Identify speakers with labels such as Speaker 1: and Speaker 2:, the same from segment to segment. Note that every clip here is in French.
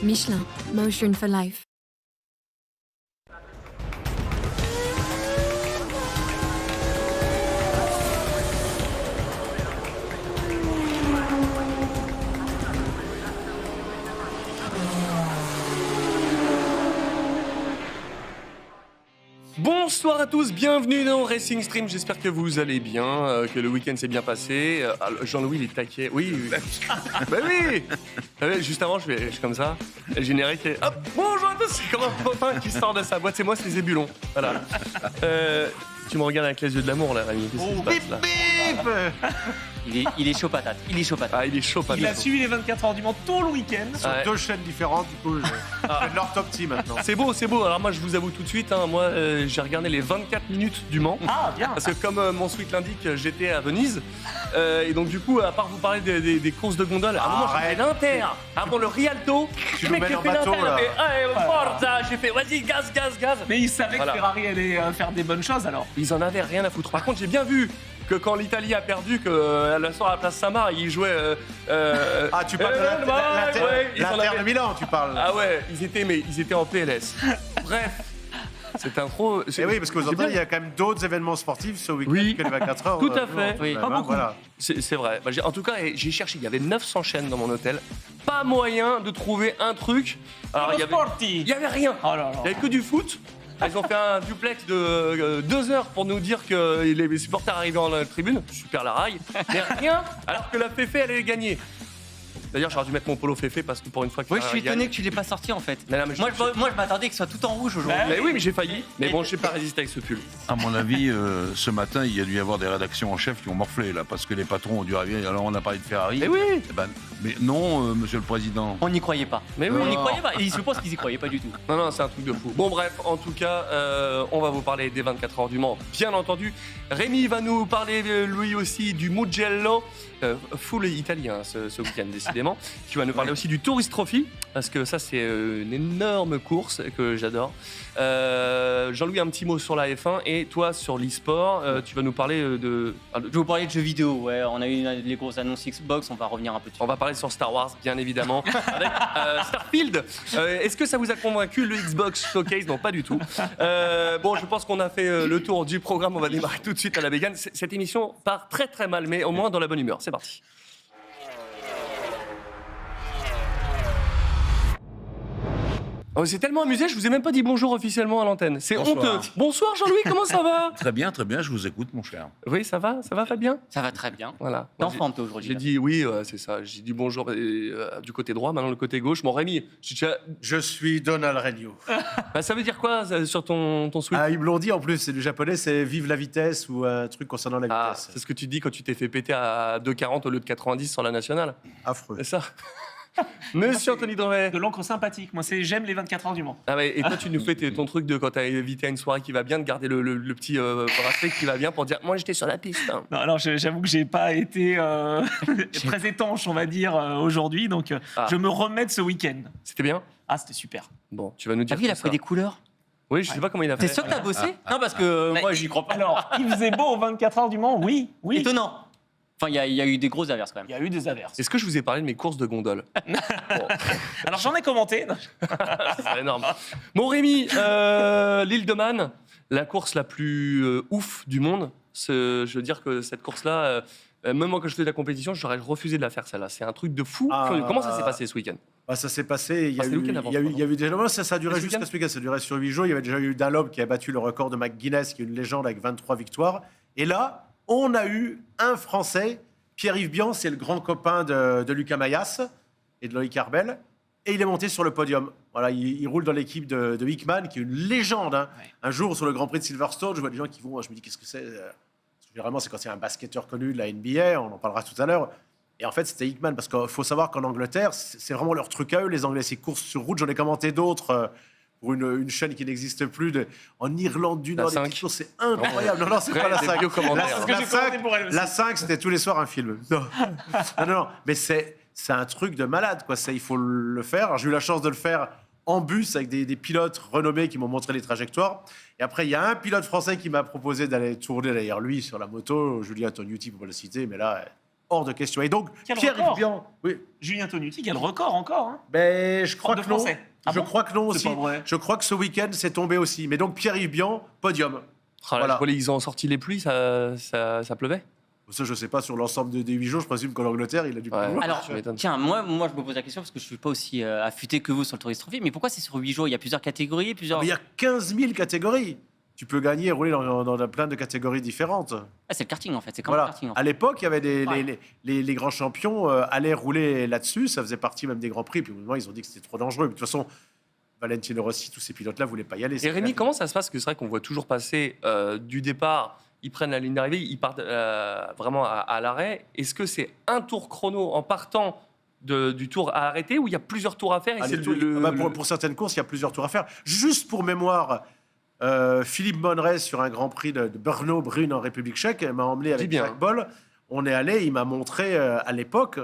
Speaker 1: Michelin, Motion for Life.
Speaker 2: Bonsoir à tous, bienvenue dans Racing Stream, j'espère que vous allez bien, que le week-end s'est bien passé. Jean-Louis, il est taquet. Oui, bah oui. Juste avant, je suis comme ça, le générique est... Hop, bonjour à tous, c'est comme un copain qui sort de sa boîte, c'est moi, c'est les ébulons. Voilà. Tu me regardes avec les yeux de l'amour, là, Rémi. Qu'est-ce qui se passe, là?
Speaker 3: Il est chaud patate, il est chaud patate.
Speaker 2: Ah, il est chaud, pas
Speaker 4: Il a suivi les 24 heures du Mans tout le week-end.
Speaker 5: Sur
Speaker 2: Ouais.
Speaker 5: 2 chaînes différentes, du coup, je fais de leur top team maintenant.
Speaker 2: C'est beau, c'est beau. Alors moi, je vous avoue tout de suite, hein, moi, j'ai regardé les 24 minutes du Mans.
Speaker 4: Ah, bien.
Speaker 2: Parce que comme mon tweet l'indique, j'étais à Venise. Et donc du coup, à part vous parler des courses de gondole, à un moment, j'ai fait l'Inter. Avant le Rialto,
Speaker 5: Tu
Speaker 2: le
Speaker 5: nous
Speaker 2: mec
Speaker 5: mets
Speaker 2: qui a
Speaker 5: en
Speaker 2: fait
Speaker 5: bateau,
Speaker 2: l'Inter, il a
Speaker 5: là.
Speaker 2: fait Forza. J'ai fait vas-y, gaz.
Speaker 4: Mais il savait
Speaker 2: Voilà.
Speaker 4: que Ferrari allait faire des bonnes choses alors.
Speaker 2: Ils en avaient rien à foutre. Par contre, j'ai bien vu que quand l'Italie a perdu, que la soirée à la place Saint-Marc, ils jouaient...
Speaker 5: Ah, tu parles de
Speaker 2: ouais, ils en
Speaker 5: l'Inter
Speaker 2: avaient-
Speaker 5: de Milan, tu parles.
Speaker 2: Ah ouais, ils étaient en PLS. Bref, c'est un trop...
Speaker 5: Et oui, parce que vous entendez, il y a quand même d'autres événements sportifs ce week-end
Speaker 2: Oui.
Speaker 5: que les 24 heures.
Speaker 2: Tout à fait.
Speaker 3: Oui.
Speaker 4: Pas beaucoup.
Speaker 5: Voilà.
Speaker 2: C'est vrai. Bah, en tout cas, j'ai cherché. Il y avait 900 chaînes dans mon hôtel. Pas moyen de trouver un truc. Alors, il y avait rien.
Speaker 4: Oh là là.
Speaker 2: Il n'y avait que du foot. Ils ont fait un duplex de 2 heures pour nous dire que les supporters arrivaient dans la tribune. Super la raille. Mais rien, alors que la Féfé, elle allait gagner. D'ailleurs, j'aurais dû mettre mon polo Féfé parce que pour une fois que
Speaker 3: Oui, je suis
Speaker 2: gagne-
Speaker 3: étonné que tu l'aies pas sorti en fait.
Speaker 2: Mais non, mais
Speaker 3: Moi, je m'attendais qu'il soit tout en rouge aujourd'hui.
Speaker 4: Bah,
Speaker 2: Mais oui, mais j'ai failli. Mais bon, je sais pas résister avec ce pull.
Speaker 6: À mon avis, ce matin, il y a dû y avoir des rédactions en chef qui ont morflé, là, parce que les patrons ont dû arriver. Alors, on a parlé de Ferrari.
Speaker 2: Mais oui.
Speaker 6: Eh ben, mais non, monsieur le Président.
Speaker 3: On n'y croyait pas.
Speaker 2: Mais oui.
Speaker 3: On n'y croyait pas. Et je pense qu'ils y croyaient pas du tout.
Speaker 2: Non, c'est un truc de fou. Bon, bref, en tout cas, on va vous parler des 24 heures du Mans, bien entendu. Rémi va nous parler, lui aussi, du Mugello, full italien ce week-end, décidément. Tu vas nous parler aussi du Tourist Trophy, parce que ça, c'est une énorme course que j'adore. Jean-Louis, un petit mot sur la F1, et toi, sur l'e-sport, tu vas nous parler de...
Speaker 3: Je vais vous parler de jeux vidéo. Ouais, on a eu les grosses annonces Xbox. On va revenir un peu dessus.
Speaker 2: On va parler sur Star Wars, bien évidemment, avec Starfield. Est-ce que ça vous a convaincu, le Xbox Showcase? Non, pas du tout. Bon, je pense qu'on a fait le tour du programme. On va démarrer tout de suite à la bégane. Cette émission part très très mal, mais au moins dans la bonne humeur. C'est parti. Oh, c'est tellement amusé, je vous ai même pas dit bonjour officiellement à l'antenne. C'est
Speaker 6: Bonsoir.
Speaker 2: honteux. Bonsoir Jean-Louis, comment ça va?
Speaker 6: Très bien, je vous écoute, mon cher.
Speaker 2: Oui, ça va Fabien?
Speaker 3: Ça va très bien.
Speaker 2: Voilà.
Speaker 3: T'es en
Speaker 2: J'ai-
Speaker 3: forme toi aujourd'hui.
Speaker 2: J'ai
Speaker 3: là.
Speaker 2: dit oui, c'est ça. J'ai dit bonjour du côté droit, maintenant le côté gauche. Mon Rémi,
Speaker 5: Je suis Donald Regno.
Speaker 2: bah, ça veut dire quoi ça, sur ton sweat?
Speaker 5: Ah, ils me l'ont dit en plus, c'est du japonais, c'est vive la vitesse ou un truc concernant la
Speaker 2: Ah,
Speaker 5: vitesse.
Speaker 2: c'est ce que tu dis quand tu t'es fait péter à 2,40 au lieu de 90 sur la nationale.
Speaker 5: Affreux.
Speaker 2: C'est ça. Monsieur Anthony Drevet.
Speaker 4: De l'encre sympathique. Moi, j'aime les 24 heures du Mans.
Speaker 2: Ah ouais, et toi, tu nous fais ton truc de quand t'as invité à une soirée qui va bien, de garder le petit bracelet qui va bien pour dire moi j'étais sur la piste. Hein.
Speaker 4: Non, alors j'avoue que j'ai pas été très étanche, on va dire, aujourd'hui. Donc,
Speaker 2: Ah.
Speaker 4: je me remets de ce week-end.
Speaker 2: C'était bien?
Speaker 4: Ah, c'était super.
Speaker 2: Bon, tu vas nous
Speaker 3: T'as
Speaker 2: dire.
Speaker 3: vu, il a
Speaker 2: tout
Speaker 3: pris
Speaker 2: ça.
Speaker 3: des couleurs.
Speaker 2: Oui, je sais pas comment il a
Speaker 3: T'es
Speaker 2: fait.
Speaker 3: sûr que t'as bossé? Non, parce que moi, j'y crois pas.
Speaker 4: Alors, il faisait beau aux 24 heures du Mans, oui.
Speaker 3: Étonnant. Enfin, il y a eu des grosses averses quand
Speaker 4: Il
Speaker 3: même.
Speaker 4: y a eu des averses.
Speaker 2: Est-ce que je vous ai parlé de mes courses de gondole? Bon,
Speaker 4: Alors, j'en ai commenté.
Speaker 2: c'est énorme. Bon, Rémi, l'île de Man, la course la plus ouf du monde. Je veux dire que cette course-là, même moi quand je faisais de la compétition, j'aurais refusé de la faire celle-là. C'est un truc de fou.
Speaker 5: Ah.
Speaker 2: Comment ça s'est passé ce week-end?
Speaker 5: Bah, ça s'est passé, il y a
Speaker 2: c'était le week-end avant,
Speaker 5: eu déjà... Non, ça a duré
Speaker 2: Ce
Speaker 5: jusqu'à
Speaker 2: week-end
Speaker 5: ce week-end, ça a duré sur 8 jours. Il y avait déjà eu Dunlop qui a battu le record de McGuinness, qui est une légende avec 23 victoires. Et là, on a eu un Français, Pierre-Yves Bian, c'est le grand copain de Lucas Mayas et de Loïc Arbel. Et il est monté sur le podium. Voilà, il roule dans l'équipe de Hickman, qui est une légende. Hein.
Speaker 4: Ouais.
Speaker 5: Un jour, sur le Grand Prix de Silverstone, je vois des gens qui vont... Je me dis, qu'est-ce que c'est Généralement, c'est quand c'est un basketteur connu de la NBA, on en parlera tout à l'heure. Et en fait, c'était Hickman, parce qu'il faut savoir qu'en Angleterre, c'est vraiment leur truc à eux, les Anglais, ces courses sur route. J'en ai commenté d'autres pour une chaîne qui n'existe plus, en Irlande du
Speaker 2: La
Speaker 5: Nord. Les
Speaker 2: 5.
Speaker 5: petites courses, c'est incroyable. Non, c'est pas la
Speaker 2: Des
Speaker 5: 5.
Speaker 2: vieux commentaires.
Speaker 4: C'est ce que j'ai commenté pour elle aussi.
Speaker 5: La 5, c'était tous les soirs un film. Non, non. Mais c'est un truc de malade, quoi. Il faut le faire. Alors, j'ai eu la chance de le faire en bus avec des pilotes renommés qui m'ont montré les trajectoires. Et après, il y a un pilote français qui m'a proposé d'aller tourner derrière lui sur la moto, Julien Tognuti, pour pas le citer, mais là, hors de question. Et donc,
Speaker 4: Quel
Speaker 5: Pierre-Yves
Speaker 4: record
Speaker 5: Bian, oui,
Speaker 4: Julien Tonuti, qui a le record encore. Hein.
Speaker 5: ben, je crois
Speaker 4: de
Speaker 5: que non.
Speaker 4: français. Ah
Speaker 5: Je
Speaker 4: bon
Speaker 5: crois que non
Speaker 4: C'est
Speaker 5: aussi.
Speaker 4: pas vrai.
Speaker 5: Je crois que ce week-end, c'est tombé aussi. Mais donc, Pierre-Yves Bian, podium.
Speaker 2: Ah, là,
Speaker 5: Voilà.
Speaker 2: je vois, ils ont sorti les pluies, ça pleuvait.
Speaker 5: Ça, je sais pas, sur l'ensemble des 8 jours, je présume qu'en Angleterre, il a dû
Speaker 2: Ouais.
Speaker 5: pleuvoir.
Speaker 3: Alors,
Speaker 2: tu m'étonnes.
Speaker 3: tiens, moi, je me pose la question parce que je suis pas aussi affûté que vous sur le Tourist Trophy, mais pourquoi c'est sur 8 jours? Il y a plusieurs catégories, plusieurs.
Speaker 5: Mais il y a 15 000 catégories. Tu peux gagner et rouler dans plein de catégories différentes.
Speaker 3: Ah, c'est le karting en fait, c'est comme
Speaker 5: Voilà.
Speaker 3: le karting. En fait.
Speaker 5: À l'époque, il y avait
Speaker 3: Ouais.
Speaker 5: les grands champions allaient rouler là-dessus. Ça faisait partie même des grands prix. Puis au moment, ils ont dit que c'était trop dangereux. Mais de toute façon, Valentino Rossi, tous ces pilotes-là voulaient pas y aller.
Speaker 2: Et Rémi, comment ça se passe? Parce que c'est vrai qu'on voit toujours passer du départ, ils prennent la ligne d'arrivée, ils partent vraiment à l'arrêt. Est-ce que c'est un tour chrono en partant du tour à arrêter ou il y a plusieurs tours à faire et
Speaker 5: Ah,
Speaker 2: c'est
Speaker 5: les tours- pour certaines courses, il y a plusieurs tours à faire. Juste pour mémoire, Philippe Monret, sur un Grand Prix de Brno-Brune en République tchèque, m'a emmené avec
Speaker 2: bien.
Speaker 5: Jacques Boll. On est allé, il m'a montré à l'époque,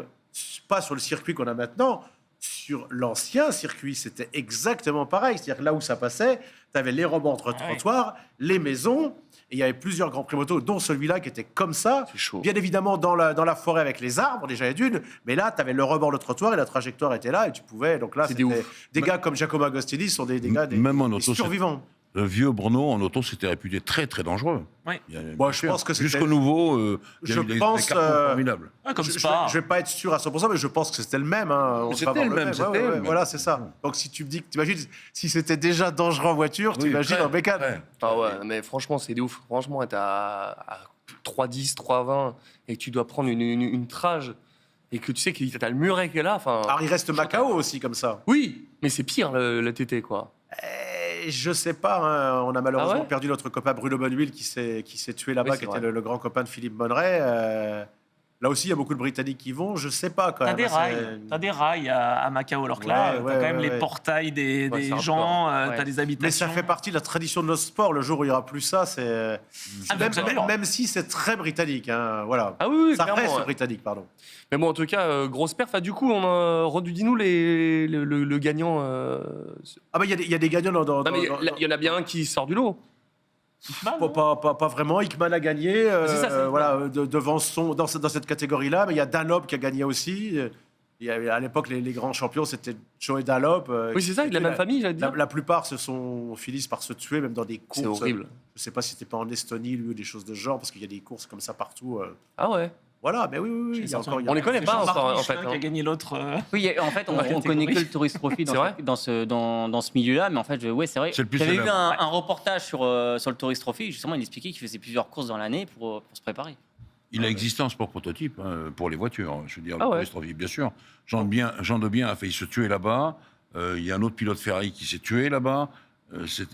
Speaker 5: pas sur le circuit qu'on a maintenant, sur l'ancien circuit, c'était exactement pareil. C'est-à-dire que là où ça passait, tu avais les rebords entre trottoirs, les maisons, et il y avait plusieurs Grands Prix moto, dont celui-là qui était comme ça.
Speaker 2: C'est chaud.
Speaker 5: Bien évidemment, dans la forêt avec les arbres, déjà et d'une, mais là, tu avais le rebord de trottoir et la trajectoire était là, et tu pouvais. Donc là,
Speaker 2: C'est des
Speaker 5: c'était
Speaker 2: ouf.
Speaker 5: des gars comme Giacomo Agostini sont des gars,
Speaker 6: Même en
Speaker 5: des
Speaker 6: auto,
Speaker 5: survivants.
Speaker 6: Le vieux Brno en auto, c'était réputé très très dangereux.
Speaker 4: Ouais.
Speaker 5: Moi, je pense que c'était-
Speaker 6: Jusqu'au nouveau, il y a
Speaker 5: Je
Speaker 6: eu des
Speaker 5: pense,
Speaker 6: cartons formidables.
Speaker 4: Ouais, comme
Speaker 5: Je
Speaker 4: Spa.
Speaker 5: vais pas être sûr à 100%, mais je pense que c'était le même. Hein. On
Speaker 6: C'était
Speaker 5: va avoir
Speaker 6: le même,
Speaker 5: Ouais,
Speaker 6: c'était
Speaker 5: ouais,
Speaker 6: le
Speaker 5: ouais,
Speaker 6: même.
Speaker 5: voilà, c'est ça. Donc si tu me dis que t'imagines si c'était déjà dangereux en voiture,
Speaker 6: Oui,
Speaker 5: t'imagines
Speaker 6: très,
Speaker 5: en bécane.
Speaker 6: très.
Speaker 2: Ah ouais, mais franchement, c'est des ouf. Franchement, t'es à 3,10, 3,20 et que tu dois prendre une trage et que tu sais que t'as le muret qui est là. Enfin,
Speaker 5: Alors il reste Macao aussi comme ça.
Speaker 2: oui, mais c'est pire le TT, quoi.
Speaker 5: Je sais pas, hein. On a malheureusement
Speaker 2: Ah ouais
Speaker 5: perdu notre copain Bruno Bonnehuile qui s'est tué là-bas,
Speaker 2: Oui,
Speaker 5: qui
Speaker 2: c'est
Speaker 5: était
Speaker 2: vrai.
Speaker 5: le grand copain de Philippe Monnet. Là aussi, il y a beaucoup de Britanniques qui vont. Je sais pas quand
Speaker 4: T'as
Speaker 5: même.
Speaker 4: des
Speaker 5: hein,
Speaker 4: rails,
Speaker 5: c'est-
Speaker 4: t'as des rails à Macao, alors que là,
Speaker 5: Ouais,
Speaker 4: t'as
Speaker 5: ouais,
Speaker 4: quand même
Speaker 5: ouais,
Speaker 4: les
Speaker 5: ouais.
Speaker 4: portails des
Speaker 2: Ouais, c'est
Speaker 4: gens,
Speaker 2: hardcore.
Speaker 4: t'as
Speaker 3: Ouais.
Speaker 4: des
Speaker 5: Mais
Speaker 4: habitations.
Speaker 5: ça fait partie de la tradition de notre sport. Le jour où il y aura plus ça, c'est
Speaker 4: Ah,
Speaker 5: même,
Speaker 4: absolument.
Speaker 5: même si c'est très britannique. Hein. Voilà.
Speaker 2: Ah oui, oui,
Speaker 5: Ça
Speaker 2: clairement.
Speaker 5: reste
Speaker 2: Ouais.
Speaker 5: britannique, pardon.
Speaker 2: Mais bon, en tout cas, grosse perf. Ah, du coup, redis-nous le gagnant.
Speaker 5: Ah bah il y a des gagnants dans.
Speaker 2: Non, mais il y en a bien un qui sort du lot.
Speaker 4: Bah, non.
Speaker 5: Pas vraiment. Hickman a gagné.
Speaker 2: C'est ça, c'est
Speaker 5: voilà, devant dans cette catégorie-là. Mais il y a Dunlop qui a gagné aussi. Il y avait, à l'époque, les grands champions, c'était Joey Dunlop.
Speaker 2: Oui, c'est ça, il a la même famille, j'allais te dire.
Speaker 5: La plupart finissent par se tuer, même dans des courses.
Speaker 2: C'est horrible.
Speaker 5: Je sais pas si c'était pas en Estonie, lui, ou des choses de ce genre, parce qu'il y a des courses comme ça partout.
Speaker 2: Ah ouais.
Speaker 5: Voilà, mais oui. Il y a encore, il y a-
Speaker 2: On les connaît
Speaker 4: C'est
Speaker 2: pas
Speaker 4: Jean-Marc
Speaker 2: encore, en
Speaker 4: Michelin
Speaker 2: fait,
Speaker 4: qui a
Speaker 2: hein.
Speaker 4: gagné l'autre.
Speaker 3: Oui, en fait, on
Speaker 4: catégorie.
Speaker 3: connaît que le Tourist Trophy
Speaker 2: C'est vrai
Speaker 3: dans ce milieu-là, mais en fait, ouais, c'est vrai.
Speaker 6: C'est le plus
Speaker 3: J'avais vu
Speaker 6: célèbre.
Speaker 3: un reportage sur le Tourist Trophy, justement, il expliquait qu'il faisait plusieurs courses dans l'année pour se préparer.
Speaker 6: Il a existé un sport prototype pour les voitures. Je veux dire,
Speaker 2: Ah
Speaker 6: le
Speaker 2: ouais.
Speaker 6: Tourist Trophy, bien sûr. Jean de Bien a failli se tuer là-bas. Il y a un autre pilote Ferrari qui s'est tué là-bas.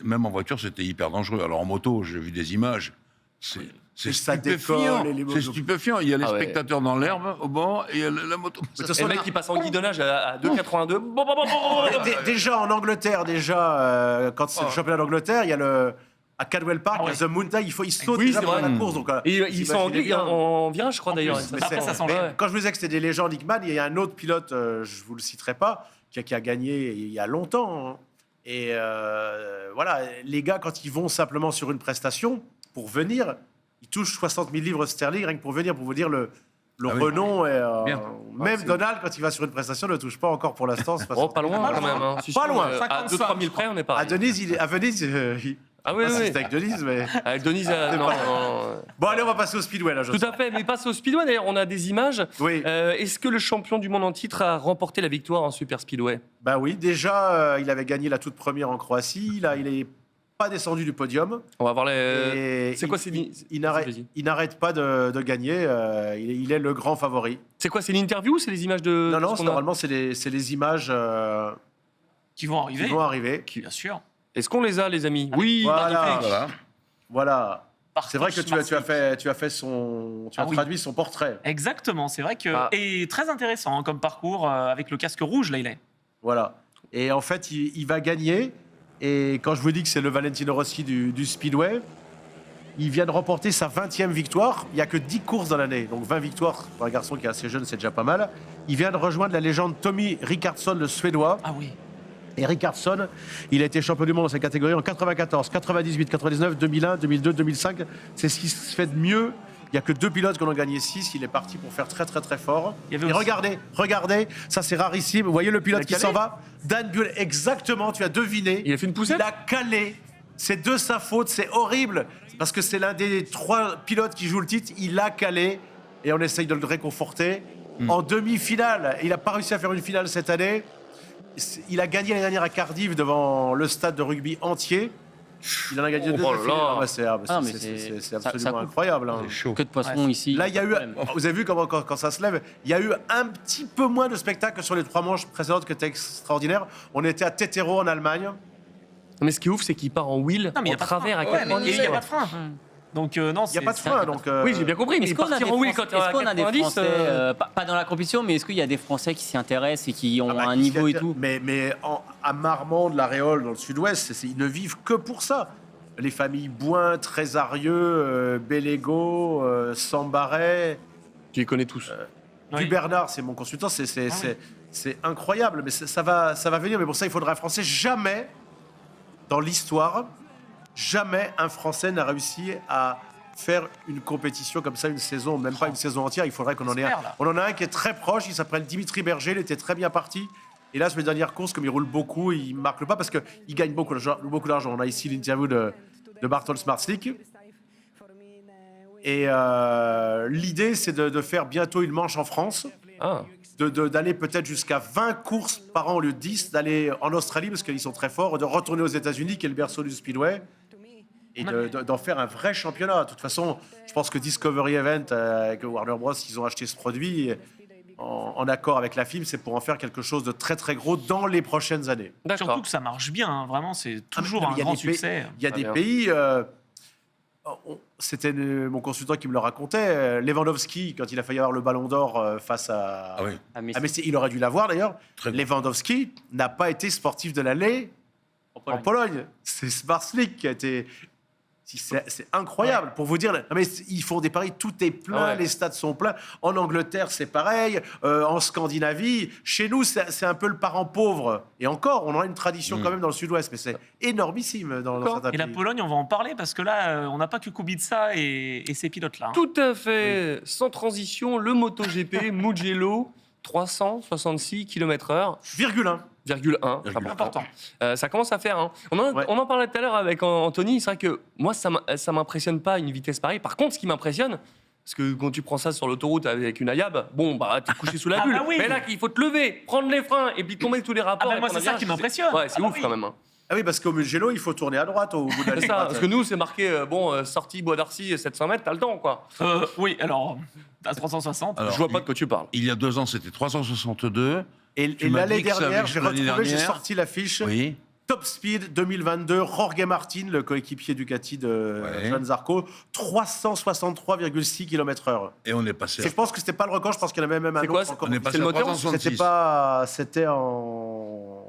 Speaker 6: Même en voiture, c'était hyper dangereux. Alors en moto, j'ai vu des images. C'est
Speaker 5: Ça
Speaker 6: stupéfiant.
Speaker 5: décolle, et les
Speaker 6: C'est
Speaker 5: motos.
Speaker 6: stupéfiant. Il y a les
Speaker 2: Ah ouais.
Speaker 6: spectateurs dans l'herbe au bord et il y a la moto.
Speaker 5: Mais de toute
Speaker 2: Et
Speaker 5: façon,
Speaker 2: le mec qui passe en guidonnage à 2,82. Bon, bon, bon, bon, bon.
Speaker 5: Déjà en Angleterre, quand c'est le championnat d'Angleterre, il y a à Cadwell Park,
Speaker 4: Ah
Speaker 5: il y a The Mountain, il saute
Speaker 2: Oui,
Speaker 5: déjà
Speaker 2: c'est
Speaker 5: pendant
Speaker 2: vrai.
Speaker 5: la course. Donc,
Speaker 2: Et
Speaker 5: vous
Speaker 2: ils sont
Speaker 5: imaginez bien.
Speaker 2: en virage, je crois, d'ailleurs.
Speaker 5: plus, mais
Speaker 4: Après,
Speaker 5: c'est-
Speaker 4: ça s'enchaîne.
Speaker 2: Ouais.
Speaker 5: Quand je vous disais que c'était des légendes Hickman, il y a un autre pilote, je vous le citerai pas, qui a gagné il y a longtemps. Hein. Et voilà, les gars, quand ils vont simplement sur une prestation, pour venir, ils touchent 60 000 livres sterling, rien que pour venir, pour vous dire le
Speaker 6: Ah oui.
Speaker 5: renom. Et,
Speaker 6: Bien.
Speaker 5: même
Speaker 6: c'est-
Speaker 5: Donald, quand il va sur une prestation, ne touche pas encore pour l'instant.
Speaker 2: Oh, pas loin
Speaker 4: Pas
Speaker 2: quand
Speaker 4: loin.
Speaker 2: même. Hein. Si
Speaker 5: Pas
Speaker 2: je-
Speaker 5: loin.
Speaker 2: À
Speaker 4: 55,
Speaker 2: 2-3 000 près, on est pas.
Speaker 5: À Venise,
Speaker 2: Ah oui, oui.
Speaker 5: c'est avec Denise, mais...
Speaker 2: Avec Denise, non, non.
Speaker 5: Bon, allez, on va passer au speedway, là, je
Speaker 2: Tout
Speaker 5: sens.
Speaker 2: à fait, mais passe au speedway. D'ailleurs, on a des images.
Speaker 5: Oui.
Speaker 2: Est-ce que le champion du monde en titre a remporté la victoire en super speedway?
Speaker 5: Bah oui, déjà, il avait gagné la toute première en Croatie. Là, il est pas descendu du podium.
Speaker 2: On va voir les.
Speaker 5: Et
Speaker 2: C'est quoi,
Speaker 5: il
Speaker 2: Vas-y.
Speaker 5: n'arrête pas de gagner. Il est le grand favori.
Speaker 2: C'est quoi? C'est l'interview ou c'est les images de.
Speaker 5: Non,
Speaker 2: de
Speaker 5: non,
Speaker 2: ce qu'on a
Speaker 5: normalement, c'est les images
Speaker 4: Qui vont
Speaker 5: qui
Speaker 4: arriver.
Speaker 5: vont arriver.
Speaker 4: Bien sûr.
Speaker 2: Est-ce qu'on les a, les amis? Oui,
Speaker 5: Voilà.
Speaker 2: magnifique.
Speaker 6: Voilà.
Speaker 5: Voilà.
Speaker 4: Par
Speaker 5: C'est vrai que tu as
Speaker 4: Marseille.
Speaker 5: fait traduit son portrait.
Speaker 4: Exactement, c'est vrai que.
Speaker 2: Ah.
Speaker 4: Et très intéressant hein, comme parcours avec le casque rouge, là, il est.
Speaker 5: Voilà. Et en fait, il va gagner. Et quand je vous dis que c'est le Valentino Rossi du Speedway, il vient de remporter sa 20e victoire. Il n'y a que 10 courses dans l'année. Donc 20 victoires pour un garçon qui est assez jeune, c'est déjà pas mal. Il vient de rejoindre la légende Tommy Rickardsson, le Suédois.
Speaker 4: Ah oui.
Speaker 5: Et Rickardsson, il a été champion du monde dans sa catégorie en 94, 98, 99, 2001, 2002, 2005. C'est ce qui se fait de mieux Il n'y a que 2 pilotes qui en ont gagné 6. Il est parti pour faire très très très fort.
Speaker 4: Il y avait
Speaker 5: Et
Speaker 4: aussi-
Speaker 5: regardez, ça c'est rarissime. Vous voyez le pilote qui
Speaker 4: calé.
Speaker 5: s'en va? Dan Buell, exactement, tu as deviné.
Speaker 2: Il a fait une poussette.
Speaker 5: Il a calé. C'est de sa faute, c'est horrible. Parce que c'est l'un des 3 pilotes qui joue le titre. Il a calé et on essaye de le réconforter. En demi-finale, il n'a pas réussi à faire une finale cette année. Il a gagné l'année dernière à Cardiff devant le stade de rugby entier. Il en a gagné 2
Speaker 2: Oh là là.
Speaker 5: c'est
Speaker 3: Ah, mais
Speaker 5: c'est
Speaker 3: ça
Speaker 5: absolument
Speaker 3: coupe.
Speaker 5: incroyable. hein.
Speaker 6: C'est chaud.
Speaker 3: Que de poissons ici.
Speaker 5: Là, il y a eu.
Speaker 3: Problème.
Speaker 5: Vous avez vu comment, quand ça se lève, il y a eu un petit peu moins de spectacle que sur les 3 manches précédentes qui étaient extraordinaires. On était à Tetero en Allemagne.
Speaker 2: Mais ce qui est ouf, c'est qu'il part en wheel,
Speaker 4: Non, mais il y
Speaker 2: en
Speaker 4: a pas de
Speaker 2: travers
Speaker 4: frein.
Speaker 2: à
Speaker 4: Ouais,
Speaker 2: 90.
Speaker 4: mais il n'y a pas de frein. Donc, non,
Speaker 5: Il n'y a pas de frein. Donc,
Speaker 2: Oui, j'ai bien compris, mais
Speaker 3: Est-ce qu'on a
Speaker 2: partir
Speaker 3: des
Speaker 2: en wheel
Speaker 3: Français-
Speaker 2: quand t'es à
Speaker 3: est-ce qu'on a des
Speaker 2: 90,
Speaker 3: Français, pas dans la compétition, mais est-ce qu'il y a des Français qui s'y intéressent et qui ont
Speaker 5: Ah bah,
Speaker 3: un
Speaker 5: qui
Speaker 3: niveau
Speaker 5: s'y
Speaker 3: et tout?
Speaker 5: Mais à Marmande, la Réole, dans le sud-ouest, ils ne vivent que pour ça. Les familles Bouin, Trésarieux, Bélégo, Sambaret,
Speaker 2: Tu les connais tous.
Speaker 4: Oui.
Speaker 5: Du Bernard, c'est mon consultant, c'est incroyable, mais ça va venir. Mais pour ça, il faudra un Français. Jamais, dans l'histoire, jamais un Français n'a réussi à faire une compétition comme ça, une saison, même pas une saison entière. Il faudrait qu'on en ait un.
Speaker 4: J'espère, là.
Speaker 5: On en a un qui est très proche, il s'appelle Dimitri Berger, il était très bien parti. Et là, sur les dernières courses, comme il roule beaucoup, il marque le pas parce qu'il gagne beaucoup d'argent. On a ici l'interview de Bartol Smartslick. Et l'idée, c'est de faire bientôt une manche en France,
Speaker 2: Ah,
Speaker 5: d'aller peut-être jusqu'à 20 courses par an au lieu de 10, d'aller en Australie parce qu'ils sont très forts, de retourner aux États-Unis, qui est le berceau du Speedway, et d'en faire un vrai championnat. De toute façon, je pense que Discovery Event, avec Warner Bros, ils ont acheté ce produit en accord avec la FIM, c'est pour en faire quelque chose de très très gros dans les prochaines années.
Speaker 2: d'accord.
Speaker 4: Surtout que ça marche bien, hein, vraiment, c'est toujours
Speaker 5: Non,
Speaker 4: un
Speaker 5: mais il y a
Speaker 4: grand
Speaker 5: des pays-
Speaker 4: succès.
Speaker 5: Il y a
Speaker 2: Très
Speaker 5: des
Speaker 2: bien.
Speaker 5: pays. C'était mon consultant qui me le racontait. Lewandowski, quand il a failli avoir le Ballon d'Or face à.
Speaker 6: Ah oui.
Speaker 3: Ah, mais
Speaker 5: Ah, mais il aurait dû l'avoir d'ailleurs.
Speaker 6: Très bien.
Speaker 5: Lewandowski n'a pas été sportif de l'année en Pologne. C'est Smartslick qui a été. C'est incroyable. Pour vous dire, non, mais ils font des paris, tout est plein,
Speaker 2: Ouais.
Speaker 5: les stades sont pleins. En Angleterre, c'est pareil. En Scandinavie, chez nous, c'est un peu le parent pauvre. Et encore, on a une tradition quand même dans le sud-ouest, mais c'est énormissime dans certains
Speaker 4: Et la
Speaker 5: pays.
Speaker 4: Pologne, on va en parler parce que là, on n'a pas que Kubica et ces pilotes-là. hein.
Speaker 2: Tout à fait. Sans transition, le MotoGP Mugello, 366 km/h,
Speaker 5: Virgule 1.
Speaker 2: 1,1.
Speaker 4: Important.
Speaker 2: Ça commence à faire. Hein.
Speaker 5: Ouais.
Speaker 2: On en parlait tout à l'heure avec Anthony. C'est vrai que moi, ça m'impressionne pas une vitesse pareille. Par contre, ce qui m'impressionne, parce que quand tu prends ça sur l'autoroute avec une Ayab, bon, bah, t'es couché sous la
Speaker 4: Ah
Speaker 2: bulle.
Speaker 4: bah oui.
Speaker 2: Mais là, il faut te lever, prendre les freins et puis tomber tous les rapports.
Speaker 4: Ah bah
Speaker 2: et
Speaker 4: moi,
Speaker 2: prendre
Speaker 4: c'est
Speaker 2: un
Speaker 4: ça qui
Speaker 2: virage.
Speaker 4: m'impressionne.
Speaker 2: Ouais, c'est
Speaker 4: Ah bah
Speaker 2: ouf
Speaker 4: oui.
Speaker 2: quand même. Hein.
Speaker 5: Ah oui, parce qu'au Mugello, il faut tourner à droite au bout de la
Speaker 2: C'est
Speaker 5: ligne
Speaker 2: ça.
Speaker 5: droite.
Speaker 2: Parce que nous, c'est marqué, sortie Bois d'Arcy, 700 mètres, t'as le temps, quoi.
Speaker 4: Oui, alors, à 360.
Speaker 6: Alors,
Speaker 2: Je vois pas de quoi tu parles.
Speaker 6: Il y a 2 ans, c'était 362.
Speaker 5: Et
Speaker 6: Tu m'as
Speaker 5: l'année
Speaker 6: dit que ça
Speaker 5: dernière,
Speaker 6: avait-
Speaker 5: j'ai
Speaker 6: l'année
Speaker 5: retrouvé, j'ai
Speaker 6: dernière.
Speaker 5: sorti l'affiche.
Speaker 6: Oui.
Speaker 5: Top Speed 2022, Jorge Martin, le coéquipier Ducati de
Speaker 6: Ouais.
Speaker 5: Joan Zarco, 363,6 km/h.
Speaker 6: Et on est passé.
Speaker 5: Je pense que c'était pas le record, je pense qu'il y en avait même un
Speaker 2: C'est quoi,
Speaker 5: autre encore.
Speaker 6: On est
Speaker 2: C'est
Speaker 6: passé
Speaker 2: le
Speaker 6: à
Speaker 2: moteur,
Speaker 6: 366.
Speaker 5: C'était pas. C'était en.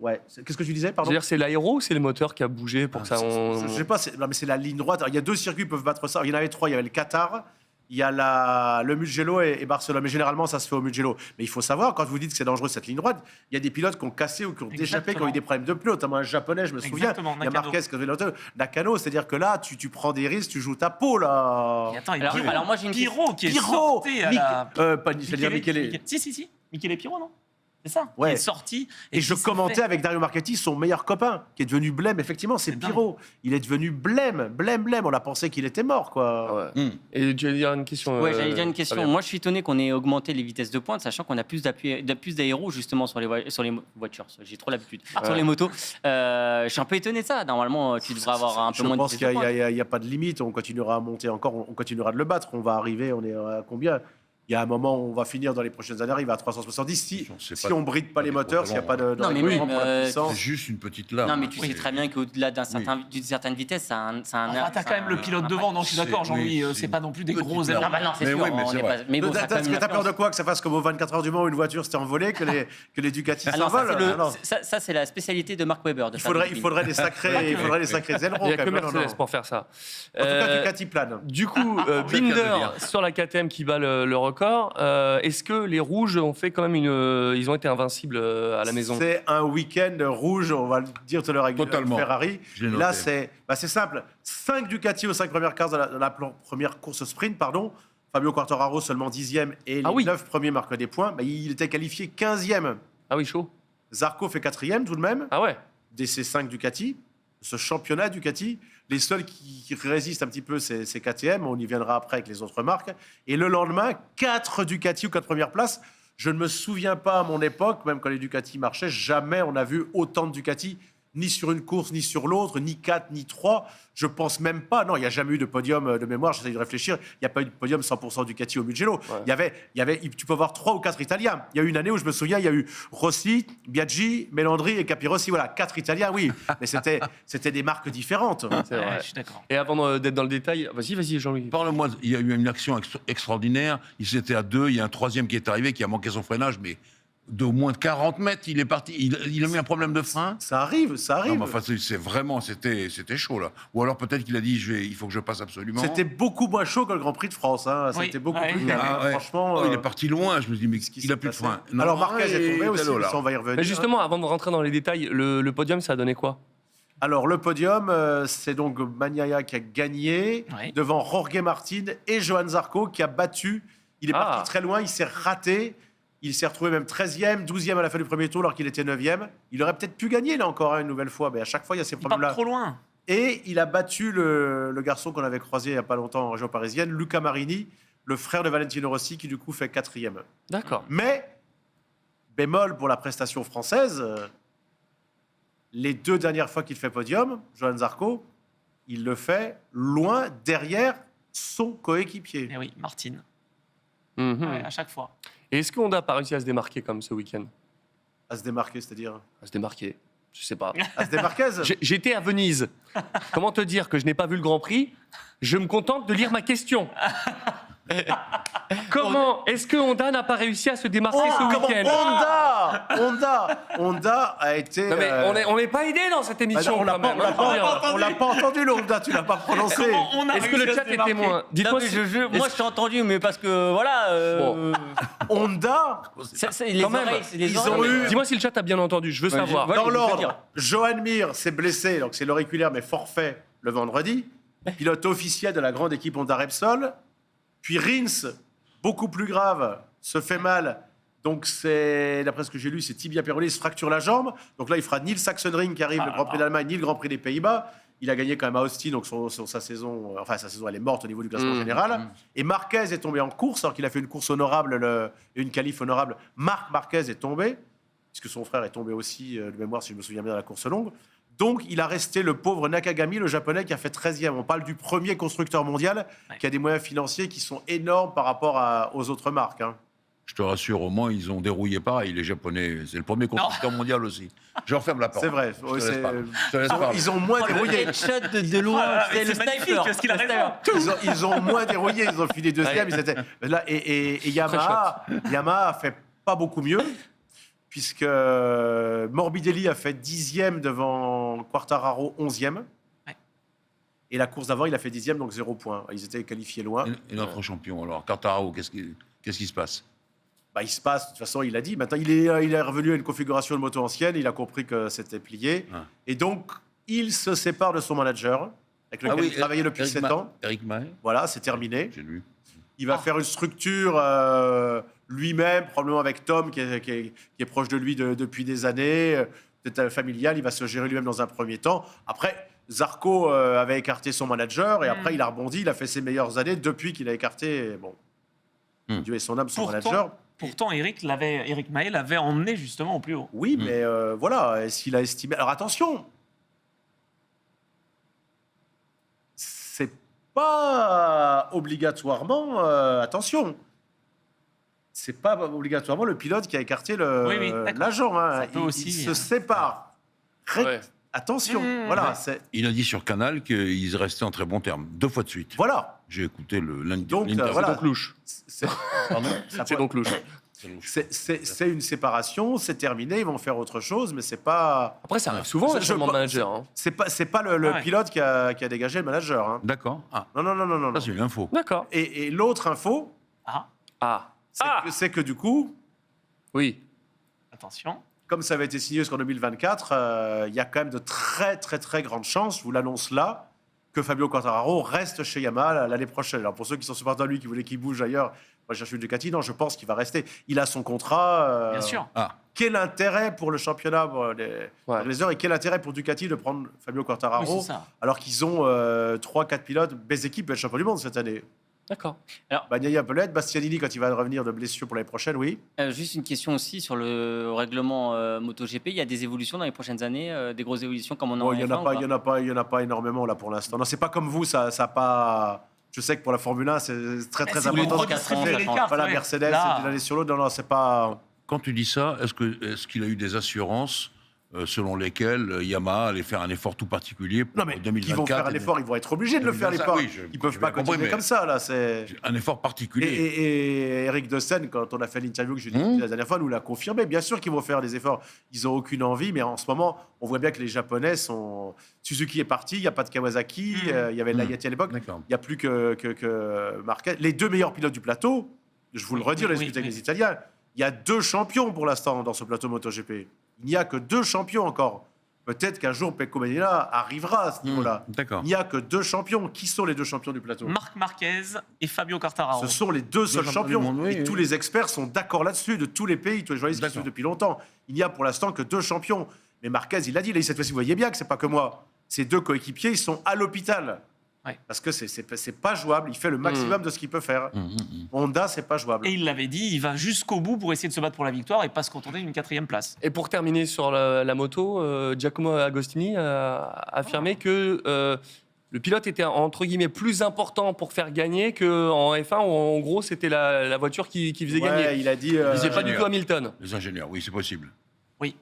Speaker 5: Ouais. Qu'est-ce que tu disais, pardon?
Speaker 2: C'est-à-dire, c'est l'aéro ou c'est le moteur qui a bougé pour que ça.
Speaker 5: Je sais pas, non, mais c'est la ligne droite. Alors, il y a 2 circuits qui peuvent battre ça. Il y en avait 3. Il y avait le Qatar, il y a le Mugello et Barcelone. Mais généralement, ça se fait au Mugello. Mais il faut savoir, quand vous dites que c'est dangereux cette ligne droite, il y a des pilotes qui ont cassé ou qui ont déchappé, qui ont eu des problèmes de pneus, notamment un japonais, je me souviens.
Speaker 4: Exactement,
Speaker 5: Il y a
Speaker 4: Nakano.
Speaker 5: Marquez qui avait l'auto. Nakano, c'est-à-dire que là, tu prends des risques, tu joues ta peau, là.
Speaker 4: Et attends, et
Speaker 3: Alors-
Speaker 4: Pirot,
Speaker 3: alors moi, j'ai une
Speaker 4: Pirot qui est
Speaker 5: Pirot
Speaker 4: sorti à la...
Speaker 5: Pas, c'est-à-dire Michele.
Speaker 4: Si. Michele Pirot, non? C'est ça.
Speaker 5: Ouais.
Speaker 4: Qui est sorti.
Speaker 5: Et je
Speaker 4: qui s'est
Speaker 5: commentais
Speaker 4: fait-
Speaker 5: avec Dario Marchetti, son meilleur copain, qui est devenu blême. Effectivement, c'est
Speaker 4: C'est dingue.
Speaker 5: Pirot. Il est devenu blême. On a pensé qu'il était mort, quoi.
Speaker 2: Ouais.
Speaker 6: Hmm.
Speaker 2: Et tu allais dire une question.
Speaker 3: Ouais, j'allais dire une question.
Speaker 2: Fabien.
Speaker 3: Moi, je suis étonné qu'on ait augmenté les vitesses de pointe, sachant qu'on a plus d'aéros justement sur les voitures. J'ai trop l'habitude. Sur les motos. Je suis un peu étonné de ça. Normalement, tu devrais avoir un peu
Speaker 5: Je
Speaker 3: moins de
Speaker 5: pense
Speaker 3: vitesse
Speaker 5: qu'il
Speaker 3: de pointe.
Speaker 5: n'y a pas de limite. On continuera à monter encore. On continuera de le battre. On va arriver. On est à combien? Il y a un moment où on va finir dans les prochaines années, arriver à 370. Si,
Speaker 6: On sait
Speaker 5: si
Speaker 6: pas-
Speaker 5: on bride pas les
Speaker 6: des
Speaker 5: moteurs, s'il n'y a pas de
Speaker 3: Non, mais
Speaker 5: règlement
Speaker 3: même,
Speaker 5: pour la puissance.
Speaker 6: C'est juste une petite lame.
Speaker 3: Non, mais tu
Speaker 6: Oui.
Speaker 3: sais très bien qu'au-delà d'une certaine vitesse, ça a un.
Speaker 4: Ah, t'as quand même le pilote devant, donc je suis d'accord,
Speaker 6: C'est-
Speaker 4: Jean-Louis,
Speaker 6: oui,
Speaker 4: c'est pas non plus des
Speaker 6: petite
Speaker 4: gros
Speaker 6: lame.
Speaker 3: Non, bah non, c'est
Speaker 6: Mais
Speaker 3: sûr.
Speaker 6: oui, mais
Speaker 3: on
Speaker 6: c'est
Speaker 3: est
Speaker 6: vrai.
Speaker 3: pas- Mais bon, ça a quand
Speaker 5: Est-ce
Speaker 3: même
Speaker 5: que t'as peur de
Speaker 3: l'influence.
Speaker 5: quoi? Que ça fasse comme aux 24 heures du Mans où une voiture s'était envolée, que les Ducati
Speaker 3: Ah non, ça,
Speaker 5: s'envolent?
Speaker 3: c'est le-
Speaker 5: Ah non.
Speaker 3: ça, c'est la spécialité de Mark Webber.
Speaker 5: Il faudrait des sacrés ailerons.
Speaker 2: Il n'y a
Speaker 5: quand
Speaker 2: que
Speaker 5: même. Non, non.
Speaker 2: Mercedes pour faire ça.
Speaker 5: En tout cas,
Speaker 2: Euh,
Speaker 5: Ducati plane.
Speaker 2: Du coup,
Speaker 6: C'est le cas de
Speaker 2: Binder
Speaker 6: dire.
Speaker 2: sur la KTM qui bat le record encore. Est-ce que les Rouges ont fait quand même ils ont été invincibles à la maison?
Speaker 5: C'est un week-end rouge, on va le dire tout à l'heure avec
Speaker 6: Totalement.
Speaker 5: Ferrari.
Speaker 6: Je l'ai noté.
Speaker 5: Là, c'est simple. 5 Ducati aux 5 premières cases de la première course sprint, pardon. Fabio Quartararo seulement 10e et les 9 premiers marquent des points. Bah, il était qualifié 15e.
Speaker 2: Ah oui, chaud.
Speaker 5: Zarco fait 4e tout de même,
Speaker 2: Ah ouais.
Speaker 5: de ces 5 Ducati. Ce championnat Ducati, les seuls qui résistent un petit peu, c'est KTM. On y viendra après avec les autres marques. Et le lendemain, 4 Ducati aux 4 premières places. Je ne me souviens pas à mon époque, même quand les Ducati marchaient, jamais on a vu autant de Ducati, ni sur une course, ni sur l'autre, ni 4, ni 3. Je pense même pas. Non, il n'y a jamais eu de podium de mémoire. J'essaie de réfléchir. Il n'y a pas eu de podium 100% Ducati au Mugello.
Speaker 2: Ouais.
Speaker 5: Il y avait, tu peux avoir 3 ou 4 Italiens. Il y a eu une année où je me souviens, il y a eu Rossi, Biaggi, Melandri et Capirossi. Voilà, 4 Italiens, oui. Mais c'était des marques différentes.
Speaker 2: C'est vrai.
Speaker 4: Ouais, je suis d'accord.
Speaker 2: Et avant d'être dans le détail, vas-y, Jean-Louis.
Speaker 6: Parle-moi, il y a eu une action extraordinaire. Ils étaient à 2, il y a un troisième qui est arrivé, qui a manqué son freinage, mais d'au moins de 40 mètres, il est parti. Il a eu un problème de frein.
Speaker 5: Ça arrive, ça
Speaker 6: Non,
Speaker 5: arrive.
Speaker 6: mais enfin, c'est vraiment, c'était chaud, là. Ou alors peut-être qu'il a dit, il faut que je passe absolument.
Speaker 5: C'était beaucoup moins chaud que le Grand Prix de France. Hein.
Speaker 4: Oui.
Speaker 5: C'était beaucoup
Speaker 4: Ouais.
Speaker 5: plus calme.
Speaker 6: Ah ouais.
Speaker 5: Franchement,
Speaker 6: Oh, il est parti loin, je me dis, mais
Speaker 5: ce qui
Speaker 6: il a
Speaker 5: s'est
Speaker 6: plus de
Speaker 5: passé.
Speaker 6: frein.
Speaker 5: Alors Marquez est tombé aussi,
Speaker 6: là.
Speaker 5: ça, on va y revenir.
Speaker 2: Mais justement, avant de rentrer dans les détails, le podium, ça a donné quoi?
Speaker 5: Alors le podium, c'est donc Bagnaia qui a gagné
Speaker 4: Ouais.
Speaker 5: devant Jorge Martin et Johan Zarco qui a battu. Il est
Speaker 2: Ah.
Speaker 5: parti très loin, il s'est raté. Il s'est retrouvé même 13e, 12e à la fin du premier tour alors qu'il était 9e. Il aurait peut-être pu gagner là encore une nouvelle fois, mais à chaque fois il y a ces
Speaker 4: Il part
Speaker 5: problèmes-là.
Speaker 4: trop loin.
Speaker 5: Et il a battu le garçon qu'on avait croisé il n'y a pas longtemps en région parisienne, Luca Marini, le frère de Valentino Rossi, qui du coup fait 4e.
Speaker 2: D'accord.
Speaker 5: Mais, bémol pour la prestation française, les 2 dernières fois qu'il fait podium, Johan Zarco, il le fait loin derrière son coéquipier.
Speaker 4: Eh oui, Martine.
Speaker 2: Mhm.
Speaker 4: Ouais, à chaque fois.
Speaker 2: Et est-ce qu'on n'a pas réussi à se démarquer comme ce week-end?
Speaker 5: À se démarquer, c'est-à-dire
Speaker 2: À se démarquer? Je sais pas.
Speaker 5: à se démarquer.
Speaker 2: J'étais à Venise. Comment te dire que je n'ai pas vu le Grand Prix? Je me contente de lire ma question. Comment est-ce que Honda n'a pas réussi à se démarquer ce week-end?
Speaker 5: Honda a été.
Speaker 2: Non mais on n'est pas aidé dans cette
Speaker 5: bah
Speaker 2: émission
Speaker 5: non, on l'a
Speaker 2: quand
Speaker 5: pas,
Speaker 2: même.
Speaker 5: on l'a
Speaker 2: hein,
Speaker 5: pas-
Speaker 2: je veux dire.
Speaker 5: on l'a pas entendu, le Honda, tu l'as pas prononcé.
Speaker 4: Comment on a
Speaker 2: Est-ce que
Speaker 4: réussi
Speaker 2: le
Speaker 4: à
Speaker 2: chat
Speaker 4: se
Speaker 2: est
Speaker 4: démarquer
Speaker 2: témoin?
Speaker 3: Non,
Speaker 2: Dites-moi
Speaker 3: mais
Speaker 2: si...
Speaker 3: moi, je t'ai entendu, mais parce que, voilà...
Speaker 5: Honda,
Speaker 3: les
Speaker 2: Quand même.
Speaker 3: oreilles, c'est les
Speaker 5: Ils
Speaker 3: oreilles.
Speaker 5: ont eu-
Speaker 2: Dis-moi si le chat a bien entendu, je veux savoir.
Speaker 3: voilà,
Speaker 5: dans
Speaker 3: je veux
Speaker 5: l'ordre,
Speaker 3: dire.
Speaker 5: Johan Mir s'est blessé, donc c'est l'auriculaire, mais forfait le vendredi. Pilote officiel de la grande équipe Honda Repsol. Puis Rins, beaucoup plus grave, se fait mal. Donc, d'après ce que j'ai lu, c'est tibia péroné, il se fracture la jambe. Donc là, il fera ni le Sachsenring qui arrive, le Grand Prix d'Allemagne, ni le Grand Prix des Pays-Bas. Il a gagné quand même à Austin, donc sa saison, elle est morte au niveau du classement général. Et Marquez est tombé en course, alors qu'il a fait une course honorable et une qualif honorable. Marc Marquez est tombé, puisque son frère est tombé aussi, de mémoire, si je me souviens bien, dans la course longue. Donc, il a resté le pauvre Nakagami, le japonais, qui a fait 13e. On parle du premier constructeur mondial qui a des moyens financiers qui sont énormes par rapport aux autres marques. Hein.
Speaker 6: Je te rassure, au moins, ils ont dérouillé pareil, les Japonais. C'est le premier constructeur mondial aussi. Je referme la porte.
Speaker 5: C'est vrai.
Speaker 6: Je
Speaker 5: Oui,
Speaker 6: te laisse
Speaker 5: c'est-
Speaker 6: parler. Je te laisse parler.
Speaker 5: Ils ont moins
Speaker 3: Le
Speaker 5: dérouillé.
Speaker 3: headshot de loin,
Speaker 4: Ah,
Speaker 3: c'est
Speaker 4: mais
Speaker 3: le
Speaker 4: c'est magnifique,
Speaker 3: sniper.
Speaker 4: parce qu'il a
Speaker 3: le
Speaker 4: raison.
Speaker 3: sniper.
Speaker 5: Ils ont moins dérouillé. Ils ont fini deuxième. Ils étaient... Là, et Yamaha a fait pas beaucoup mieux, puisque Morbidelli a fait 10e devant Quartararo, 11e.
Speaker 4: Ouais.
Speaker 5: Et la course d'avant, il a fait 10e, donc 0 points. Ils étaient qualifiés loin.
Speaker 6: Et notre champion, alors, Quartararo, qu'est-ce qui se passe?
Speaker 5: Bah, il se passe, de toute façon, il a dit. Maintenant, il est revenu à une configuration de moto ancienne. Il a compris que c'était plié.
Speaker 6: Ah.
Speaker 5: Et donc, il se sépare de son manager, avec lequel il travaillait depuis 7 ans.
Speaker 6: Eric Mahé,
Speaker 5: Voilà, c'est terminé.
Speaker 6: j'ai lu.
Speaker 5: Il va faire une structure lui-même, probablement avec Tom, qui est proche de lui depuis des années, peut-être familial. Il va se gérer lui-même dans un premier temps. Après, Zarco avait écarté son manager et après, il a rebondi. Il a fait ses meilleures années depuis qu'il a écarté, bon, Dieu et son âme, son manager.
Speaker 4: Pourtant, Eric Mahé l'avait emmené justement au plus haut.
Speaker 5: Oui, mais voilà, est-ce qu'il a estimé... Alors attention, c'est pas obligatoirement... attention, c'est pas obligatoirement le pilote qui a écarté
Speaker 4: Oui, d'accord.
Speaker 5: l'agent. Hein.
Speaker 4: Ça peut aussi,
Speaker 5: il se sépare.
Speaker 2: Ouais.
Speaker 5: Attention, voilà, c'est...
Speaker 6: Il a dit sur Canal qu'ils restaient en très bons termes, 2 fois de suite.
Speaker 5: Voilà.
Speaker 6: J'ai écouté
Speaker 5: Donc,
Speaker 6: l'interview.
Speaker 5: voilà.
Speaker 2: Donc louche.
Speaker 5: C'est
Speaker 2: C'est donc louche.
Speaker 5: c'est une séparation, c'est terminé, ils vont faire autre chose, mais c'est pas...
Speaker 2: Après, ça arrive souvent, un
Speaker 5: Je-
Speaker 2: changement de
Speaker 5: je-
Speaker 2: manager. Hein.
Speaker 5: C'est pas le
Speaker 4: Ah ouais.
Speaker 5: pilote qui a dégagé le manager. Hein.
Speaker 6: D'accord. Ah,
Speaker 5: Non.
Speaker 6: ça c'est une info.
Speaker 2: D'accord.
Speaker 5: Et l'autre info,
Speaker 4: Ah,
Speaker 2: Ah.
Speaker 5: C'est que du coup,
Speaker 2: Oui.
Speaker 4: Attention.
Speaker 5: comme ça avait été signé jusqu'en 2024, il y a quand même de très très très grandes chances, je vous l'annonce là, que Fabio Quartararo reste chez Yamaha l'année prochaine. Alors pour ceux qui sont supporters de lui, qui voulaient qu'il bouge ailleurs, moi je cherche une Ducati, non, je pense qu'il va rester. Il a son contrat.
Speaker 4: Bien sûr.
Speaker 5: Quel intérêt pour le championnat
Speaker 2: Ouais.
Speaker 5: les heures et quel intérêt pour Ducati de prendre Fabio Quartararo
Speaker 4: Oui, c'est ça.
Speaker 5: alors qu'ils ont 3-4 pilotes, belles équipes, peut être champion du monde cette année.
Speaker 2: D'accord.
Speaker 5: Bagnaia peut l'être, Bastianini quand il va revenir de blessure pour l'année prochaine, oui.
Speaker 3: Juste une question aussi sur le règlement MotoGP. Il y a des évolutions dans les prochaines années, des grosses évolutions comme on en
Speaker 5: Bon,
Speaker 3: a
Speaker 5: il y en a pas énormément là pour l'instant. Non, c'est pas comme vous, ça a pas. Je sais que pour la Formule 1, c'est très très
Speaker 3: c'est les
Speaker 5: important.
Speaker 3: trois
Speaker 5: ce
Speaker 3: quatre
Speaker 5: qui se
Speaker 3: ans,
Speaker 5: fait.
Speaker 3: ça change.
Speaker 5: Voilà,
Speaker 4: Ouais.
Speaker 5: Mercedes,
Speaker 4: Là-
Speaker 5: c'est d'une année sur l'autre. Non, c'est pas.
Speaker 6: Quand tu dis ça, est-ce qu'il a eu des assurances selon lesquelles Yamaha allait faire un effort tout particulier pour
Speaker 5: Non, mais
Speaker 6: 2024
Speaker 5: ils vont faire un effort, ils vont être obligés de le faire,
Speaker 6: 2025,
Speaker 5: l'effort.
Speaker 6: oui,
Speaker 5: Ils peuvent
Speaker 6: j'ai
Speaker 5: pas
Speaker 6: bien compris,
Speaker 5: continuer
Speaker 6: mais-
Speaker 5: comme ça, là. C'est.
Speaker 6: Un effort particulier.
Speaker 5: Et Eric De Sen, quand on a fait l'interview que j'ai dit la dernière fois, nous l'a confirmé. Bien sûr qu'ils vont faire des efforts. Ils n'ont aucune envie, mais en ce moment, on voit bien que les Japonais sont. Suzuki est parti, il n'y a pas de Kawasaki, il y avait Lagati à l'époque.
Speaker 6: D'accord.
Speaker 5: Il n'y a plus que Marquez. Les deux meilleurs pilotes du plateau, je vous le redis, on a discuté avec les Italiens, il y a 2 champions pour l'instant dans ce plateau MotoGP. Il n'y a que 2 champions encore. Peut-être qu'un jour, Pecco Bagnaia arrivera à ce niveau-là.
Speaker 6: D'accord.
Speaker 5: Il n'y a que 2 champions. Qui sont les 2 champions du plateau?
Speaker 4: Marc Marquez et Fabio Quartararo.
Speaker 5: Ce sont les 2 seuls
Speaker 6: champions du
Speaker 5: champions.
Speaker 6: monde, oui,
Speaker 5: et
Speaker 6: oui.
Speaker 5: tous les experts sont d'accord là-dessus, de tous les pays, tous les journalistes qui
Speaker 6: D'accord.
Speaker 5: suivent depuis longtemps. Il n'y a pour l'instant que 2 champions. Mais Marquez, il l'a dit, cette fois-ci, vous voyez bien que c'est pas que moi. Ces 2 coéquipiers, ils sont à l'hôpital.
Speaker 4: Ouais.
Speaker 5: Parce que c'est pas jouable. Il fait le maximum de ce qu'il peut faire. Honda, c'est pas jouable.
Speaker 4: Et il l'avait dit, il va jusqu'au bout pour essayer de se battre pour la victoire et pas se contenter d'une 4e place.
Speaker 2: Et pour terminer sur la moto, Giacomo Agostini a affirmé que le pilote était entre guillemets plus important pour faire gagner qu'en F1 où en gros c'était la voiture qui faisait
Speaker 5: Ouais,
Speaker 2: gagner.
Speaker 5: il a dit.
Speaker 2: Il disait pas du
Speaker 6: ingénieur.
Speaker 2: tout Hamilton.
Speaker 6: Les ingénieurs, oui, c'est possible.
Speaker 4: Oui.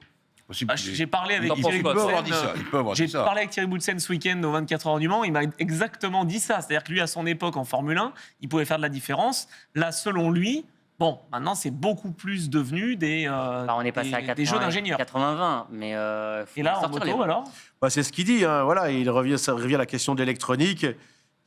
Speaker 6: Possible.
Speaker 4: J'ai parlé avec
Speaker 2: T'en penses
Speaker 4: Thierry
Speaker 2: quoi,
Speaker 6: Il peut avoir
Speaker 4: Boutsen,
Speaker 6: dit ça. Il peut avoir
Speaker 4: J'ai
Speaker 6: dit ça.
Speaker 4: parlé avec Thierry Boutsen ce week-end aux 24 heures du Mans. Il m'a exactement dit ça. C'est-à-dire que lui, à son époque en Formule 1, il pouvait faire de la différence. Là, selon lui, bon, maintenant, c'est beaucoup plus devenu des,
Speaker 3: On est passé à 80,
Speaker 4: des jeux d'ingénieurs.
Speaker 3: 80-20, mais faut
Speaker 4: Et là, en
Speaker 3: sortir
Speaker 4: moto,
Speaker 3: les-
Speaker 4: alors
Speaker 5: Bah, c'est ce qu'il dit. Hein. Voilà, ça revient à la question de l'électronique,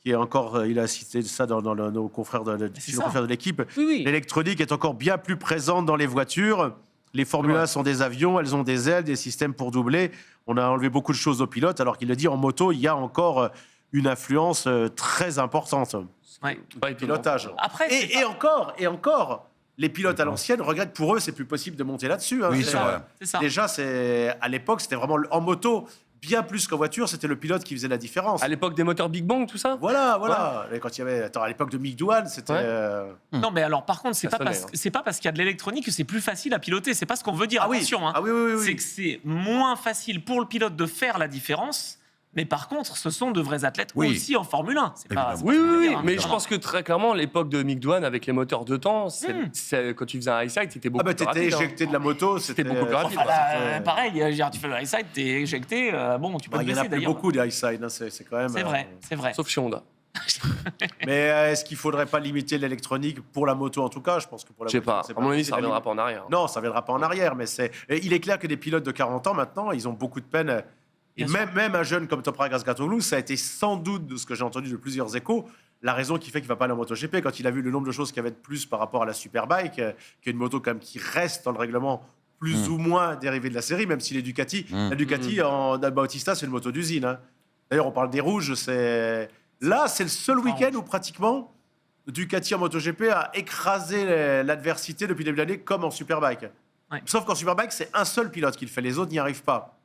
Speaker 5: qui est encore. Il a cité ça dans nos confrères
Speaker 4: C'est
Speaker 5: nos
Speaker 4: ça.
Speaker 5: confrères de l'équipe.
Speaker 3: Oui, oui.
Speaker 5: L'électronique est encore bien plus présente dans les voitures. Les Formule 1 sont des avions, elles ont des ailes, des systèmes pour doubler. On a enlevé beaucoup de choses aux pilotes, alors qu'il le dit en moto, il y a encore une influence très importante.
Speaker 4: Ouais.
Speaker 2: Pas étonnant.
Speaker 5: Pilotage.
Speaker 4: Après, c'est
Speaker 5: Et encore, les pilotes à l'ancienne regrettent, pour eux, c'est plus possible de monter là-dessus. Hein.
Speaker 6: Oui, c'est vrai.
Speaker 4: c'est ça.
Speaker 5: Déjà, à l'époque, c'était vraiment en moto, bien plus qu'en voiture, c'était le pilote qui faisait la différence.
Speaker 2: À l'époque des moteurs Big Bang, tout ça.
Speaker 5: Voilà. Et quand il y avait, à l'époque de Mick Doohan, c'était.
Speaker 2: Ouais.
Speaker 4: Non, mais alors, par contre, c'est
Speaker 2: Ça
Speaker 4: pas,
Speaker 2: sonnait,
Speaker 4: c'est pas parce qu'il y a de l'électronique que c'est plus facile à piloter. C'est pas ce qu'on veut dire.
Speaker 5: Ah oui.
Speaker 4: Attention, hein.
Speaker 5: Ah oui.
Speaker 4: C'est que c'est moins facile pour le pilote de faire la différence. Mais par contre, ce sont de vrais athlètes
Speaker 6: Oui.
Speaker 4: aussi en Formule 1. C'est pas,
Speaker 6: Évidemment.
Speaker 4: c'est pas
Speaker 2: Oui,
Speaker 4: ce qu'on
Speaker 2: oui,
Speaker 4: veut
Speaker 2: oui.
Speaker 4: dire, hein.
Speaker 2: Mais je
Speaker 4: Non,
Speaker 2: pense que très clairement, l'époque de Mick Doohan avec les moteurs de temps, quand tu faisais un high side, c'était beaucoup
Speaker 5: Ah bah
Speaker 2: plus
Speaker 5: t'étais
Speaker 2: rapide. hein.
Speaker 5: éjecté de la moto,
Speaker 2: C'était beaucoup plus rapide.
Speaker 4: Enfin, là,
Speaker 5: c'était-
Speaker 4: pareil, je veux dire, tu fais le high side, t'es éjecté, bon, tu peux
Speaker 5: Bah,
Speaker 4: te
Speaker 5: il y en a
Speaker 4: blesser
Speaker 5: plus
Speaker 4: d'ailleurs.
Speaker 5: beaucoup des high side, hein, c'est quand même.
Speaker 4: C'est vrai, c'est vrai.
Speaker 2: Sauf chez Honda.
Speaker 5: Mais est-ce qu'il faudrait pas limiter l'électronique pour la moto en tout cas? Je pense que pour la
Speaker 2: Je sais
Speaker 5: voiture,
Speaker 2: pas.
Speaker 5: c'est
Speaker 2: À mon avis,
Speaker 5: c'est
Speaker 2: ça
Speaker 5: la
Speaker 2: reviendra
Speaker 5: limite.
Speaker 2: pas en arrière.
Speaker 5: Non, ça viendra pas en arrière, mais et il est clair que des pilotes de 40 ans maintenant, ils ont beaucoup de peine. Et
Speaker 4: Bien
Speaker 5: même un jeune comme Toprak Razgatoglu, ça a été sans doute, de ce que j'ai entendu de plusieurs échos, la raison qui fait qu'il va pas aller en MotoGP. Quand il a vu le nombre de choses qu'il y avait de plus par rapport à la Superbike, qui est une moto quand même qui reste dans le règlement plus ou moins dérivée de la série, même si les Ducati, la Ducati en Bautista, c'est une moto d'usine. Hein. D'ailleurs, on parle des rouges, là, c'est le seul week-end où pratiquement Ducati en MotoGP a écrasé l'adversité depuis le début de l'année, comme en Superbike.
Speaker 4: Ouais.
Speaker 5: Sauf qu'en Superbike, c'est un seul pilote qui le fait, les autres n'y arrivent pas.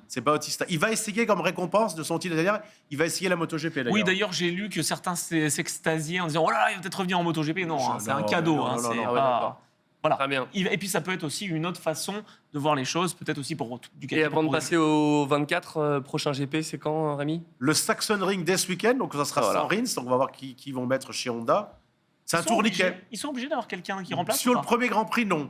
Speaker 5: C'est Bautista. Il va essayer, comme récompense de son titre dernier, il va essayer la MotoGP d'ailleurs.
Speaker 4: Oui, d'ailleurs, j'ai lu que certains s'extasiaient en disant « Oh là là, il va peut-être revenir en MotoGP ». Non, hein, c'est un
Speaker 5: Non,
Speaker 4: cadeau.
Speaker 5: non,
Speaker 4: hein,
Speaker 5: non,
Speaker 4: c'est
Speaker 5: non,
Speaker 2: ouais,
Speaker 4: pas-
Speaker 2: d'accord.
Speaker 4: Voilà.
Speaker 2: Très bien.
Speaker 4: Et puis, ça peut être aussi une autre façon de voir les choses, peut-être aussi pour Ducati.
Speaker 2: Et avant de
Speaker 4: pour-
Speaker 2: passer au 24 prochain GP, c'est quand, Rémi?
Speaker 5: Le Saxon Ring dès ce week-end, donc ça sera
Speaker 2: Voilà.
Speaker 5: sans Rins, donc on va voir qui vont mettre chez Honda. C'est un
Speaker 4: Ils sont obligés-
Speaker 5: tourniquet.
Speaker 4: Ils sont obligés d'avoir quelqu'un qui remplace
Speaker 5: Sur
Speaker 4: ou
Speaker 5: le
Speaker 4: pas
Speaker 5: premier Grand Prix, non.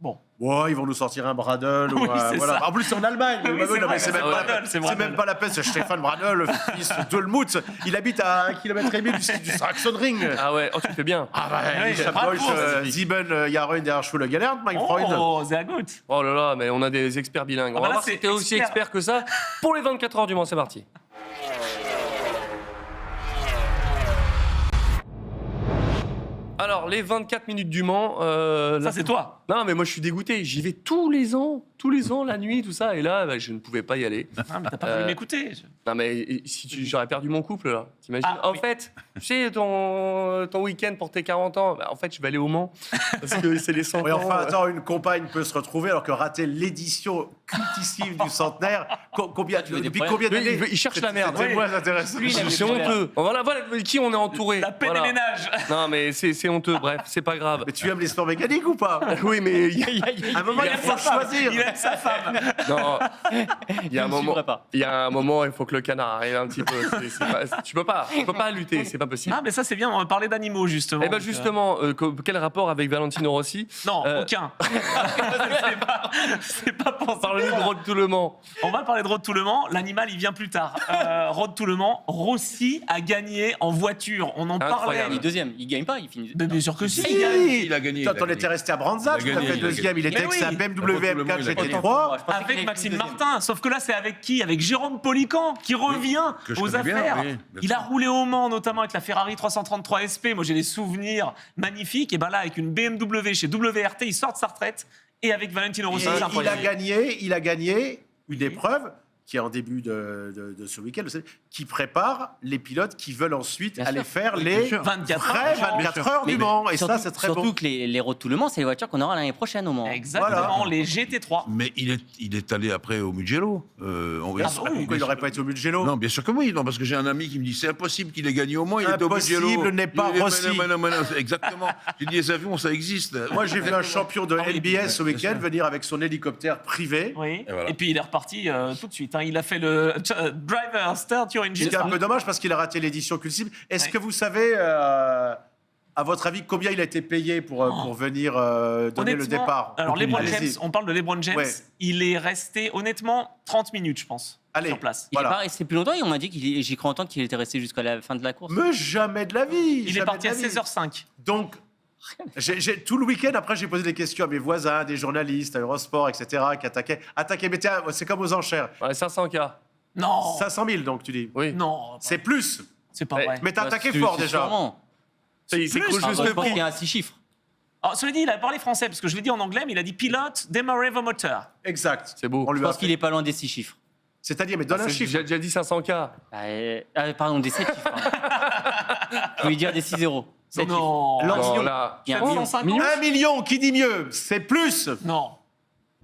Speaker 4: Bon.
Speaker 5: Ouais, ils vont nous sortir un Bradle.
Speaker 4: Oui, c'est
Speaker 5: voilà.
Speaker 4: ça.
Speaker 5: En plus, c'est en Allemagne.
Speaker 4: Oui,
Speaker 5: Bah
Speaker 4: c'est
Speaker 5: non,
Speaker 4: vrai,
Speaker 5: mais c'est
Speaker 4: c'est
Speaker 5: même, pas
Speaker 4: Bradle,
Speaker 5: la-
Speaker 4: c'est
Speaker 5: c'est
Speaker 4: Bradle.
Speaker 5: même pas la peine. C'est Stéphane Bradle, le fils de Dulmutz. Il habite à 1,5 km du Saxon Ring.
Speaker 2: Ah ouais, oh, tu fais bien.
Speaker 5: Ah bah,
Speaker 4: oui,
Speaker 5: ich hab
Speaker 4: bravo,
Speaker 5: euch
Speaker 4: magnifique.
Speaker 5: 7 Jahre in der Schule gelernt, mein Freund.
Speaker 4: Oh, sehr gut.
Speaker 2: Oh là là, mais on a des experts bilingues.
Speaker 4: Ah
Speaker 2: On
Speaker 4: bah
Speaker 2: va
Speaker 4: là,
Speaker 2: voir si
Speaker 4: c'est
Speaker 2: t'es aussi
Speaker 4: expert.
Speaker 2: expert que ça. Pour les 24 heures du Mans, c'est parti. Alors, les 24 minutes du Mans.
Speaker 4: Ça, c'est toi.
Speaker 2: Non, mais moi, je suis dégoûté. J'y vais tous les ans, la nuit, tout ça. Et là, bah, je ne pouvais pas y aller.
Speaker 4: Ah, mais t'as pas voulu m'écouter.
Speaker 2: Non, mais j'aurais perdu mon couple, là. T'imagines?
Speaker 4: Ah,
Speaker 2: en
Speaker 4: oui.
Speaker 2: fait, tu sais, ton week-end pour tes 40 ans, bah, en fait, je vais aller au Mans. Parce que c'est les 100
Speaker 5: Oui,
Speaker 2: ans.
Speaker 5: enfin, attends, une compagne peut se retrouver alors que rater l'édition cultissime du centenaire, combien,
Speaker 3: tu veux des
Speaker 5: depuis
Speaker 3: problèmes
Speaker 5: combien
Speaker 2: Lui,
Speaker 5: d'années
Speaker 2: il cherche la merde.
Speaker 5: C'est
Speaker 2: Oui.
Speaker 5: moins intéressant.
Speaker 3: Lui, il a
Speaker 2: C'est
Speaker 3: vu le
Speaker 2: honteux. Voilà, qui on est entouré.
Speaker 4: La paix
Speaker 2: Voilà.
Speaker 4: des ménages.
Speaker 2: Non, mais c'est honteux. Bref, c'est pas grave.
Speaker 5: Mais tu aimes les sports mécaniques ou pas?
Speaker 2: Oui, mais
Speaker 5: À un moment, il
Speaker 4: aime
Speaker 5: faut
Speaker 4: sa femme.
Speaker 5: choisir.
Speaker 4: Il aime sa femme.
Speaker 2: non, il y a un
Speaker 3: Je ne
Speaker 2: moment.
Speaker 3: suivrai pas.
Speaker 2: Il y a un moment, il faut que le canard arrive un petit peu. Tu peux pas lutter, c'est pas possible.
Speaker 4: Ah, mais ça, c'est bien, on va parler d'animaux, justement.
Speaker 2: Eh ben
Speaker 4: Donc,
Speaker 2: justement, quel rapport avec Valentino Rossi?
Speaker 4: Non,
Speaker 2: Euh,
Speaker 4: aucun. c'est pas pour ça.
Speaker 2: Parle-nous de Road to Le Mans.
Speaker 4: On va parler de Road to Le Mans. L'animal, il vient plus tard. Road to Le Mans, Rossi a gagné en voiture. On en
Speaker 2: Incroyable.
Speaker 4: parlait.
Speaker 3: Il est deuxième, il gagne pas, il finit.
Speaker 4: Mais bien sûr que si.
Speaker 5: Si,
Speaker 6: Il a gagné.
Speaker 5: Quand on était resté à Branza,
Speaker 6: Il a
Speaker 5: tu as
Speaker 6: gagné,
Speaker 5: fait
Speaker 6: il a
Speaker 5: deuxième. Il était
Speaker 4: Mais
Speaker 5: avec
Speaker 4: oui.
Speaker 5: sa BMW M4
Speaker 6: Il a gagné.
Speaker 5: GT3.
Speaker 4: Avec Maxime Martin. Sauf que là, c'est avec qui? Avec Jérôme Polican, qui revient
Speaker 6: que je
Speaker 4: aux
Speaker 6: connais bien,
Speaker 4: affaires.
Speaker 6: oui, bien
Speaker 4: Il a
Speaker 6: sûr.
Speaker 4: roulé au Mans, notamment avec la Ferrari 333 SP. Moi, j'ai des souvenirs magnifiques. Et ben là, avec une BMW chez WRT, il sort de sa retraite. Et avec Valentino Rossi,
Speaker 5: Et
Speaker 4: c'est
Speaker 5: il a
Speaker 4: incroyable.
Speaker 5: gagné une épreuve qui est en début de ce week-end, vous savez, qui prépare les pilotes qui veulent ensuite
Speaker 3: Bien
Speaker 5: aller
Speaker 3: sûr.
Speaker 5: faire
Speaker 6: Oui,
Speaker 5: les
Speaker 6: bien sûr.
Speaker 4: 24
Speaker 5: vraies
Speaker 4: heures.
Speaker 5: 24 heures du
Speaker 3: Mais
Speaker 5: Mans. Et
Speaker 3: surtout-
Speaker 5: ça, c'est très
Speaker 3: surtout
Speaker 5: bon.
Speaker 3: que les Road to Le Mans, c'est les voitures qu'on aura l'année prochaine au Mans.
Speaker 4: Exactement,
Speaker 5: Voilà.
Speaker 4: les GT3.
Speaker 6: Mais il est allé après au Mugello.
Speaker 5: Bien sûr, pourquoi il n'aurait pas été au Mugello?
Speaker 6: Non, bien sûr que oui. Non, parce que j'ai un ami qui me dit c'est impossible qu'il ait gagné au Mans. Il était au
Speaker 5: Impossible
Speaker 6: Mugello.
Speaker 5: n'est pas
Speaker 6: Il dit,
Speaker 5: Rossi.
Speaker 6: mais non, exactement. J'ai dit les avions, ça existe.
Speaker 5: Moi, j'ai vu un champion de
Speaker 4: Ah oui,
Speaker 5: LBS ce
Speaker 6: bien
Speaker 5: week-end
Speaker 6: sûr.
Speaker 5: venir avec son hélicoptère privé.
Speaker 4: Oui.
Speaker 6: Et voilà.
Speaker 4: Et puis il est reparti tout de suite. Hein. Il a fait le driver start your engine.
Speaker 5: C'est un peu dommage parce qu'il a raté l'édition cultime. Est-ce
Speaker 4: Ouais.
Speaker 5: que vous savez, à votre avis, combien il a été payé pour venir donner le
Speaker 4: Honnêtement,
Speaker 5: départ?
Speaker 4: Alors, LeBron
Speaker 5: Allez-y.
Speaker 4: James, on parle de LeBron James.
Speaker 5: Ouais.
Speaker 4: Il est resté, honnêtement, 30 minutes, je pense,
Speaker 5: Allez.
Speaker 4: sur place.
Speaker 3: Il est
Speaker 5: Voilà.
Speaker 3: pas resté plus longtemps et on m'a dit j'ai cru entendre qu'il était resté jusqu'à la fin de la course.
Speaker 5: Mais jamais de la vie.
Speaker 4: Il est
Speaker 5: jamais
Speaker 4: parti
Speaker 5: de
Speaker 4: à
Speaker 5: la vie.
Speaker 4: 16h05.
Speaker 5: Donc, tout le week-end, après, j'ai posé des questions à mes voisins, des journalistes, à Eurosport, etc., qui attaquaient. Mais tiens, c'est comme aux enchères.
Speaker 2: Ouais, 500K.
Speaker 4: Non
Speaker 5: 500 000, donc, tu dis.
Speaker 2: Oui.
Speaker 4: Non,
Speaker 5: C'est plus.
Speaker 4: c'est pas
Speaker 2: Ouais.
Speaker 4: vrai.
Speaker 5: Mais t'as
Speaker 3: Bah,
Speaker 5: attaqué
Speaker 3: c'est-
Speaker 5: fort,
Speaker 3: c'est
Speaker 5: déjà.
Speaker 3: sûrement.
Speaker 2: C'est
Speaker 4: plus.
Speaker 2: juste
Speaker 3: Ah, bah,
Speaker 2: le
Speaker 3: je pense
Speaker 2: prix.
Speaker 3: qu'il y a un 6 chiffres.
Speaker 4: Alors, cela dit, il a parlé français, parce que je l'ai dit en anglais, mais il a dit pilote, démarrer vos moteurs.
Speaker 5: Exact.
Speaker 2: C'est beau.
Speaker 5: On lui
Speaker 3: Je
Speaker 5: a
Speaker 3: pense
Speaker 5: fait-
Speaker 3: qu'il est pas loin des 6 chiffres.
Speaker 5: C'est-à-dire, mais donne un chiffre.
Speaker 2: J'ai déjà dit 500K.
Speaker 3: Pardon, des 7 chiffres. Je voulais dire des 6 zéros. 7 chiffres.
Speaker 4: Non,
Speaker 2: Non, là.
Speaker 3: Il y a un million.
Speaker 4: 750
Speaker 5: 1 million, qui dit mieux? C'est plus.
Speaker 4: Non,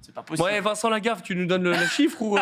Speaker 4: c'est pas possible.
Speaker 2: Ouais, Vincent Lagaffe, tu nous donnes le chiffre ou.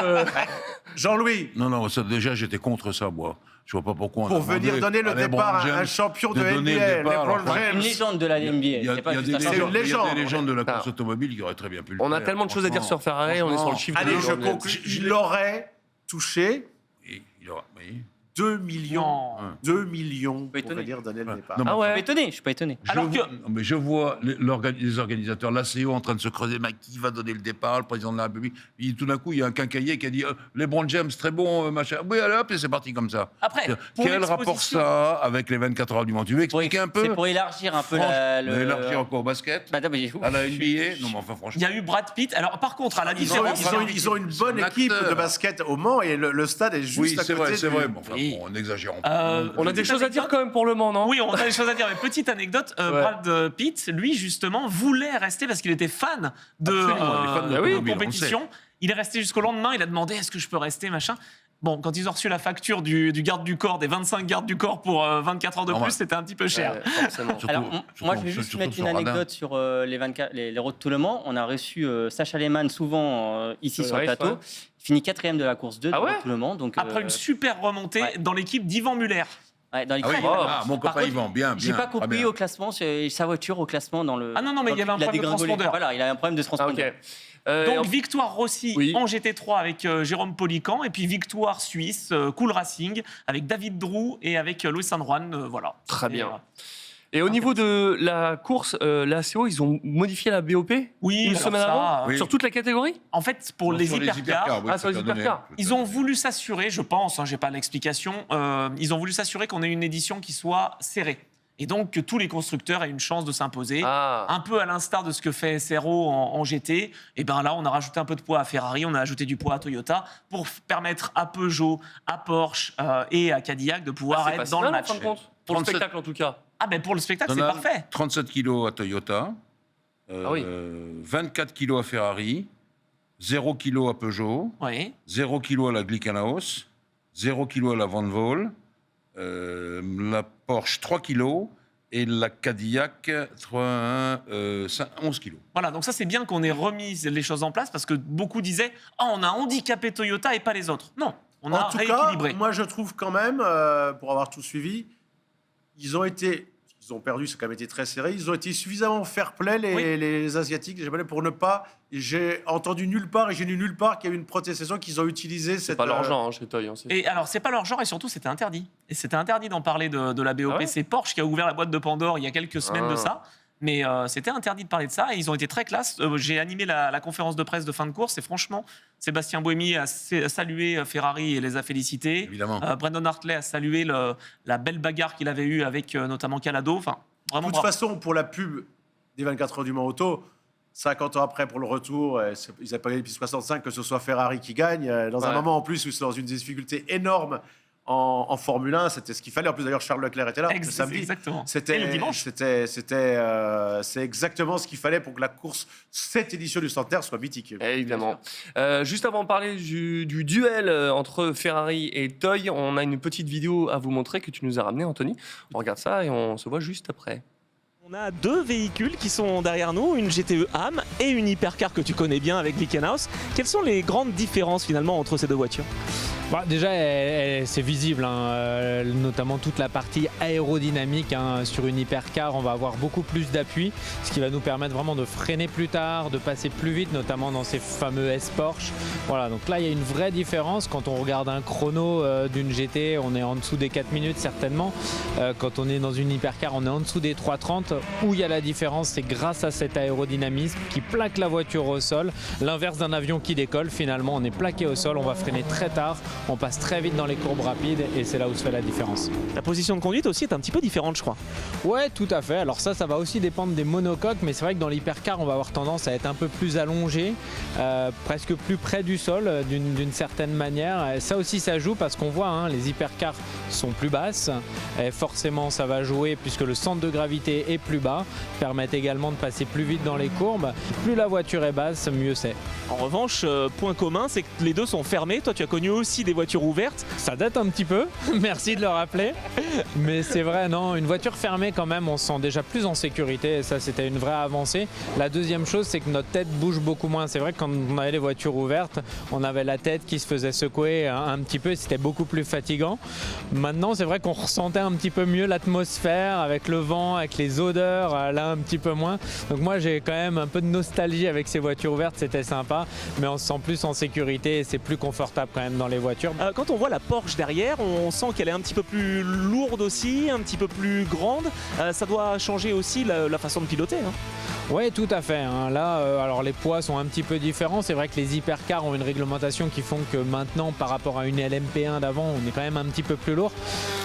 Speaker 5: Jean-Louis,
Speaker 6: Non, ça, déjà, j'étais contre ça, moi. Je vois pas pourquoi on
Speaker 5: pour
Speaker 6: a demandé
Speaker 5: venir donner le
Speaker 6: à LeBron
Speaker 5: départ à un
Speaker 6: James
Speaker 5: champion de
Speaker 6: donner le
Speaker 5: NBA,
Speaker 6: départ,
Speaker 5: LeBron
Speaker 6: alors,
Speaker 5: James.
Speaker 3: Une légende de la NBA.
Speaker 6: Il y a,
Speaker 3: C'est pas
Speaker 6: il y a
Speaker 3: juste
Speaker 6: des
Speaker 3: un
Speaker 5: C'est
Speaker 6: légendes,
Speaker 5: une
Speaker 6: il y a
Speaker 5: légende.
Speaker 6: des légendes de la course
Speaker 2: Ah.
Speaker 6: automobile qui auraient très bien pu le
Speaker 2: On a
Speaker 6: faire,
Speaker 2: tellement de choses à dire sur
Speaker 6: franchement.
Speaker 2: Ferrari, on est sur le chiffre de
Speaker 5: Allez, je
Speaker 2: LeBron James.
Speaker 5: conclue. Il aurait touché
Speaker 6: Et il aura- oui.
Speaker 5: 2 millions.
Speaker 4: Non.
Speaker 5: 2 millions
Speaker 3: pas
Speaker 5: pour
Speaker 3: étonné.
Speaker 5: venir donner le
Speaker 6: Ouais.
Speaker 5: départ.
Speaker 6: Non, mais
Speaker 2: Ah
Speaker 3: Je suis
Speaker 2: ouais.
Speaker 3: pas étonné, je suis pas étonné.
Speaker 6: Je
Speaker 4: Alors
Speaker 6: vois,
Speaker 4: que-
Speaker 6: non, mais je vois les organisateurs, l'ACO en train de se creuser, mais qui va donner le départ, le président de la République. Et tout d'un coup, il y a un quincaillier qui a dit LeBron James, très bon, machin. Oui, allez hop, et c'est parti comme ça.
Speaker 4: Après, pour
Speaker 6: Quel rapport
Speaker 4: l'exposition-
Speaker 6: ça avec les 24 heures du Mans? Tu veux expliquer un peu?
Speaker 3: C'est pour élargir un peu
Speaker 6: Franchement,
Speaker 3: le.
Speaker 6: élargir encore au basket,
Speaker 3: Bah, non, mais-
Speaker 6: à la NBA. Non, mais enfin,
Speaker 4: Il
Speaker 6: franchement.
Speaker 4: y a eu Brad Pitt. Alors, par contre, à la
Speaker 5: Ils ont,
Speaker 4: différence.
Speaker 5: ils ont une
Speaker 6: C'est
Speaker 5: bonne
Speaker 6: un
Speaker 5: équipe
Speaker 6: acteur.
Speaker 5: de basket au Mans et le stade est juste
Speaker 6: Oui,
Speaker 5: à
Speaker 6: c'est
Speaker 5: côté.
Speaker 6: vrai, c'est
Speaker 5: du-
Speaker 6: vrai. Bon, enfin,
Speaker 4: Oui.
Speaker 6: bon, n'exagérons pas.
Speaker 2: On a des choses à dire quand même pour Le Mans, non?
Speaker 4: Oui, on a des choses à dire. Mais petite anecdote, Brad Pitt, lui, justement, voulait rester parce qu'il était fan de,
Speaker 6: Absolument, il est fan
Speaker 4: de
Speaker 6: d'automobile,
Speaker 4: compétition. Il est resté jusqu'au lendemain. Il a demandé est-ce que je peux rester, machin. Bon, quand ils ont reçu la facture du garde du corps, des 25 gardes du corps pour 24 heures de
Speaker 6: Normal.
Speaker 4: plus, c'était un petit peu cher.
Speaker 2: Ouais, forcément.
Speaker 6: Surtout-
Speaker 3: Alors,
Speaker 6: surtout-
Speaker 3: moi, je vais juste
Speaker 6: surtout
Speaker 3: mettre
Speaker 6: sur
Speaker 3: une
Speaker 6: Radin.
Speaker 3: anecdote sur les 24, les Road to Le Mans. On a reçu Sacha Lehmann souvent ici sur le
Speaker 2: Ouais,
Speaker 3: plateau.
Speaker 2: ouais.
Speaker 3: Il finit 4e de la course 2 de
Speaker 2: Ah ouais
Speaker 3: Road to Le Mans. Donc,
Speaker 4: Après une super remontée
Speaker 3: ouais.
Speaker 4: dans l'équipe d'Yvan Muller.
Speaker 3: ouais, dans les
Speaker 6: Ah oui,
Speaker 3: critères.
Speaker 6: ah, mon
Speaker 3: Par
Speaker 6: copain
Speaker 3: contre,
Speaker 6: Yvan, bien,
Speaker 3: J'ai
Speaker 6: bien.
Speaker 3: pas
Speaker 6: très
Speaker 3: compris
Speaker 6: bien.
Speaker 3: au classement, sa voiture au classement dans le.
Speaker 4: Ah non, mais il y avait un
Speaker 3: a
Speaker 4: problème de
Speaker 3: dégringolé.
Speaker 4: transpondeur.
Speaker 3: Voilà, il a un problème de
Speaker 2: Ah, ok.
Speaker 3: transpondeur.
Speaker 4: Donc victoire Rossi
Speaker 2: Oui.
Speaker 4: en GT3 avec Jérôme Polican et puis victoire suisse Cool Racing avec David Drou et avec Luis San Juan. Voilà.
Speaker 2: Très
Speaker 4: Et,
Speaker 2: bien. Et au niveau de la course, la CO, ils ont modifié la BOP
Speaker 4: Oui,
Speaker 2: une
Speaker 4: alors
Speaker 2: semaine
Speaker 4: ça,
Speaker 2: avant
Speaker 6: Oui.
Speaker 2: sur toute la catégorie.
Speaker 4: En fait, pour les
Speaker 6: Sur
Speaker 4: hypercars,
Speaker 6: oui,
Speaker 2: Ah, sur les
Speaker 6: je peux te donner,
Speaker 2: hypercars.
Speaker 6: je peux te
Speaker 4: ils ont
Speaker 6: donner.
Speaker 4: voulu s'assurer, je pense, j'ai pas l'explication, ils ont voulu s'assurer qu'on ait une édition qui soit serrée. Et donc que tous les constructeurs aient une chance de s'imposer.
Speaker 2: Ah.
Speaker 4: Un peu à l'instar de ce que fait SRO en GT, et bien là, on a rajouté un peu de poids à Ferrari, on a ajouté du poids à Toyota pour permettre à Peugeot, à Porsche et à Cadillac de pouvoir
Speaker 2: Ah, c'est pas
Speaker 4: être
Speaker 2: si
Speaker 4: dans le
Speaker 2: mal, en
Speaker 4: match.
Speaker 2: fin de compte. Pour le
Speaker 6: 37.
Speaker 2: spectacle, en tout cas.
Speaker 4: Ah ben pour le spectacle, c'est
Speaker 6: Donald,
Speaker 4: parfait.
Speaker 6: 37 kilos à Toyota,
Speaker 2: Ah oui.
Speaker 6: 24 kilos à Ferrari, 0 kilos à Peugeot,
Speaker 4: Oui.
Speaker 6: 0 kilos à la Glickenhaus, 0 kilos à la Van Vol, la Porsche 3 kilos et la Cadillac 11 kilos.
Speaker 4: Voilà, donc ça c'est bien qu'on ait remis les choses en place parce que beaucoup disaient « Oh, on a handicapé Toyota et pas les autres ». Non, on a
Speaker 5: En tout cas,
Speaker 4: rééquilibré.
Speaker 5: moi je trouve quand même, pour avoir tout suivi, ils ont perdu, ça a quand même été très serré. Ils ont été suffisamment fair-play, les Asiatiques, pour ne pas. J'ai entendu nulle part et j'ai lu nulle part qu'il y a eu une protestation qu'ils ont utilisé.
Speaker 2: C'est pas leur genre chez Toy.
Speaker 4: Et alors, c'est pas leur genre et surtout, c'était interdit. Et c'était interdit d'en parler de la BOP.
Speaker 2: Ah ouais
Speaker 4: C'est Porsche qui a ouvert la boîte de Pandore il y a quelques semaines de ça. Mais c'était interdit de parler de ça et ils ont été très classe. J'ai animé la conférence de presse de fin de course et franchement, Sébastien Buemi a salué Ferrari et les a félicités.
Speaker 6: Évidemment.
Speaker 4: Brandon Hartley a salué la belle bagarre qu'il avait eue avec notamment Calado. Enfin,
Speaker 5: De
Speaker 4: vraiment
Speaker 5: toute
Speaker 4: bravo.
Speaker 5: façon, pour la pub des 24 heures du Mans Auto, 50 ans après pour le retour, ils n'avaient pas gagné depuis 65, que ce soit Ferrari qui gagne. Dans un
Speaker 2: Ouais.
Speaker 5: moment en plus où c'est dans une difficulté énorme en Formule 1, c'était ce qu'il fallait. En plus, d'ailleurs, Charles Leclerc était là le samedi.
Speaker 4: Exactement.
Speaker 5: C'était
Speaker 4: Et le dimanche.
Speaker 5: c'est exactement ce qu'il fallait pour que la course, cette édition du centenaire, soit mythique.
Speaker 2: Évidemment. Juste avant de parler du duel entre Ferrari et Toy, on a une petite vidéo à vous montrer que tu nous as ramené, Anthony. On regarde ça et on se voit juste après.
Speaker 7: On a deux véhicules qui sont derrière nous, une GTE AM et une hypercar que tu connais bien avec Glickenhaus. Quelles sont les grandes différences finalement entre ces deux voitures ?
Speaker 8: Bah, déjà, c'est visible, hein, notamment toute la partie aérodynamique. Hein. Sur une hypercar, on va avoir beaucoup plus d'appui, ce qui va nous permettre vraiment de freiner plus tard, de passer plus vite, notamment dans ces fameux S-Porsche. Voilà, donc là, il y a une vraie différence. Quand on regarde un chrono d'une GT, on est en dessous des 4 minutes certainement. Quand on est dans une hypercar, on est en dessous des 3,30. Où il y a la différence, c'est grâce à cet aérodynamisme qui plaque la voiture au sol. L'inverse d'un avion qui décolle, finalement, on est plaqué au sol, on va freiner très tard. On passe très vite dans les courbes rapides et c'est là où se fait la différence.
Speaker 7: La position de conduite aussi est un petit peu différente, je crois.
Speaker 8: Ouais, tout à fait. Alors ça va aussi dépendre des monocoques, mais c'est vrai que dans l'hypercar, on va avoir tendance à être un peu plus allongé, presque plus près du sol d'une certaine manière. Et ça aussi, ça joue parce qu'on voit, hein, les hypercars sont plus basses. Et forcément, ça va jouer puisque le centre de gravité est plus bas, permettent également de passer plus vite dans les courbes. Plus la voiture est basse, mieux c'est.
Speaker 7: En revanche, point commun, c'est que les deux sont fermés. Toi, tu as connu aussi des voitures ouvertes.
Speaker 8: Ça date un petit peu, merci de le rappeler. Mais c'est vrai, non, une voiture fermée quand même, on se sent déjà plus en sécurité et ça c'était une vraie avancée. La deuxième chose, c'est que notre tête bouge beaucoup moins. C'est vrai que quand on avait les voitures ouvertes, on avait la tête qui se faisait secouer un petit peu et c'était beaucoup plus fatigant. Maintenant, c'est vrai qu'on ressentait un petit peu mieux l'atmosphère avec le vent, avec les odeurs, là un petit peu moins. Donc moi j'ai quand même un peu de nostalgie avec ces voitures ouvertes, c'était sympa, mais on se sent plus en sécurité et c'est plus confortable quand même dans les voitures.
Speaker 7: Quand on voit la Porsche derrière, on sent qu'elle est un petit peu plus lourde aussi, un petit peu plus grande. Ça doit changer aussi la façon de piloter. Hein.
Speaker 8: Oui, tout à fait. Hein. Là, alors les poids sont un petit peu différents. C'est vrai que les hypercars ont une réglementation qui font que maintenant, par rapport à une LMP1 d'avant, on est quand même un petit peu plus lourd.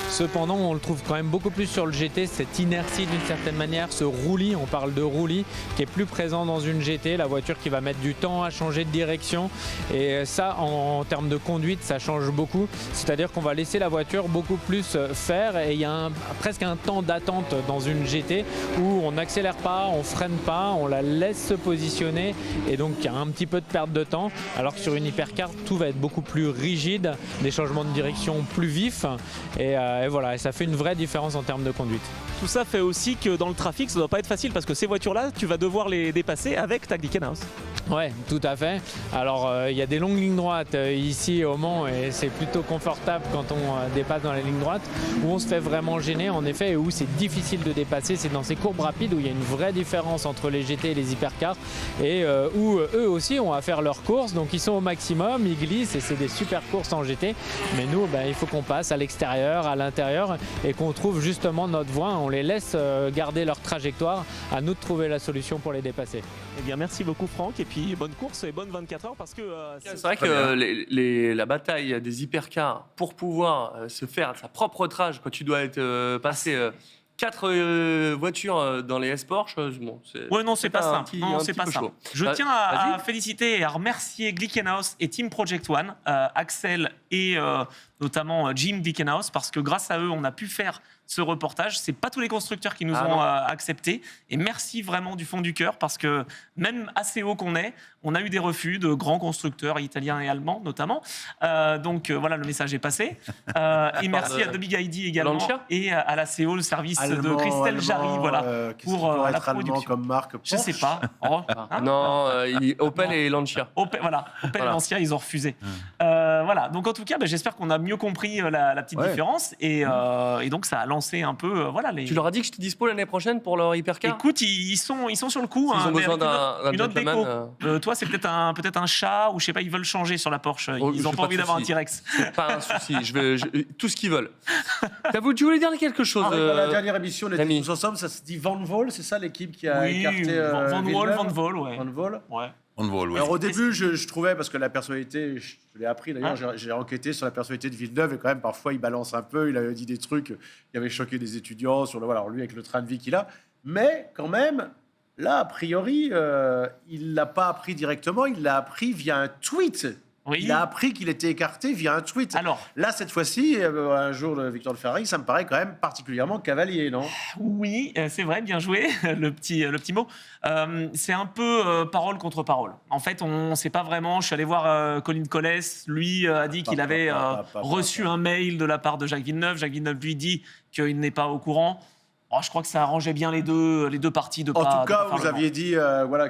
Speaker 8: Cependant, on le trouve quand même beaucoup plus sur le GT, cette inertie d'une certaine manière, ce roulis, on parle de roulis, qui est plus présent dans une GT, la voiture qui va mettre du temps à changer de direction. Et ça, en termes de conduite, ça change beaucoup. C'est-à-dire qu'on va laisser la voiture beaucoup plus faire et il y a presque un temps d'attente dans une GT où on n'accélère pas, on freine pas, on la laisse se positionner et donc il y a un petit peu de perte de temps. Alors que sur une hypercar, tout va être beaucoup plus rigide, des changements de direction plus vifs et voilà, et ça fait une vraie différence en termes de conduite.
Speaker 7: Tout ça fait aussi que dans le trafic, ça doit pas être facile parce que ces voitures-là, tu vas devoir les dépasser avec ta Glickenhaus.
Speaker 8: Ouais, tout à fait. Alors, il y a des longues lignes droites ici au Mans et c'est plutôt confortable quand on dépasse dans les lignes droites. Où on se fait vraiment gêner, en effet, et où c'est difficile de dépasser, c'est dans ces courbes rapides où il y a une vraie différence entre les GT et les hypercars et où eux aussi ont à faire leurs courses. Donc, ils sont au maximum, ils glissent et c'est des super courses en GT. Mais nous, il faut qu'on passe à l'extérieur, à l'intérieur et qu'on trouve justement notre voie. On les laisse garder leur trajectoire. À nous de trouver la solution pour les dépasser.
Speaker 7: Eh bien, merci beaucoup, Franck. Et puis, bonne course et bonne 24 heures parce que
Speaker 2: C'est vrai que la bataille des hypercars pour pouvoir se faire sa propre trage quand tu dois être passé 4 voitures dans les S-Porsche, bon,
Speaker 4: Ouais, non, c'est pas
Speaker 2: un
Speaker 4: ça.
Speaker 2: petit-
Speaker 4: Non,
Speaker 2: un
Speaker 4: c'est
Speaker 2: petit
Speaker 4: pas
Speaker 2: peu
Speaker 4: ça.
Speaker 2: chaud.
Speaker 4: Je
Speaker 2: Bah,
Speaker 4: tiens à
Speaker 2: vas-y.
Speaker 4: féliciter et à remercier Glickenhaus et Team Project One, Axel et notamment Jim Glickenhaus, parce que grâce à eux, on a pu faire ce reportage. C'est pas tous les constructeurs qui nous ont accepté. Et merci vraiment du fond du cœur, parce que même assez haut qu'on est, on a eu des refus de grands constructeurs italiens et allemands notamment. Donc voilà, le message est passé. Et merci à The Big ID également
Speaker 2: Lancia
Speaker 4: et à la CO, le service de Christelle Jarry,
Speaker 5: pour
Speaker 4: la
Speaker 5: être allemand
Speaker 4: production.
Speaker 5: comme marque.
Speaker 4: Je sais pas.
Speaker 2: Non, Opel et Lancia.
Speaker 4: Opel et Lancia, ils ont refusé. Voilà. Donc en tout cas, j'espère qu'on a mieux compris la petite différence et donc ça a lancé un peu les.
Speaker 2: Tu leur as dit que j'étais dispo l'année prochaine pour leur hypercar?
Speaker 4: Écoute, ils sont sur le coup.
Speaker 2: Ils ont besoin
Speaker 4: une autre
Speaker 2: gentleman,
Speaker 4: déco. Toi, c'est peut-être un chat ou je sais pas. Ils veulent changer sur la Porsche. Ils
Speaker 2: je
Speaker 4: n'ont
Speaker 2: fais
Speaker 4: pas
Speaker 2: pas
Speaker 4: envie
Speaker 2: de
Speaker 4: d'avoir un
Speaker 2: soucis.
Speaker 4: T-Rex.
Speaker 2: Pas un souci, tout ce qu'ils veulent. Tu voulais dire quelque chose
Speaker 5: Dans la dernière émission, on était
Speaker 2: Rémi.
Speaker 5: tous ensemble. Ça se dit Van Vol, c'est ça l'équipe qui a écarté
Speaker 4: Van
Speaker 5: Villeneuve
Speaker 4: Vol, ouais.
Speaker 5: Van Vol.
Speaker 4: Ouais.
Speaker 6: On vole, oui.
Speaker 5: Alors au début, je trouvais, parce que la personnalité, je l'ai appris d'ailleurs, j'ai enquêté sur la personnalité de Villeneuve et quand même parfois il balance un peu, il avait dit des trucs qui avaient choqué des étudiants sur alors lui avec le train de vie qu'il a, mais quand même, là a priori, il l'a pas appris directement, il l'a appris via un tweet.
Speaker 4: Oui.
Speaker 5: Il a appris qu'il était écarté via un tweet.
Speaker 4: Alors,
Speaker 5: là, cette fois-ci, un jour de Victor de Ferrari, ça me paraît quand même particulièrement cavalier, non?
Speaker 4: oui, c'est vrai, bien joué, le petit mot. C'est un peu parole contre parole. En fait, on ne sait pas vraiment. Je suis allé voir Colin Colles. Lui a dit qu'il avait reçu un mail de la part de Jacques Villeneuve. Jacques Villeneuve lui dit qu'il n'est pas au courant. Je crois que ça arrangeait bien les deux parties de
Speaker 5: En
Speaker 4: pas.
Speaker 5: tout cas,
Speaker 4: de pas
Speaker 5: vous
Speaker 4: faire le
Speaker 5: aviez dit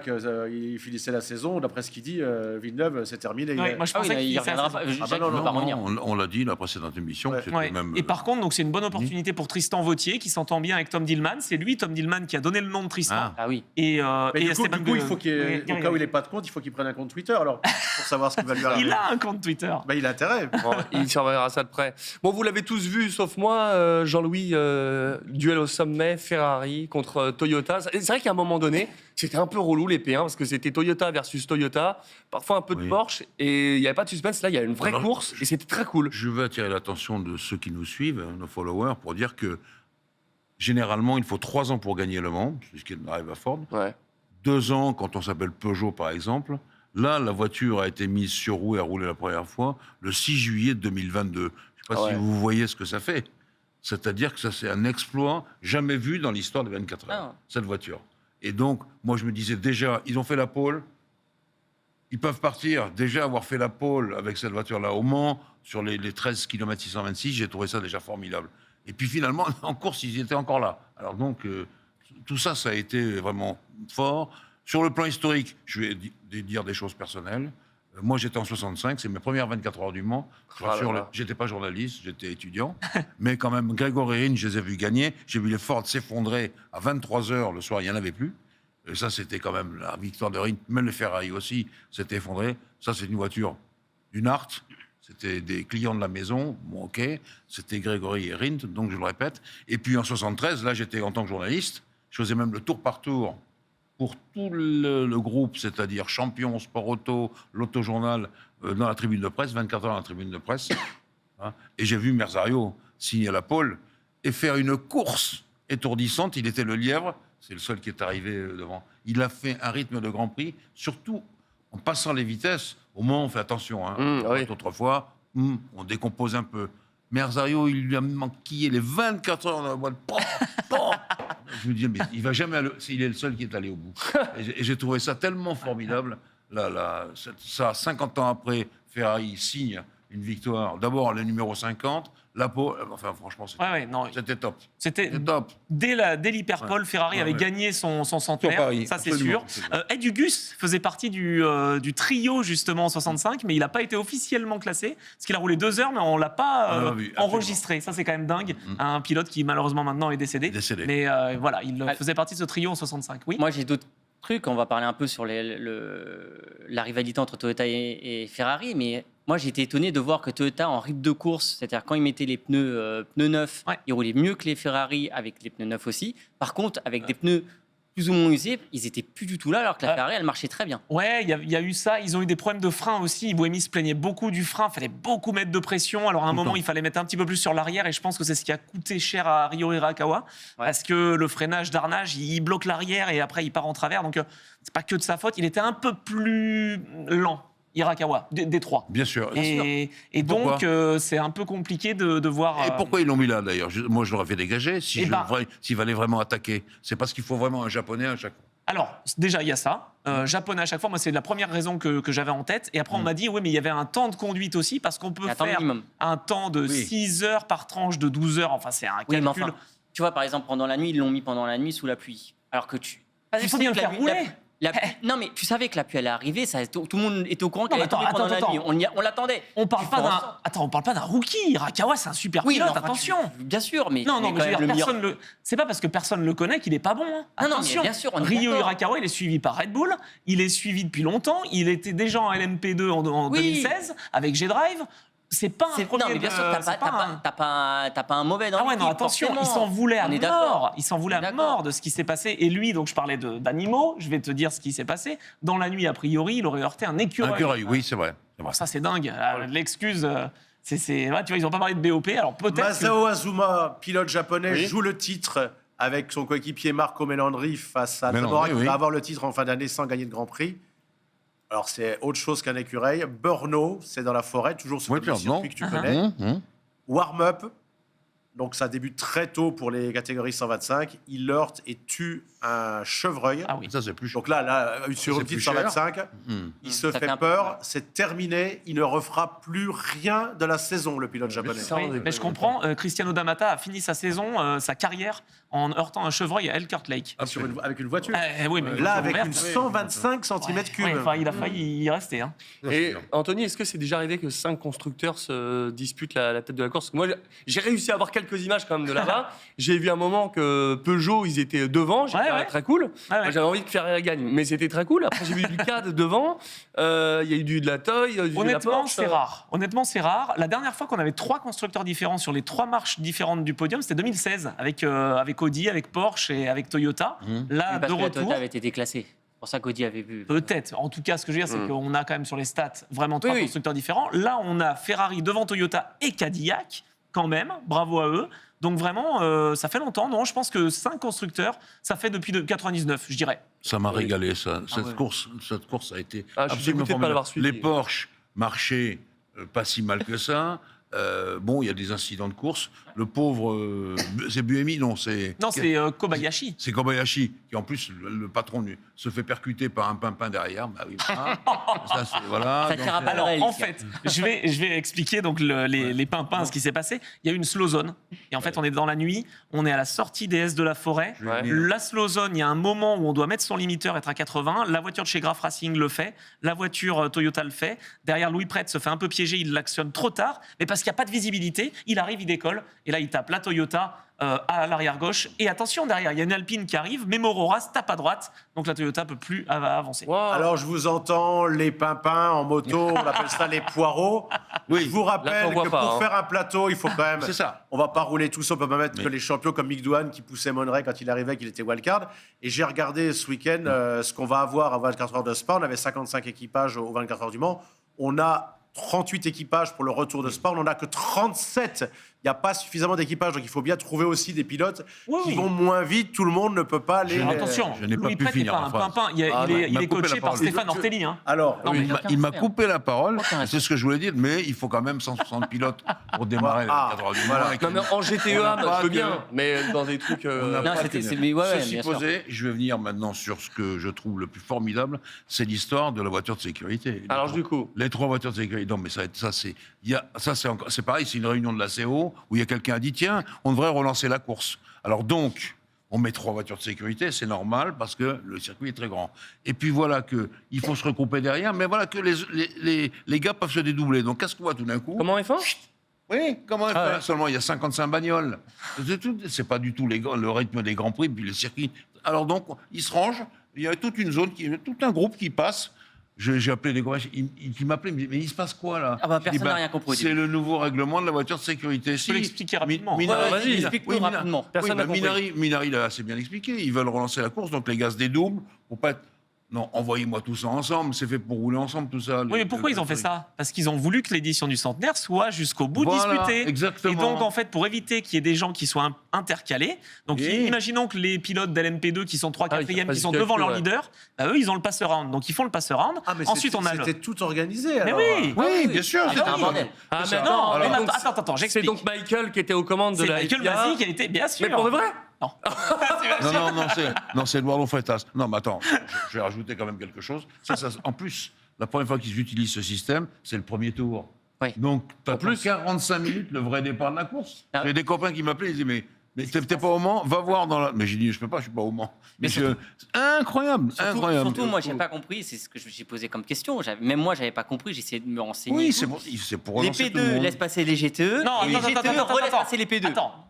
Speaker 5: qu'il finissait la saison. D'après ce qu'il dit, Villeneuve, c'est terminé.
Speaker 4: vent. Ouais, moi, je pensais qu'il
Speaker 3: reviendra pas. Jacques ne
Speaker 6: Non,
Speaker 3: peut pas revenir.
Speaker 6: on l'a dit la précédente émission.
Speaker 5: Ouais.
Speaker 6: C'était
Speaker 4: Ouais.
Speaker 6: même,
Speaker 4: Et par contre, donc c'est une bonne opportunité pour Tristan Vautier qui s'entend bien avec Tom Dillman. C'est lui, Tom Dillman, qui a donné le nom de Tristan.
Speaker 3: Ah oui.
Speaker 4: Et
Speaker 5: Mais du coup,
Speaker 4: Esteban
Speaker 5: il faut qu'il,
Speaker 4: Ouais,
Speaker 5: au cas où il n'est pas de compte, il faut qu'il prenne un compte Twitter alors pour savoir ce qui va lui arriver.
Speaker 4: il a un compte Twitter.
Speaker 5: Il a intérêt.
Speaker 2: Bon, il surveillera ça de près. Bon, vous l'avez tous vu, sauf moi, Jean-Louis, duel au sommet, Ferrari contre Toyota. C'est vrai qu'à un moment donné, c'était un peu relou les P1 parce que c'était Toyota versus Toyota, parfois un peu de
Speaker 6: Oui.
Speaker 2: Porsche et il n'y avait pas de suspense. Là, il y a une vraie
Speaker 6: Alors,
Speaker 2: course et c'était très cool.
Speaker 6: Je veux attirer l'attention de ceux qui nous suivent, nos followers, pour dire que généralement, il faut 3 ans pour gagner Le Mans, c'est ce qui arrive à Ford.
Speaker 2: Ouais.
Speaker 6: 2 ans quand on s'appelle Peugeot, par exemple. Là, la voiture a été mise sur roue et a roulé la première fois le 6 juillet 2022. Je ne sais pas si vous voyez ce que ça fait. C'est-à-dire que ça, c'est un exploit jamais vu dans l'histoire des 24 heures, cette voiture. Et donc, moi, je me disais déjà, ils ont fait la pole, ils peuvent partir. Déjà, avoir fait la pole avec cette voiture-là au Mans, sur les 13 km 626, j'ai trouvé ça déjà formidable. Et puis finalement, en course, ils étaient encore là. Alors donc, tout ça, ça a été vraiment fort. Sur le plan historique, je vais dire des choses personnelles. Moi, j'étais en 65, c'est mes premières 24 heures du Mans. J'étais pas journaliste, j'étais étudiant. Mais quand même, Grégory et Rins, je les ai vus gagner. J'ai vu les Ford s'effondrer à 23 heures le soir, il n'y en avait plus. Et ça, c'était quand même la victoire de Rins. Même le Ferrari aussi s'était effondré. Ça, c'est une voiture d'une Art. C'était des clients de la maison. Bon, ok. C'était Grégory et Rins, donc je le répète. Et puis en 73, là, j'étais en tant que journaliste. Je faisais même le tour par tour pour tout le groupe, c'est-à-dire Champion, Sport Auto, l'Autojournal, dans la tribune de presse, 24 heures dans la tribune de presse. Hein, et j'ai vu Merzario signer la pole et faire une course étourdissante. Il était le lièvre, c'est le seul qui est arrivé devant. Il a fait un rythme de Grand Prix, surtout en passant les vitesses. Au moins, on fait attention. Hein.
Speaker 2: Oui.
Speaker 6: Autrefois, on décompose un peu. Merzario, il lui a manquillé les 24 heures dans la boîte. Je me dis, mais il va jamais aller. Il est le seul qui est allé au bout. Et j'ai trouvé ça tellement formidable. Ça, 50 ans après, Ferrari signe une victoire. D'abord, le numéro 50. La pole, enfin, franchement, c'était top.
Speaker 4: C'était
Speaker 6: top.
Speaker 4: Dès l'hyperpole, Ferrari avait gagné son centenaire,
Speaker 6: Paris,
Speaker 4: ça c'est
Speaker 6: absolument.
Speaker 4: sûr. Ed Hugus faisait partie du trio justement en 65, mais il n'a pas été officiellement classé, parce qu'il a roulé 2 heures, mais on ne l'a pas enregistré. Ça c'est quand même dingue. Un pilote qui malheureusement maintenant est décédé. Mais voilà, il faisait partie de ce trio en 65. Oui.
Speaker 3: Moi j'ai d'autres trucs, on va parler un peu sur la rivalité entre Toyota et Ferrari, mais moi j'ai été étonné de voir que Toyota en rythme de course, c'est-à-dire quand ils mettaient les pneus neufs, ils roulaient mieux que les Ferrari avec les pneus neufs aussi. Par contre, avec des pneus plus ou moins usés, ils étaient plus du tout là, alors que la Ferrari, elle marchait très bien.
Speaker 4: Ouais, il y a eu ça. Ils ont eu des problèmes de frein aussi. Buemi se plaignait beaucoup du frein. Il fallait beaucoup mettre de pression. Alors à un moment, il fallait mettre un petit peu plus sur l'arrière. Et je pense que c'est ce qui a coûté cher à Ryo Hirakawa. Parce que le freinage d'Arnage, il bloque l'arrière et après, il part en travers. Donc, c'est pas que de sa faute. Il était un peu plus lent. Hirakawa, Détroit.
Speaker 6: Bien sûr.
Speaker 4: Et
Speaker 6: Pourquoi
Speaker 4: donc, c'est un peu compliqué de voir.
Speaker 6: Et pourquoi ils l'ont mis là, d'ailleurs Moi, je l'aurais fait dégager
Speaker 4: Eh ben-
Speaker 6: s'il fallait vraiment attaquer. C'est parce qu'il faut vraiment un Japonais à chaque fois.
Speaker 4: Alors, déjà, il y a ça. Japonais à chaque fois, moi, c'est la première raison que j'avais en tête. Et après, on m'a dit, oui, mais il y avait un temps de conduite aussi, parce qu'on peut
Speaker 3: Un temps
Speaker 4: faire
Speaker 3: minimum.
Speaker 4: un temps de 6 heures par tranche de 12 heures. Enfin, c'est un
Speaker 3: Oui, mais
Speaker 4: calcul.
Speaker 3: enfin, tu vois, par exemple, pendant la nuit, ils l'ont mis pendant la nuit sous la pluie. Alors que tu.
Speaker 4: Il faut bien le
Speaker 3: sais que
Speaker 4: faire
Speaker 3: la pluie-
Speaker 4: rouler.
Speaker 3: Non, mais tu savais que la pluie allait arriver, tout le monde était au courant
Speaker 4: Non,
Speaker 3: qu'elle
Speaker 4: mais
Speaker 3: allait tomber
Speaker 4: attends,
Speaker 3: pendant la
Speaker 4: attends.
Speaker 3: nuit. On l'attendait.
Speaker 4: On parle
Speaker 3: Tu
Speaker 4: pas
Speaker 3: fais en
Speaker 4: d'un.
Speaker 3: sorte.
Speaker 4: Attends, on parle pas d'un rookie. Hirakawa, c'est un super
Speaker 3: Oui,
Speaker 4: pilote,
Speaker 3: mais enfin,
Speaker 4: attention.
Speaker 3: bien sûr, mais.
Speaker 4: Non,
Speaker 3: mais
Speaker 4: mais
Speaker 3: quand
Speaker 4: je veux
Speaker 3: même,
Speaker 4: dire,
Speaker 3: le
Speaker 4: personne le. C'est pas parce que personne le connaît qu'il est pas bon. Hein.
Speaker 3: Non, non, mais
Speaker 4: Attention.
Speaker 3: bien sûr, on est
Speaker 4: Ryo
Speaker 3: d'accord.
Speaker 4: Hirakawa, il est suivi par Red Bull. Il est suivi depuis longtemps. Il était déjà en LMP2 en
Speaker 3: Oui.
Speaker 4: 2016 avec G-Drive. C'est pas un premier.
Speaker 3: Non, mais bien sûr,
Speaker 4: c'est pas un-
Speaker 3: t'as pas un mauvais dans
Speaker 4: Ah ouais,
Speaker 3: l'équipe,
Speaker 4: non, attention, il
Speaker 3: forcément.
Speaker 4: s'en voulait à
Speaker 3: On est
Speaker 4: mort.
Speaker 3: d'accord.
Speaker 4: Il s'en voulait
Speaker 3: On est
Speaker 4: à
Speaker 3: d'accord.
Speaker 4: mort de ce qui s'est passé. Et lui, donc je parlais d'animaux, je vais te dire ce qui s'est passé. Dans la nuit, a priori, il aurait heurté un écureuil.
Speaker 6: Un écureuil, oui, c'est vrai. C'est vrai.
Speaker 4: Alors ça, c'est dingue. L'excuse, ouais, tu vois, ils n'ont pas parlé de BOP. Alors peut-être.
Speaker 5: Masao Azuma, pilote japonais,
Speaker 2: Oui.
Speaker 5: joue le titre avec son coéquipier Marco Melandri face à
Speaker 6: Melandri,
Speaker 5: Zamora, qui
Speaker 6: oui.
Speaker 5: va avoir le titre en fin d'année sans gagner de Grand Prix. Alors, c'est autre chose qu'un écureuil. Brno, c'est dans la forêt, toujours sur
Speaker 6: Oui,
Speaker 5: le
Speaker 6: Brno.
Speaker 5: circuit que tu connais.
Speaker 6: Hum.
Speaker 5: Warm-up, donc ça débute très tôt pour les catégories 125. Il heurte et tue un chevreuil.
Speaker 4: Ah oui.
Speaker 6: Ça, c'est plus chaud.
Speaker 5: Donc là, sur
Speaker 6: c'est
Speaker 5: le titre
Speaker 6: plus cher.
Speaker 5: 125,
Speaker 6: Hum.
Speaker 5: il se
Speaker 3: Ça
Speaker 5: fait
Speaker 3: fait un peu
Speaker 5: peur.
Speaker 3: peur.
Speaker 5: C'est terminé. Il ne refera plus rien de la saison, le pilote japonais.
Speaker 2: ça,
Speaker 4: Oui, mais je comprends. Cristiano D'Amata a fini sa saison, sa carrière, en heurtant un chevreuil à Elkhart Lake.
Speaker 5: Avec une voiture.
Speaker 4: Oui, mais
Speaker 5: Là, avec
Speaker 4: ouverte.
Speaker 5: une 125 cm3.
Speaker 4: Ouais, enfin, il a failli y rester. Hein.
Speaker 2: Et Anthony, est-ce que c'est déjà arrivé que 5 constructeurs se disputent la tête de la course? Parce que moi, j'ai réussi à avoir quelques images quand même de là-bas. J'ai vu un moment que Peugeot, ils étaient devant. J'ai
Speaker 4: Ouais,
Speaker 2: trouvé
Speaker 4: ouais.
Speaker 2: très cool.
Speaker 4: Ouais, ouais.
Speaker 2: Moi, j'avais envie que Ferrari gagne, mais c'était très cool. Après, j'ai vu du CAD devant. Il y a eu de la Toy, il y a eu de la
Speaker 4: Honnêtement,
Speaker 2: Porsche.
Speaker 4: c'est rare. Honnêtement, c'est rare. La dernière fois qu'on avait 3 constructeurs différents sur les 3 marches différentes du podium, c'était 2016, avec Audi, avec Porsche et avec Toyota. Là,
Speaker 3: Oui, parce
Speaker 4: de
Speaker 3: que la
Speaker 4: retour.
Speaker 3: Toyota avait été déclassée. C'est pour ça qu'Audi avait vu.
Speaker 4: Peut-être. En tout cas, ce que je veux dire, c'est qu'on a quand même sur les stats vraiment 3
Speaker 3: Oui, oui.
Speaker 4: constructeurs différents. Là, on a Ferrari devant Toyota et Cadillac, quand même. Bravo à eux. Donc vraiment, ça fait longtemps. Non, je pense que 5 constructeurs, ça fait depuis 99, je dirais.
Speaker 6: Ça m'a régalé, ça. Cette
Speaker 3: ouais.
Speaker 6: course a été
Speaker 2: Ah, je suis
Speaker 6: absolument
Speaker 2: dégoûté de pas l'avoir
Speaker 6: formidable.
Speaker 2: suivi.
Speaker 6: Les Porsche marchaient pas si mal que ça. Bon, il y a des incidents de course. Le pauvre, c'est Buemi, non, c'est...
Speaker 4: Non, c'est Kobayashi.
Speaker 6: C'est Kobayashi, qui en plus, le patron se fait percuter par un pimpin derrière. Bah oui, voilà. Ça, c'est- voilà.
Speaker 3: Ça
Speaker 6: Donc,
Speaker 3: tire à
Speaker 4: Alors,
Speaker 3: balles.
Speaker 4: en fait, je vais expliquer donc les pimpins, ce qui s'est passé. Il y a eu une slow zone. Et en fait, on est dans la nuit. On est à la sortie des S de la forêt.
Speaker 2: Ouais.
Speaker 4: La slow zone, il y a un moment où on doit mettre son limiteur, être à 80. La voiture de chez Graf Racing le fait. La voiture Toyota le fait. Derrière, Louis Prête se fait un peu piéger. Il l'actionne trop tard. Mais parce qu'il n'y a pas de visibilité, il arrive, il décolle. Et là, il tape la Toyota à l'arrière gauche. Et attention, derrière, il y a une Alpine qui arrive. Mais Morora se tape à droite. Donc la Toyota ne peut plus avancer.
Speaker 2: Wow.
Speaker 5: Alors, je vous entends, les pimpins en moto, on appelle ça les poireaux.
Speaker 6: Oui,
Speaker 5: Je vous
Speaker 2: là,
Speaker 5: rappelle
Speaker 2: t'en vois
Speaker 5: que
Speaker 2: pas,
Speaker 5: pour
Speaker 2: hein.
Speaker 5: faire un plateau, il faut quand même.
Speaker 6: c'est ça.
Speaker 5: On va pas rouler tout seul, on peut pas mettre
Speaker 6: Mais-
Speaker 5: que les champions comme Mick Doohan qui poussait Monray quand il arrivait, qu'il était wildcard. Et j'ai regardé ce week-end ce qu'on va avoir à 24 heures de Spa. On avait 55 équipages aux 24 heures du Mans. On a 38 équipages pour le retour de Spa. On n'en a que 37. Il n'y a pas suffisamment d'équipages. Donc il faut bien trouver aussi des pilotes
Speaker 4: Oui,
Speaker 5: qui
Speaker 4: oui.
Speaker 5: vont moins vite. Tout le monde ne peut pas aller.
Speaker 4: Alors, attention,
Speaker 6: Je n'ai pas
Speaker 4: Louis
Speaker 6: pu
Speaker 4: Prête n'est
Speaker 6: finir
Speaker 4: pas
Speaker 6: la
Speaker 4: un
Speaker 6: phrase.
Speaker 4: pimpin. Il
Speaker 5: Ah, non,
Speaker 4: est
Speaker 6: m'a coupé
Speaker 4: coaché
Speaker 6: la
Speaker 4: par
Speaker 6: parole.
Speaker 4: Stéphane Ortelli. Hein.
Speaker 5: Alors,
Speaker 4: Non, mais
Speaker 6: Il m'a-
Speaker 3: aucun
Speaker 6: il m'a
Speaker 3: intérêt.
Speaker 6: coupé la parole,
Speaker 3: Aucun
Speaker 6: c'est
Speaker 3: intérêt.
Speaker 6: ce que je voulais dire, mais il faut quand même 160 pilotes pour démarrer
Speaker 5: Ah,
Speaker 6: les 4 heures du
Speaker 5: voilà.
Speaker 6: Mans avec
Speaker 2: Non, mais en
Speaker 6: On
Speaker 2: GTE,
Speaker 6: n'a pas
Speaker 2: je veux
Speaker 6: que-
Speaker 2: bien. Mais dans des trucs.
Speaker 6: On n'a
Speaker 3: Non,
Speaker 6: pas
Speaker 3: c'était-
Speaker 6: que-
Speaker 3: c'est- mais ouais, ouais,
Speaker 6: Ceci
Speaker 3: bien sûr.
Speaker 6: posé, je vais venir maintenant sur ce que je trouve le plus formidable, c'est l'histoire de la voiture de sécurité.
Speaker 2: Alors, du coup.
Speaker 6: Les 3 voitures de sécurité. Non, mais c'est pareil, c'est une réunion de la CO où il y a quelqu'un qui a dit tiens, on devrait relancer la course. Alors donc, on met 3 voitures de sécurité, c'est normal parce que le circuit est très grand. Et puis voilà que il faut se regrouper derrière, mais voilà que les gars peuvent se dédoubler. Donc qu'est-ce qu'on voit tout d'un coup
Speaker 2: Comment F1?
Speaker 6: Oui, comment
Speaker 2: Ah ouais.
Speaker 6: seulement il y a 55 bagnoles. C'est pas du tout le rythme des grands prix puis le circuit. Alors donc, ils se rangent. Il y a toute une zone, tout un groupe qui passe. J'ai appelé des gars, qui m'appelaient, mais il se passe quoi là
Speaker 3: Ah bah,
Speaker 6: Je dis,
Speaker 3: personne n'a rien compris au
Speaker 6: C'est
Speaker 3: début.
Speaker 6: le nouveau règlement de la voiture de sécurité.
Speaker 4: peux l'expliquer rapidement.
Speaker 6: Minari,
Speaker 3: Ouais, vas-y,
Speaker 6: Minari-
Speaker 3: explique-nous
Speaker 6: oui, Minari-
Speaker 3: rapidement.
Speaker 2: Personne n'a compris.
Speaker 6: Minari l'a assez bien expliqué. Ils veulent relancer la course, donc les gars se dédoublent pour pas être Non, envoyez-moi tout ça ensemble. C'est fait pour rouler ensemble, tout ça.
Speaker 4: Oui, mais pourquoi ils ont fait ça? Parce qu'ils ont voulu que l'édition du centenaire soit jusqu'au bout
Speaker 6: Voilà,
Speaker 4: disputée.
Speaker 6: exactement.
Speaker 4: Et donc, en fait, pour éviter qu'il y ait des gens qui soient intercalés, donc
Speaker 6: Et-
Speaker 4: imaginons que les pilotes d'LMP2 qui sont 3
Speaker 2: Ah oui,
Speaker 4: 4e,
Speaker 2: ça
Speaker 4: qui sont
Speaker 2: passe
Speaker 4: devant
Speaker 2: du
Speaker 4: leur
Speaker 2: calcul,
Speaker 4: leader, bah, eux, ils ont le pass around. Donc, ils font le pass around.
Speaker 5: Ah, mais
Speaker 4: Ensuite, on a
Speaker 5: c'était tout organisé.
Speaker 4: Mais
Speaker 5: alors.
Speaker 4: oui.
Speaker 6: Oui, bien sûr.
Speaker 3: C'était un bordel.
Speaker 2: Ah,
Speaker 6: C'est ça.
Speaker 2: mais non,
Speaker 4: Non,
Speaker 2: alors,
Speaker 4: mais
Speaker 2: donc,
Speaker 4: attends,
Speaker 2: c'est
Speaker 4: j'explique.
Speaker 2: donc Michael qui était aux commandes de
Speaker 4: C'est
Speaker 2: la
Speaker 4: Michael
Speaker 2: FIA.
Speaker 4: Masi qui a été, bien sûr.
Speaker 2: Mais pour de vrai?
Speaker 4: Non.
Speaker 6: Non, c'est Eduardo Freitas. Non, mais attends, je vais rajouter quand même quelque chose. En plus, la première fois qu'ils utilisent ce système, c'est le premier tour.
Speaker 3: Oui.
Speaker 6: Donc, tu as
Speaker 2: En plus.
Speaker 6: plus 45 minutes le vrai départ de la course.
Speaker 3: Ah.
Speaker 6: J'ai des copains qui m'appelaient, ils disaient, mais t'es pas au Mans, va voir dans la... Mais j'ai dit, je peux pas, je suis pas au Mans. Mais incroyable, incroyable.
Speaker 3: Surtout, moi, j'ai pas compris. C'est ce que j'ai posé comme question. Même moi, j'avais pas compris. J'essayais de me renseigner.
Speaker 6: Oui,
Speaker 3: et
Speaker 6: c'est
Speaker 3: tout.
Speaker 6: pour
Speaker 3: Les
Speaker 6: relancer tout le
Speaker 3: P2
Speaker 6: monde.
Speaker 3: laissent passer les GTE.
Speaker 4: Non,
Speaker 3: et les GTE relaissent passer les P2.
Speaker 4: Attends.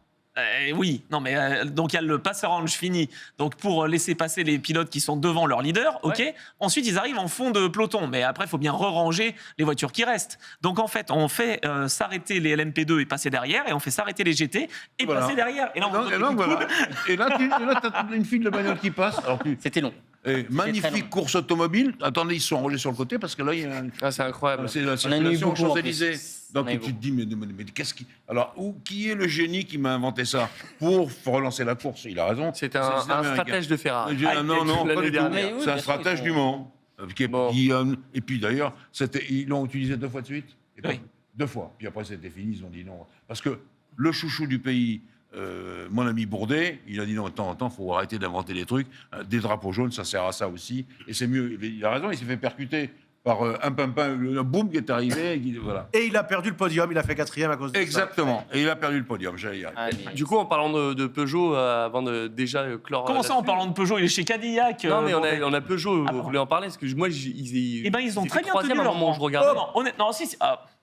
Speaker 4: Oui, non, mais donc il y a le pass around fini. Donc pour laisser passer les pilotes qui sont devant leur leader, ok.
Speaker 2: Ouais.
Speaker 4: Ensuite, ils arrivent en fond de peloton, mais après, il faut bien re-ranger les voitures qui restent. Donc en fait, on fait s'arrêter les LMP2 et passer derrière, et on fait s'arrêter les GT et
Speaker 6: Voilà.
Speaker 4: passer derrière. Et là, on
Speaker 6: Et
Speaker 4: donne des coups de
Speaker 6: voilà.
Speaker 4: coude.
Speaker 6: Et là, tu as une file de bagnoles qui passe. Alors,
Speaker 3: C'était long.
Speaker 6: et
Speaker 3: très
Speaker 6: magnifique
Speaker 3: long.
Speaker 6: course automobile. Attendez, ils sont rangés sur le côté parce que là, il y a
Speaker 2: Ah, c'est incroyable.
Speaker 6: c'est la
Speaker 3: On en a eu
Speaker 6: circulation aux
Speaker 3: beaucoup, en
Speaker 6: Champs-Élysées.
Speaker 3: plus.
Speaker 6: Donc
Speaker 3: On en a eu
Speaker 6: tu te dis, mais qu'est-ce qui. Alors, qui est le génie qui m'a inventé ça pour relancer la course? Il a raison.
Speaker 2: C'est
Speaker 6: le
Speaker 2: un
Speaker 6: système américain.
Speaker 2: stratège de Ferrari.
Speaker 6: Non, non, pas
Speaker 2: L'année
Speaker 6: du tout.
Speaker 2: dernière.
Speaker 3: Mais oui,
Speaker 6: C'est
Speaker 3: bien
Speaker 6: un
Speaker 3: sûr,
Speaker 6: stratège
Speaker 3: ils
Speaker 6: du
Speaker 3: font-
Speaker 6: Mans.
Speaker 2: Bon.
Speaker 6: Et puis d'ailleurs, ils l'ont utilisé 2 fois de suite. Et puis,
Speaker 4: Oui.
Speaker 6: 2 fois. Puis après, c'était fini. Ils ont dit non. Parce que le chouchou du pays, mon ami Bourdet, il a dit non, de temps en temps, il faut arrêter d'inventer des trucs. Des drapeaux jaunes, ça sert à ça aussi. Et c'est mieux. Il a raison, il s'est fait percuter par un pimpin, le boum qui est arrivé. Voilà.
Speaker 5: Et il a perdu le podium, il a fait 4e à cause de ça.
Speaker 6: Exactement. Et il a perdu le podium, j'allais y arriver.
Speaker 3: Ah, mais-
Speaker 2: Du coup, en parlant de Peugeot, avant de déjà clore.
Speaker 4: Comment ça, en
Speaker 2: là-dessus.
Speaker 4: parlant de Peugeot, il est chez Cadillac.
Speaker 2: Non, mais
Speaker 4: Bourdais.
Speaker 2: on a Peugeot,
Speaker 4: Ah,
Speaker 2: vous
Speaker 4: bon.
Speaker 2: voulez en parler? Parce que moi,
Speaker 4: Eh ben, ils ont
Speaker 2: étaient
Speaker 4: très bien
Speaker 2: troisième
Speaker 4: tenu
Speaker 2: à un
Speaker 4: leur
Speaker 2: moment où
Speaker 4: rang.
Speaker 2: je regardais.
Speaker 4: Non, non, si.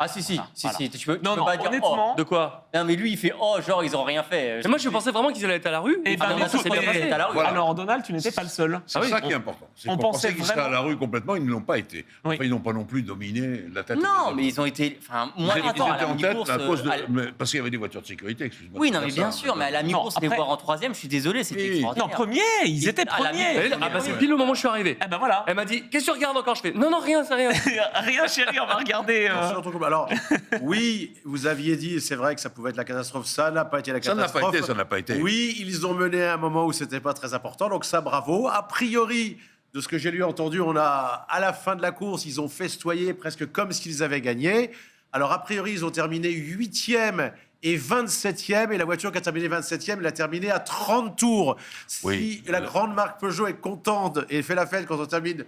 Speaker 3: Ah si, si,
Speaker 4: voilà.
Speaker 3: tu peux
Speaker 4: Non,
Speaker 3: pas dire
Speaker 4: honnêtement.
Speaker 2: De quoi?
Speaker 3: oh. Non mais lui il fait oh genre ils ont rien fait.
Speaker 2: Mais moi, je pensais vraiment qu'ils allaient être à la rue.
Speaker 4: Et
Speaker 3: Ah,
Speaker 4: ben,
Speaker 3: mais
Speaker 4: tout
Speaker 3: ça s'est bien passé,
Speaker 4: est-
Speaker 3: t'as la rue.
Speaker 6: Voilà.
Speaker 4: Alors, Donald, tu n'étais pas le seul.
Speaker 6: C'est
Speaker 2: Ah oui,
Speaker 6: ça qui est important. C'est
Speaker 4: on
Speaker 6: qu'on
Speaker 4: pensait
Speaker 6: pensait qu'ils seraient à
Speaker 4: vraiment-
Speaker 6: la rue complètement, ils ne l'ont pas été.
Speaker 4: Oui.
Speaker 6: Enfin, ils n'ont pas non plus dominé la tête.
Speaker 3: Non mais ils ont été. Enfin moi
Speaker 6: Ils
Speaker 3: attends, à
Speaker 6: étaient
Speaker 3: la
Speaker 6: en tête
Speaker 3: mi-course.
Speaker 6: à cause de...
Speaker 3: à la-
Speaker 6: mais parce qu'il y avait des voitures de sécurité, excuse-moi.
Speaker 3: Oui
Speaker 6: de
Speaker 3: non mais
Speaker 6: dire
Speaker 3: bien
Speaker 6: ça.
Speaker 3: sûr mais à la mi-course
Speaker 4: Non,
Speaker 3: les
Speaker 4: après-
Speaker 3: voir en troisième, je suis désolé c'était
Speaker 6: Oui.
Speaker 3: extraordinaire.
Speaker 4: Non, premier, ils étaient
Speaker 3: À la
Speaker 4: premiers.
Speaker 3: mi-course.
Speaker 2: Ah bah c'est pile au moment où je suis arrivé.
Speaker 4: Eh ben voilà.
Speaker 2: Elle m'a dit, qu'est-ce que tu regardes encore? Je fais, non, rien, c'est rien.
Speaker 4: Rien, chérie, on va regarder.
Speaker 5: Alors, oui, vous aviez dit, c'est vrai que ça pouvait être la catastrophe, ça n'a pas été la
Speaker 6: Ça n'a
Speaker 5: catastrophe.
Speaker 6: pas été, ça n'a pas été.
Speaker 5: Oui, ils ont mené à un moment où c'était pas très important, donc ça, bravo. A priori, de ce que j'ai lu entendu, on a, à la fin de la course, ils ont festoyé presque comme s'ils avaient gagné. Alors, a priori, ils ont terminé 8e et 27e, et la voiture qui a terminé 27e, elle a terminé à 30 tours. Si
Speaker 6: Oui.
Speaker 5: la grande marque Peugeot est contente et fait la fête quand on termine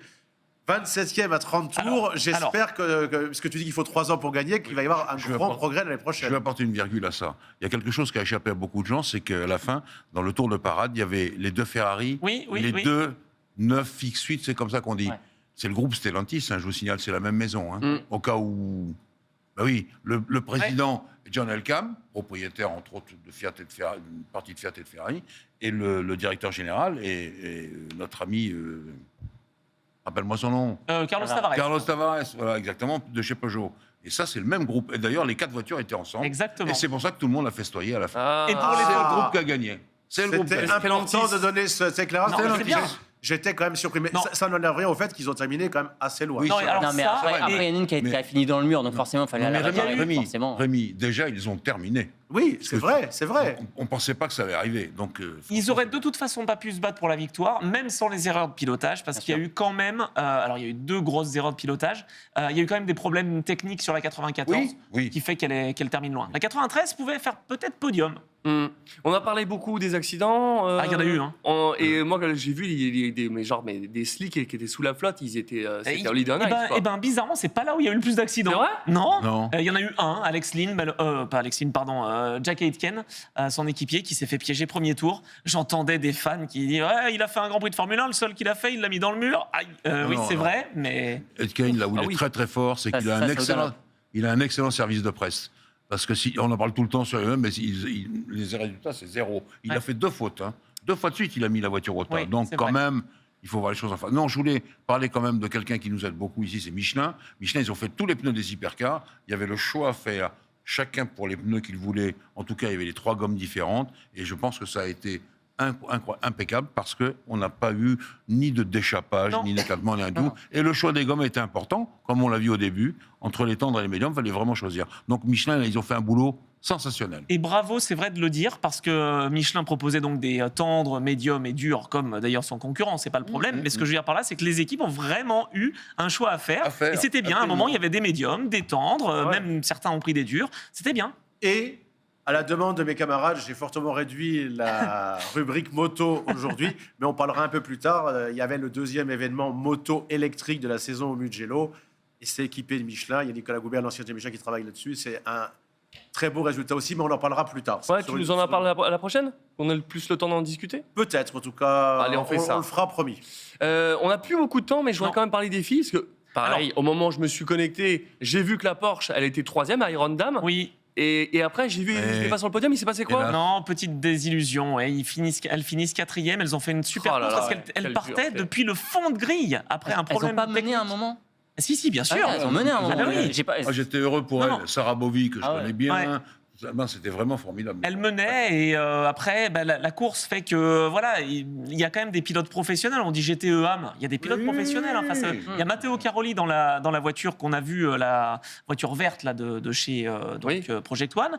Speaker 5: 27e à 30 tours,
Speaker 4: Alors,
Speaker 5: j'espère que, parce que tu dis qu'il faut 3 ans pour gagner, qu'il va y avoir un
Speaker 6: Je vais
Speaker 5: grand
Speaker 6: apporter-
Speaker 5: progrès l'année
Speaker 6: Je
Speaker 5: prochaine.
Speaker 6: vais apporter une virgule à ça. Il y a quelque chose qui a échappé à beaucoup de gens, c'est qu'à la fin, dans le tour de parade, il y avait les 2 Ferrari,
Speaker 4: Oui, oui,
Speaker 6: les
Speaker 4: oui.
Speaker 6: 2 9 X8, c'est comme ça qu'on dit.
Speaker 3: Ouais.
Speaker 6: C'est le groupe Stellantis, hein, je vous signale, c'est la même maison. Hein,
Speaker 2: Mm.
Speaker 6: Au cas où... Bah oui, le président John Elkann, propriétaire entre autres de Fiat et de Ferrari, une partie de Fiat et de Ferrari, et le directeur général et notre ami, rappelle-moi son nom,
Speaker 4: Carlos Tavares.
Speaker 6: Carlos Tavares, voilà, exactement, de chez Peugeot. Et ça, c'est le même groupe. Et d'ailleurs, les 4 voitures étaient ensemble.
Speaker 4: Exactement.
Speaker 6: Et c'est pour ça que tout le monde a festoyé à la fin.
Speaker 2: Ah.
Speaker 4: Et pour les
Speaker 6: C'est
Speaker 5: Ah.
Speaker 6: le groupe qui a gagné. C'est le groupe qui a
Speaker 5: C'était
Speaker 6: gagné.
Speaker 5: important de donner cet éclairage.
Speaker 4: Non,
Speaker 5: parce
Speaker 4: mais
Speaker 5: que
Speaker 4: c'est bien.
Speaker 5: J'étais quand même surpris. Mais
Speaker 4: Non.
Speaker 5: ça n'enlève rien au fait qu'ils ont terminé quand même assez loin.
Speaker 6: Oui,
Speaker 4: Non,
Speaker 6: c'est
Speaker 4: alors
Speaker 3: Non mais
Speaker 4: ça,
Speaker 3: après il y en a une qui a fini dans le mur donc forcément il fallait
Speaker 6: Non, mais
Speaker 3: la réparer,
Speaker 6: Rémi,
Speaker 3: forcément.
Speaker 6: Rémi, déjà, ils ont terminé.
Speaker 5: Oui, c'est vrai, c'est vrai.
Speaker 6: On ne pensait pas que ça allait arriver. Donc,
Speaker 4: Ils auraient de toute façon pas pu se battre pour la victoire, même sans les erreurs de pilotage, parce
Speaker 3: Bien
Speaker 4: qu'il y a
Speaker 3: sûr.
Speaker 4: eu quand même, alors il y a eu 2 grosses erreurs de pilotage. Il y a eu quand même des problèmes techniques sur la 94,
Speaker 6: Oui.
Speaker 4: qui fait qu'elle termine loin. La 93 pouvait faire peut-être podium.
Speaker 2: On a parlé beaucoup des accidents.
Speaker 4: Ah, il y en a eu, hein.
Speaker 2: Et moi, quand j'ai vu des slicks qui étaient sous la flotte, ils étaient. C'était au leader
Speaker 4: Eh
Speaker 2: night.
Speaker 4: ben,
Speaker 2: quoi.
Speaker 4: eh ben, bizarrement, c'est pas là où il y a eu le plus d'accidents.
Speaker 2: C'est vrai
Speaker 4: Non.
Speaker 6: Non.
Speaker 4: Il y en a eu un, Alex Lynn, pas Alex Lynn, pardon, Jack Aitken, son équipier, qui s'est fait piéger premier tour. J'entendais des fans qui disaient ouais, il a fait un Grand Prix de Formule 1, le seul qu'il a fait, il l'a mis dans le mur. Aïe. Oui,
Speaker 6: Non,
Speaker 4: c'est
Speaker 6: non.
Speaker 4: vrai, mais
Speaker 6: Edkane, là où il
Speaker 2: Ah
Speaker 6: est
Speaker 2: oui.
Speaker 6: très très fort, c'est
Speaker 3: Ça,
Speaker 6: qu'il a
Speaker 3: ça,
Speaker 6: un
Speaker 3: c'est
Speaker 6: excellent,
Speaker 3: au-delà.
Speaker 6: il a un excellent service de presse. Parce que si on en parle tout le temps sur eux-mêmes, mais les résultats c'est 0. Il
Speaker 4: Ouais.
Speaker 6: a fait 2 fautes, hein. 2 fois de suite, il a mis la voiture au tas.
Speaker 4: Oui,
Speaker 6: Donc
Speaker 4: c'est
Speaker 6: quand
Speaker 4: vrai.
Speaker 6: même, il faut voir les choses en face. Non, je voulais parler quand même de quelqu'un qui nous aide beaucoup ici, c'est Michelin. Michelin, ils ont fait tous les pneus des hypercars. Il y avait le choix à faire, chacun pour les pneus qu'il voulait. En tout cas, il y avait les 3 gommes différentes, et je pense que ça a été impeccable parce qu'on n'a pas eu ni de déchappage, ni d'éclatement, ni rien du tout. Et le choix des gommes était important, comme on l'a vu au début. Entre les tendres et les médiums, il fallait vraiment choisir. Donc Michelin, là, ils ont fait un boulot sensationnel.
Speaker 4: Et bravo, c'est vrai de le dire, parce que Michelin proposait donc des tendres, médiums et durs, comme d'ailleurs son concurrent, c'est pas le problème. Mais ce que je veux dire par là, c'est que les équipes ont vraiment eu un choix à faire. Et c'était bien. À un moment, il y avait des médiums, des tendres, même certains ont pris des durs. C'était bien.
Speaker 5: Et à la demande de mes camarades, j'ai fortement réduit la rubrique moto aujourd'hui, mais on parlera un peu plus tard. Il y avait le deuxième événement moto électrique de la saison au Mugello, et c'est équipé de Michelin. Il y a Nicolas Goubert, l'ancien de Michelin, qui travaille là-dessus. C'est un très beau résultat aussi, mais on en parlera plus tard.
Speaker 2: Ouais, tu nous en as parlé à la prochaine? On a plus le temps d'en discuter?
Speaker 5: Peut-être, en tout cas.
Speaker 2: Allez, on fait ça.
Speaker 5: On le fera, promis.
Speaker 2: On n'a plus beaucoup de temps, mais je voudrais quand même parler des filles, parce que, pareil, au moment où je me suis connecté, j'ai vu que la Porsche, elle était 3e à Iron Dame.
Speaker 4: Oui.
Speaker 2: Et après, j'ai vu, ils étaient pas sur le podium, il s'est passé quoi?
Speaker 4: Non, petite désillusion. Ouais. Elles finissent 4e, elles ont fait une super course parce qu'elles partaient depuis le fond de grille après un problème.
Speaker 3: Elles n'ont pas mené un moment?
Speaker 4: Si, bien sûr.
Speaker 3: Elles ont mené un moment.
Speaker 6: J'étais heureux pour elle. Sarah Bovy, que je connais bien.
Speaker 4: Ouais.
Speaker 6: C'était vraiment formidable.
Speaker 4: Elle menait et après, la course fait que voilà, il y a quand même des pilotes professionnels. On dit GTE AM, il y a des pilotes professionnels. Hein, il y a Matteo Caroli dans la voiture qu'on a vue, la voiture verte là de chez Project One.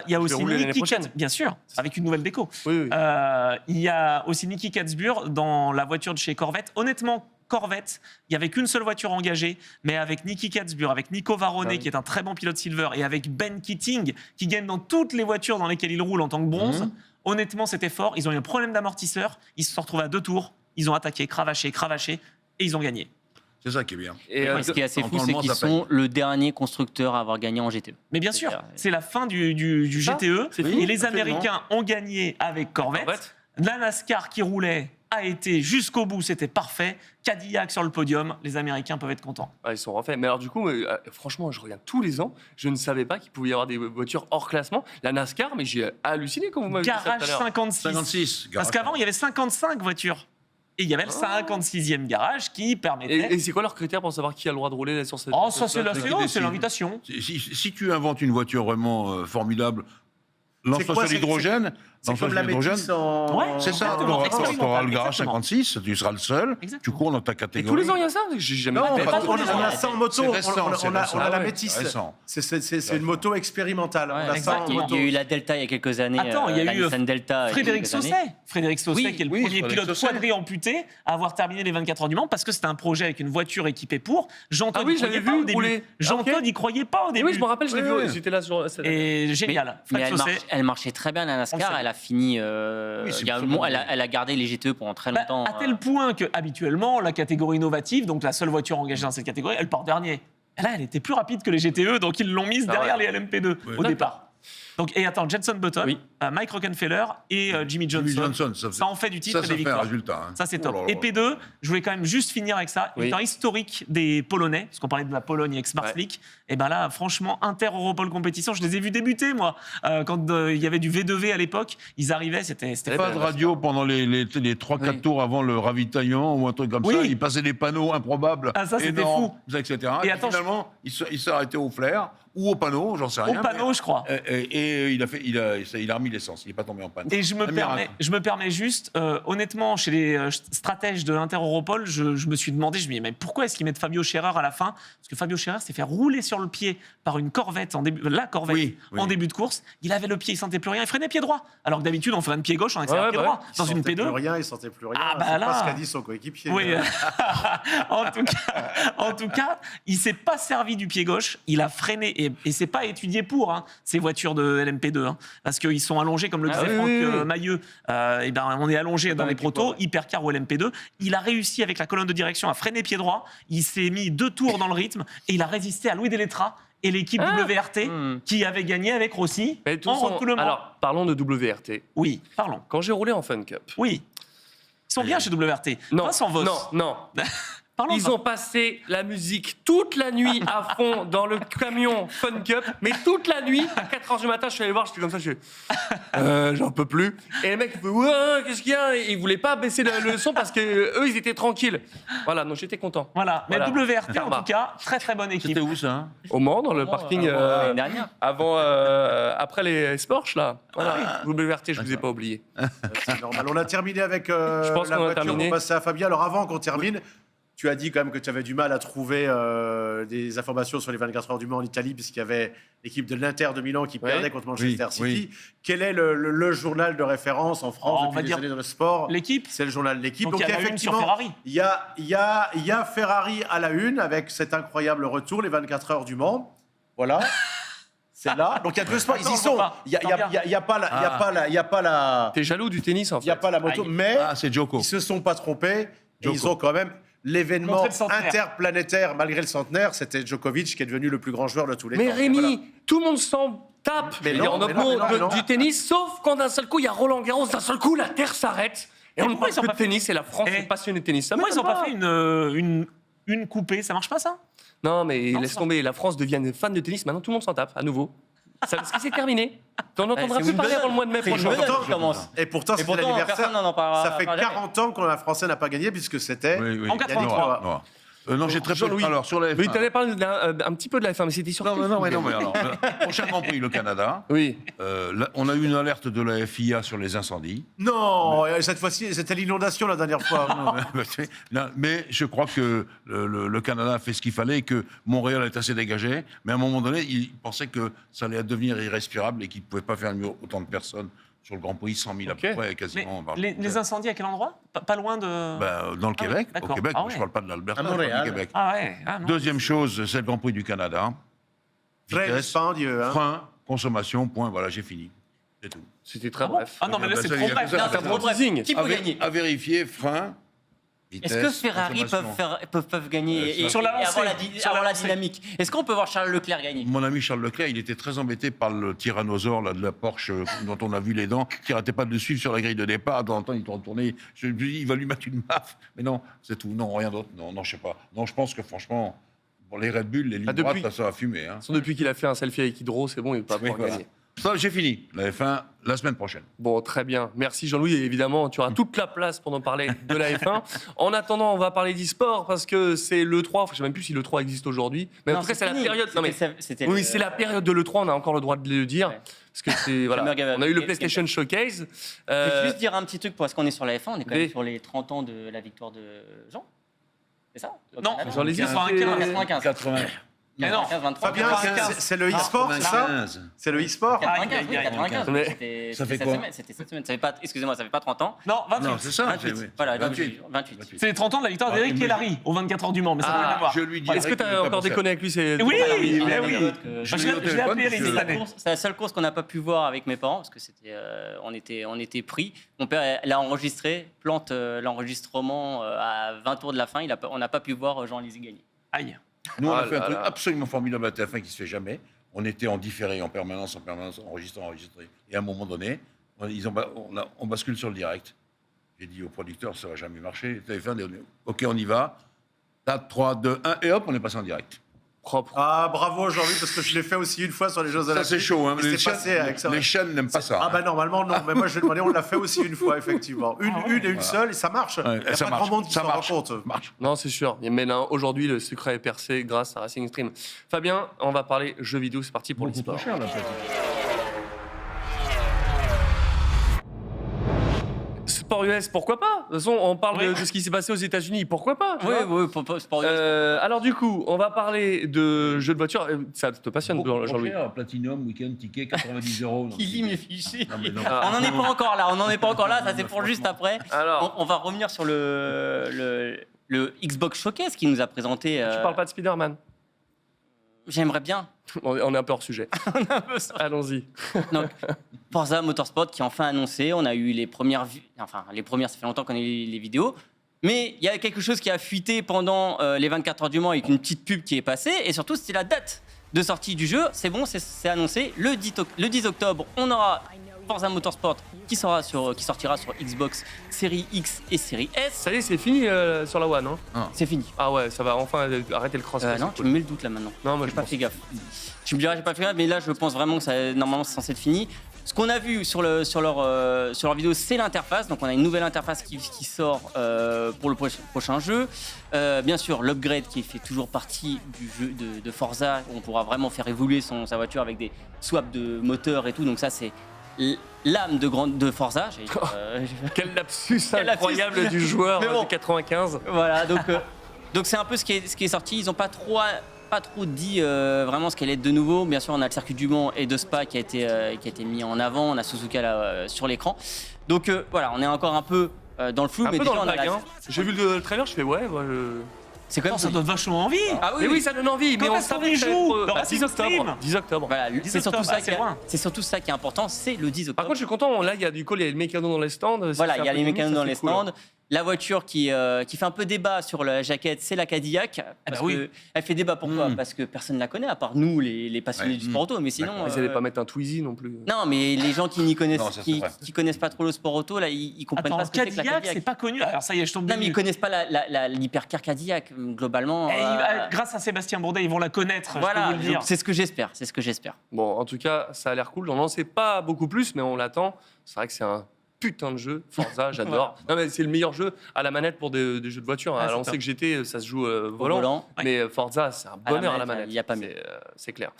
Speaker 4: Il y a aussi Niki Katzburg, bien sûr, avec une nouvelle déco. Il y a aussi Niki Katzburg dans la voiture de chez Corvette. Honnêtement, Corvette, il n'y avait qu'une seule voiture engagée, mais avec Niki Katzburg, avec Nico Varrone, qui est un très bon pilote silver, et avec Ben Keating, qui gagne dans toutes les voitures dans lesquelles il roule en tant que bronze, honnêtement, c'était fort. Ils ont eu un problème d'amortisseur, ils se sont retrouvés à 2 tours, ils ont attaqué, cravaché, et ils ont gagné.
Speaker 6: C'est ça qui est bien.
Speaker 3: Et ce qui est assez fou, c'est qu'ils sont le dernier constructeur à avoir gagné en GTE.
Speaker 4: Mais bien sûr, c'est la fin du GTE, et les Américains ont gagné avec Corvette. La NASCAR qui roulait a été jusqu'au bout, c'était parfait. Cadillac sur le podium, les Américains peuvent être contents.
Speaker 2: Ils sont refaits. Mais alors du coup, franchement, je regarde tous les ans. Je ne savais pas qu'il pouvait y avoir des voitures hors classement. La NASCAR, mais j'ai halluciné quand vous m'avez dit ça tout à
Speaker 4: Garage
Speaker 2: l'heure.
Speaker 4: 56. Parce qu'avant, il y avait 55 voitures. Et il y avait le 56e garage qui permettait...
Speaker 2: Et c'est quoi leur critère pour savoir qui a le droit de rouler sur cette...
Speaker 4: Oh, ça c'est l'invitation.
Speaker 6: Si tu inventes une voiture vraiment formidable, lance-toi sur l'hydrogène.
Speaker 5: C'est comme la métisse en...
Speaker 4: Ouais,
Speaker 6: c'est ça, tu auras le garage 56, tu seras le seul, tu cours dans ta catégorie.
Speaker 2: Et tous les ans, il y a ça? J'ai jamais
Speaker 5: Non,
Speaker 2: fait.
Speaker 5: on a ça en moto, on a la métisse.
Speaker 6: C'est
Speaker 5: C'est une moto expérimentale. On a ça en
Speaker 3: Il
Speaker 5: moto.
Speaker 3: y a eu la Delta il y a quelques années.
Speaker 4: Attends, il y a
Speaker 3: la
Speaker 4: eu
Speaker 3: Nissan Delta.
Speaker 4: Frédéric Sausset. Frédéric Sausset, qui est le premier
Speaker 6: Frédéric
Speaker 4: pilote
Speaker 6: Sausset.
Speaker 4: quadri-amputé à avoir terminé les 24 heures du Mans parce que c'était un projet avec une voiture équipée pour. Jean-Claude n'y croyait pas au début. Jean-Claude n'y croyait pas au début.
Speaker 2: Oui, je me rappelle, je l'ai vu. J'étais là sur...
Speaker 4: Et génial.
Speaker 3: Mais
Speaker 4: Fred Sausset.
Speaker 3: elle marchait très bien la NASCAR. Elle a fini. Elle a gardé les GTE pendant très longtemps.
Speaker 4: À tel point que habituellement la catégorie innovative, donc la seule voiture engagée dans cette catégorie, elle part dernier. Et là, elle était plus rapide que les GTE, donc ils l'ont mise derrière les LMP2 au départ. Donc, et attends, Jenson Button, Mike Rockefeller et Jimmy Johnson. Ça en fait du titre et des victoires. Ça, c'est top. Et P2, je voulais quand même juste finir avec ça. Victoire historique des Polonais, parce qu'on parlait de la Pologne ex-Marslik. Et ben là, franchement, Inter-Europol compétition, je les ai vus débuter, moi. Quand il y avait du V2V à l'époque, ils arrivaient, c'était
Speaker 6: pas de radio pendant les 3-4 tours avant le ravitaillement ou un truc comme ça. Ils passaient des panneaux improbables.
Speaker 4: Ah, ça, c'était
Speaker 6: énormes,
Speaker 4: fou.
Speaker 6: etc. Et finalement, il s'est arrêté au flair ou au panneau, j'en sais rien.
Speaker 4: Au panneau, je crois.
Speaker 6: Et il a remis l'essence, il n'est pas tombé en panne.
Speaker 4: Et je me permets juste, honnêtement, chez les stratèges de l'Inter-Europol, je me suis demandé, je me dis, mais pourquoi est-ce qu'ils mettent Fabio Scherer à la fin? Parce que Fabio Scherer s'est fait rouler sur le pied par une Corvette, en début de course. Il avait le pied, il sentait plus rien, il freinait pied droit. Alors que d'habitude, on freine pied gauche, on accélère pied droit. Dans une P2.
Speaker 5: Il sentait plus rien.
Speaker 4: Ah, bah
Speaker 5: c'est
Speaker 4: là...
Speaker 5: pas ce qu'a dit son coéquipier.
Speaker 4: Oui. en tout cas, il s'est pas servi du pied gauche, il a freiné et c'est pas étudié pour ces voitures de LMP2, parce qu'ils sont allongés comme le disait Franck Mailleux. Et ben on est allongé dans les protos, hypercar ou LMP2. Il a réussi avec la colonne de direction à freiner pied droit. Il s'est mis 2 tours dans le rythme et il a résisté à Louis Delettra et l'équipe WRT qui avait gagné avec Rossi en recoulement.
Speaker 2: Alors parlons de WRT.
Speaker 4: Oui, parlons.
Speaker 2: Quand j'ai roulé en Fun Cup.
Speaker 4: Oui. Ils sont bien chez WRT.
Speaker 2: Non,
Speaker 4: pas sans Vos.
Speaker 2: Non. Ils ont passé la musique toute la nuit à fond dans le camion Fun Cup, mais toute la nuit, à 4h du matin, je suis allé voir, j'étais comme ça, j'en peux plus. Et le mec, il fait, ouais, qu'est-ce qu'il y a? Et il voulait pas baisser le son parce que eux, ils étaient tranquilles. Voilà, donc j'étais content.
Speaker 4: Voilà, mais
Speaker 2: Voilà.
Speaker 4: WRT en tout cas, très très bonne équipe.
Speaker 6: C'était où ça hein
Speaker 2: Au Mans, dans le parking,
Speaker 3: l'année dernière.
Speaker 2: après les Sports, là. Voilà, WRT, je vous ai pas oublié.
Speaker 5: C'est normal. On a terminé avec
Speaker 2: pense
Speaker 5: la
Speaker 2: qu'on a
Speaker 5: voiture.
Speaker 2: terminé.
Speaker 5: On va passer à Fabien. Alors avant qu'on termine, tu as dit quand même que tu avais du mal à trouver des informations sur les 24 heures du Mans en Italie, puisqu'il y avait l'équipe de l'Inter de Milan qui perdait contre Manchester City.
Speaker 6: oui.
Speaker 5: Quel est le journal de référence en France
Speaker 4: On
Speaker 5: depuis
Speaker 4: va
Speaker 5: des
Speaker 4: dire
Speaker 5: années dans le sport?
Speaker 4: L'équipe.
Speaker 5: C'est le journal de l'équipe.
Speaker 4: Donc, il y a la une sur Ferrari.
Speaker 5: il y a Ferrari à la une avec cet incroyable retour, les 24 heures du Mans. Voilà. C'est là. Donc il y a deux sports, ils y
Speaker 4: Attends,
Speaker 5: sont.
Speaker 4: on voit pas.
Speaker 5: Il y a pas la
Speaker 2: T'es jaloux du tennis, en
Speaker 5: il y a
Speaker 2: fait.
Speaker 5: pas la moto, mais
Speaker 6: Ah, c'est Joko.
Speaker 5: ils se sont pas trompés. Et
Speaker 6: Djoko.
Speaker 5: ils ont quand même l'événement
Speaker 4: Montré le centenaire.
Speaker 5: interplanétaire, malgré le centenaire, c'était Djokovic qui est devenu le plus grand joueur de tous les
Speaker 2: Mais
Speaker 5: temps.
Speaker 2: Rémi,
Speaker 5: Voilà.
Speaker 2: tout le monde s'en tape
Speaker 5: Mais
Speaker 2: je veux dire,
Speaker 5: non,
Speaker 2: en notre
Speaker 5: mais non,
Speaker 2: monde
Speaker 5: mais non.
Speaker 2: du tennis, sauf quand d'un seul coup, il y a Roland Garros, d'un seul coup, la Terre s'arrête. Et on ne
Speaker 4: pourquoi
Speaker 2: parle
Speaker 4: ils ont
Speaker 2: que de
Speaker 4: pas fait-
Speaker 2: tennis et la France
Speaker 4: Eh,
Speaker 2: est passionnée de tennis. Ça
Speaker 4: Pourquoi ils
Speaker 2: m'étonne
Speaker 4: n'ont pas fait une coupée? Ça marche pas ça?
Speaker 2: Non, mais
Speaker 4: Non,
Speaker 2: laisse
Speaker 4: ça-
Speaker 2: tomber, la France devient fan de tennis, maintenant tout le monde s'en tape, à nouveau. Ça, parce que c'est terminé. On n'entendra
Speaker 3: c'est
Speaker 2: plus
Speaker 3: une
Speaker 2: parler
Speaker 3: bonne-
Speaker 2: avant le mois de mai
Speaker 3: c'est une
Speaker 2: prochain.
Speaker 3: bonne
Speaker 5: Pourtant,
Speaker 3: qui commence.
Speaker 5: Et pourtant,
Speaker 3: Et
Speaker 5: c'était
Speaker 3: pourtant,
Speaker 5: l'anniversaire.
Speaker 3: personne n'en parlera.
Speaker 5: Ça fait 40 ans qu'un Français n'a pas gagné, puisque c'était.
Speaker 6: Oui, oui.
Speaker 4: En 83.
Speaker 6: Non, non, j'ai très peu.
Speaker 2: Jean-Louis.
Speaker 6: Alors, sur la F1.
Speaker 2: Oui, tu allais parler un petit peu de la F1, mais c'était sur
Speaker 6: Non,
Speaker 2: quel
Speaker 6: mais non, mais
Speaker 2: sujet
Speaker 6: non, mais alors, le prochain Grand Prix, le Canada.
Speaker 2: Oui.
Speaker 6: Là, on a eu une alerte de la FIA sur les incendies.
Speaker 5: Non, cette fois-ci, c'était l'inondation la dernière fois.
Speaker 6: Non, mais je crois que le Canada a fait ce qu'il fallait et que Montréal est assez dégagé. Mais à un moment donné, il pensait que ça allait devenir irrespirable et qu'il ne pouvait pas faire mieux autant de personnes sur le Grand Prix, 100 000 à peu
Speaker 2: Ok.
Speaker 6: près,
Speaker 4: Mais
Speaker 6: quasiment.
Speaker 4: les incendies à quel endroit? Pas loin de.
Speaker 6: Dans le Québec.
Speaker 4: d'accord.
Speaker 6: Au Québec,
Speaker 4: Ah
Speaker 6: moi, je ne
Speaker 4: ouais.
Speaker 6: parle pas de l'Alberta,
Speaker 5: À
Speaker 6: je parle
Speaker 5: Montréal.
Speaker 6: du Québec.
Speaker 4: Ah ouais. Ah, non.
Speaker 6: Deuxième chose, c'est le Grand Prix du Canada.
Speaker 5: Très
Speaker 6: Vitesse,
Speaker 5: dispendieux. Hein.
Speaker 6: frein, consommation, point, voilà, j'ai fini. C'est tout.
Speaker 2: C'était très
Speaker 4: Ah bon
Speaker 2: bref.
Speaker 4: Ah non, mais là,
Speaker 6: Bah,
Speaker 4: c'est
Speaker 6: ça,
Speaker 4: trop
Speaker 6: il y a
Speaker 4: bref.
Speaker 6: que ça.
Speaker 3: Non, c'est trop bref.
Speaker 2: teasing.
Speaker 3: Qui peut gagner?
Speaker 6: À vérifier, frein, vitesse,
Speaker 3: Est-ce que Ferrari
Speaker 6: consommation.
Speaker 3: peuvent gagner et
Speaker 4: Sur la lancée.
Speaker 3: avoir
Speaker 4: Sur la
Speaker 3: avoir la
Speaker 4: lancée.
Speaker 3: dynamique? Est-ce qu'on peut voir Charles Leclerc gagner?
Speaker 6: Mon ami Charles Leclerc, il était très embêté par le tyrannosaure là, de la Porsche dont on a vu les dents, qui n'arrêtait pas de le suivre sur la grille de départ. De temps en temps, il te retournait. Je me dis, il va lui mettre une baffe. Mais non, c'est tout. Non, rien d'autre. Non, je sais pas. Non, je pense que franchement, pour les Red Bull, les lignes
Speaker 2: depuis-
Speaker 6: droites, là, ça va fumer. Hein.
Speaker 2: Depuis qu'il a fait un selfie avec Hydro, c'est bon, il ne peut pas
Speaker 6: Oui,
Speaker 2: pouvoir
Speaker 6: voilà.
Speaker 2: gagner.
Speaker 6: Ça, j'ai fini. La F1, la semaine prochaine.
Speaker 2: Bon, très bien. Merci Jean-Louis. Et évidemment, tu auras toute la place pour en parler de la F1. En attendant, on va parler d'e-sport parce que c'est l'E3. Enfin, je ne sais même plus si l'E3 existe aujourd'hui. Mais en
Speaker 3: Non,
Speaker 2: tout cas, c'est la
Speaker 3: fini.
Speaker 2: période. Non, mais...
Speaker 3: C'était
Speaker 2: Oui, c'est la période de l'E3. On a encore le droit de le dire.
Speaker 3: Ouais.
Speaker 2: Parce que c'est. Voilà.
Speaker 3: Gamer
Speaker 2: On a eu le
Speaker 3: Game-
Speaker 2: PlayStation Showcase.
Speaker 3: Je vais juste dire un petit truc parce qu'on est sur la F1, on est quand même
Speaker 2: Oui.
Speaker 3: sur les 30 ans de la victoire de Jean. C'est ça? Au
Speaker 4: Non,
Speaker 3: Canada
Speaker 2: Jean Lézy,
Speaker 3: 95.
Speaker 6: 80.
Speaker 4: Mais non.
Speaker 3: 95, 23.
Speaker 5: Fabien,
Speaker 4: 95.
Speaker 5: c'est le e-sport, c'est ça
Speaker 6: 95.
Speaker 5: C'est le e-sport
Speaker 3: 95, oui,
Speaker 4: Aïe, aïe, aïe.
Speaker 3: 95.
Speaker 2: Mais-
Speaker 3: C'était
Speaker 6: Ça fait
Speaker 3: cette
Speaker 6: quoi
Speaker 3: semaine, C'était cette semaine. Ça fait pas, excusez-moi, ça fait pas 30 ans.
Speaker 4: Non, 28.
Speaker 6: Non, c'est ça.
Speaker 3: 28.
Speaker 6: oui.
Speaker 3: Voilà,
Speaker 6: 28.
Speaker 3: 28.
Speaker 4: C'est les 30 ans de la victoire d'Eric
Speaker 6: mais-
Speaker 4: Kellary au 24 heures du Mans, mais ça n'a rien à voir.
Speaker 6: Je lui dirais
Speaker 2: Est-ce que tu
Speaker 6: qu'il
Speaker 2: as
Speaker 6: est pas
Speaker 2: encore
Speaker 6: pour ça.
Speaker 2: déconné avec lui
Speaker 4: Oui,
Speaker 3: Voilà,
Speaker 4: mais
Speaker 3: une
Speaker 4: oui.
Speaker 3: anecdote que-
Speaker 6: Je
Speaker 4: Je
Speaker 6: l'ai
Speaker 4: l'ai
Speaker 6: au téléphone,
Speaker 4: appelé Eric
Speaker 6: je-
Speaker 4: cette année.
Speaker 3: C'est la seule course qu'on n'a pas pu voir avec mes parents parce que c'était, on était pris. Mon père l'a enregistré, plante l'enregistrement à 20 tours de la fin. On n'a pas pu voir Jean Lézy gagner.
Speaker 4: Aïe.
Speaker 6: Nous, on a
Speaker 2: Ah
Speaker 6: fait un
Speaker 2: là
Speaker 6: truc
Speaker 2: là.
Speaker 6: absolument formidable à TF1 qui se fait jamais. On était en différé, en permanence, enregistré. Et à un moment donné, on bascule sur le direct. J'ai dit au producteur, ça va jamais marcher. TF1 dit, OK, on y va. 4, 3, 2, 1, et hop, on est passé en direct.
Speaker 2: Propre.
Speaker 5: Ah, bravo Jean-Louis, parce que je l'ai fait aussi une fois sur les Jeux
Speaker 6: Ça,
Speaker 5: Olympiques.
Speaker 6: c'est chaud. Hein.
Speaker 5: Et
Speaker 6: Les
Speaker 5: c'est passé avec ça.
Speaker 6: chaînes n'aiment pas ça.
Speaker 5: Ah
Speaker 6: hein.
Speaker 5: bah normalement non, mais moi je vais demander, on l'a fait aussi une fois effectivement. Une et une seule et ça marche.
Speaker 6: Ouais,
Speaker 5: Il n'y a
Speaker 6: ça
Speaker 5: pas
Speaker 6: marche.
Speaker 5: grand monde qui
Speaker 6: Ça
Speaker 5: s'en rend
Speaker 6: marche.
Speaker 5: compte.
Speaker 6: Marche.
Speaker 2: Non, c'est sûr. Mais là, aujourd'hui, le secret est percé grâce à Racing Stream. Fabien, on va parler jeux vidéo. C'est parti pour l'e-sport.
Speaker 6: cher, la petite.
Speaker 2: Sport US, pourquoi pas? De toute façon, on parle
Speaker 4: Oui.
Speaker 2: de ce qui s'est passé aux États-Unis. Pourquoi pas? tu
Speaker 3: Oui,
Speaker 2: vois
Speaker 3: oui, sport US.
Speaker 2: Alors du coup, on va parler de jeux de voiture. Ça te passionne,
Speaker 6: Beaucoup
Speaker 2: Jean-Louis?
Speaker 6: trop cher, Platinum, week-end, ticket, 90 €.
Speaker 3: Il lit mes fichiers.
Speaker 6: Non, mais non.
Speaker 2: Ah.
Speaker 3: On n'en est pas encore là. On n'en est pas encore là. Ça c'est pour juste après.
Speaker 2: Alors,
Speaker 3: On va revenir sur le Xbox Showcase qui nous a présenté.
Speaker 2: tu parles pas de Spider-Man?
Speaker 3: J'aimerais bien.
Speaker 2: On est un peu hors sujet. Allons-y.
Speaker 3: Donc, Forza Motorsport qui a enfin annoncé. On a eu les premières vues. Enfin, les premières, ça fait longtemps qu'on a eu les vidéos. Mais il y a quelque chose qui a fuité pendant les 24 heures du Mans avec une petite pub qui est passée. Et surtout, c'était la date de sortie du jeu. C'est bon, c'est annoncé. Le 10 octobre, on aura Forza Motorsport qui sortira sur Xbox Series X et Series S.
Speaker 2: Ça y est, c'est fini sur la One. Hein.
Speaker 3: C'est fini.
Speaker 2: Ah ouais, ça va enfin arrêter le cross.
Speaker 3: Non, tu me mets le doute là maintenant.
Speaker 2: Non, moi
Speaker 3: j'ai pas fait gaffe. Tu me diras, j'ai pas fait gaffe, mais là, je pense vraiment que normalement, c'est censé être fini. Ce qu'on a vu sur leur vidéo, c'est l'interface. Donc, on a une nouvelle interface qui sort pour le prochain jeu. Bien sûr, l'upgrade qui fait toujours partie du jeu de Forza. On pourra vraiment faire évoluer sa voiture avec des swaps de moteurs et tout. Donc, ça, c'est l'âme de Forza.
Speaker 2: Quel lapsus incroyable du joueur de 95.
Speaker 3: Voilà, donc c'est un peu ce qui est sorti. Ils n'ont pas trop dit vraiment ce qu'allait être de nouveau. Bien sûr, on a le circuit du Mans et de Spa qui a été mis en avant. On a Suzuka là, sur l'écran. Donc voilà, on est encore un peu dans le flou.
Speaker 2: Un
Speaker 3: mais
Speaker 2: peu
Speaker 3: déjà,
Speaker 2: dans le
Speaker 3: on a
Speaker 2: vague, hein. J'ai vu le trailer, je fais ouais.
Speaker 3: C'est quand même
Speaker 4: Ça donne vachement envie.
Speaker 3: Ah
Speaker 2: oui, ça donne envie, mais
Speaker 4: Quand
Speaker 2: on
Speaker 4: est-ce qu'on
Speaker 2: savait
Speaker 4: y
Speaker 2: que ça allait
Speaker 4: joue
Speaker 2: être,
Speaker 4: Dans
Speaker 2: 10 octobre. 10 octobre.
Speaker 3: Voilà,
Speaker 4: 10
Speaker 3: c'est surtout,
Speaker 4: octobre, c'est loin.
Speaker 3: c'est surtout ça qui est important, c'est le 10 octobre.
Speaker 2: Par contre, je suis content, là, il y a du coup les mécanos dans les stands.
Speaker 3: Voilà, il y a les mécanos dans les
Speaker 2: stands.
Speaker 3: stands. La voiture qui fait un peu débat sur la jaquette, c'est la Cadillac. Parce que elle fait débat pourquoi Parce que personne ne la connaît, à part nous, les passionnés du sport auto. Mais sinon.
Speaker 2: Ils n'allaient pas mettre un Twizy non plus.
Speaker 3: Non, mais les gens qui n'y connaissent,
Speaker 6: Non, ça, c'est vrai.
Speaker 3: qui connaissent pas trop le sport auto, là, ils comprennent
Speaker 4: Attends,
Speaker 3: pas ce que c'est que la
Speaker 4: Cadillac,
Speaker 3: Cadillac.
Speaker 4: c'est pas connu. Alors ça y est, je tombe
Speaker 3: Non, mais ils
Speaker 4: dessus.
Speaker 3: connaissent pas l'hypercar Cadillac, globalement.
Speaker 4: Grâce à Sébastien Bourdet, ils vont la connaître.
Speaker 3: Voilà,
Speaker 4: je peux vous le dire.
Speaker 3: c'est ce que j'espère. C'est ce que j'espère.
Speaker 2: Bon, en tout cas, ça a l'air cool. On n'en sait pas beaucoup plus, mais on l'attend. C'est vrai que c'est un putain de jeu. Forza, j'adore. Non, mais c'est le meilleur jeu à la manette pour des jeux de voiture.
Speaker 4: Ah,
Speaker 2: Alors, on
Speaker 4: c'est
Speaker 2: sait que GT, ça se joue volant. Mais Forza, c'est un bonheur à la manette.
Speaker 3: Il n'y a pas mieux.
Speaker 2: C'est clair.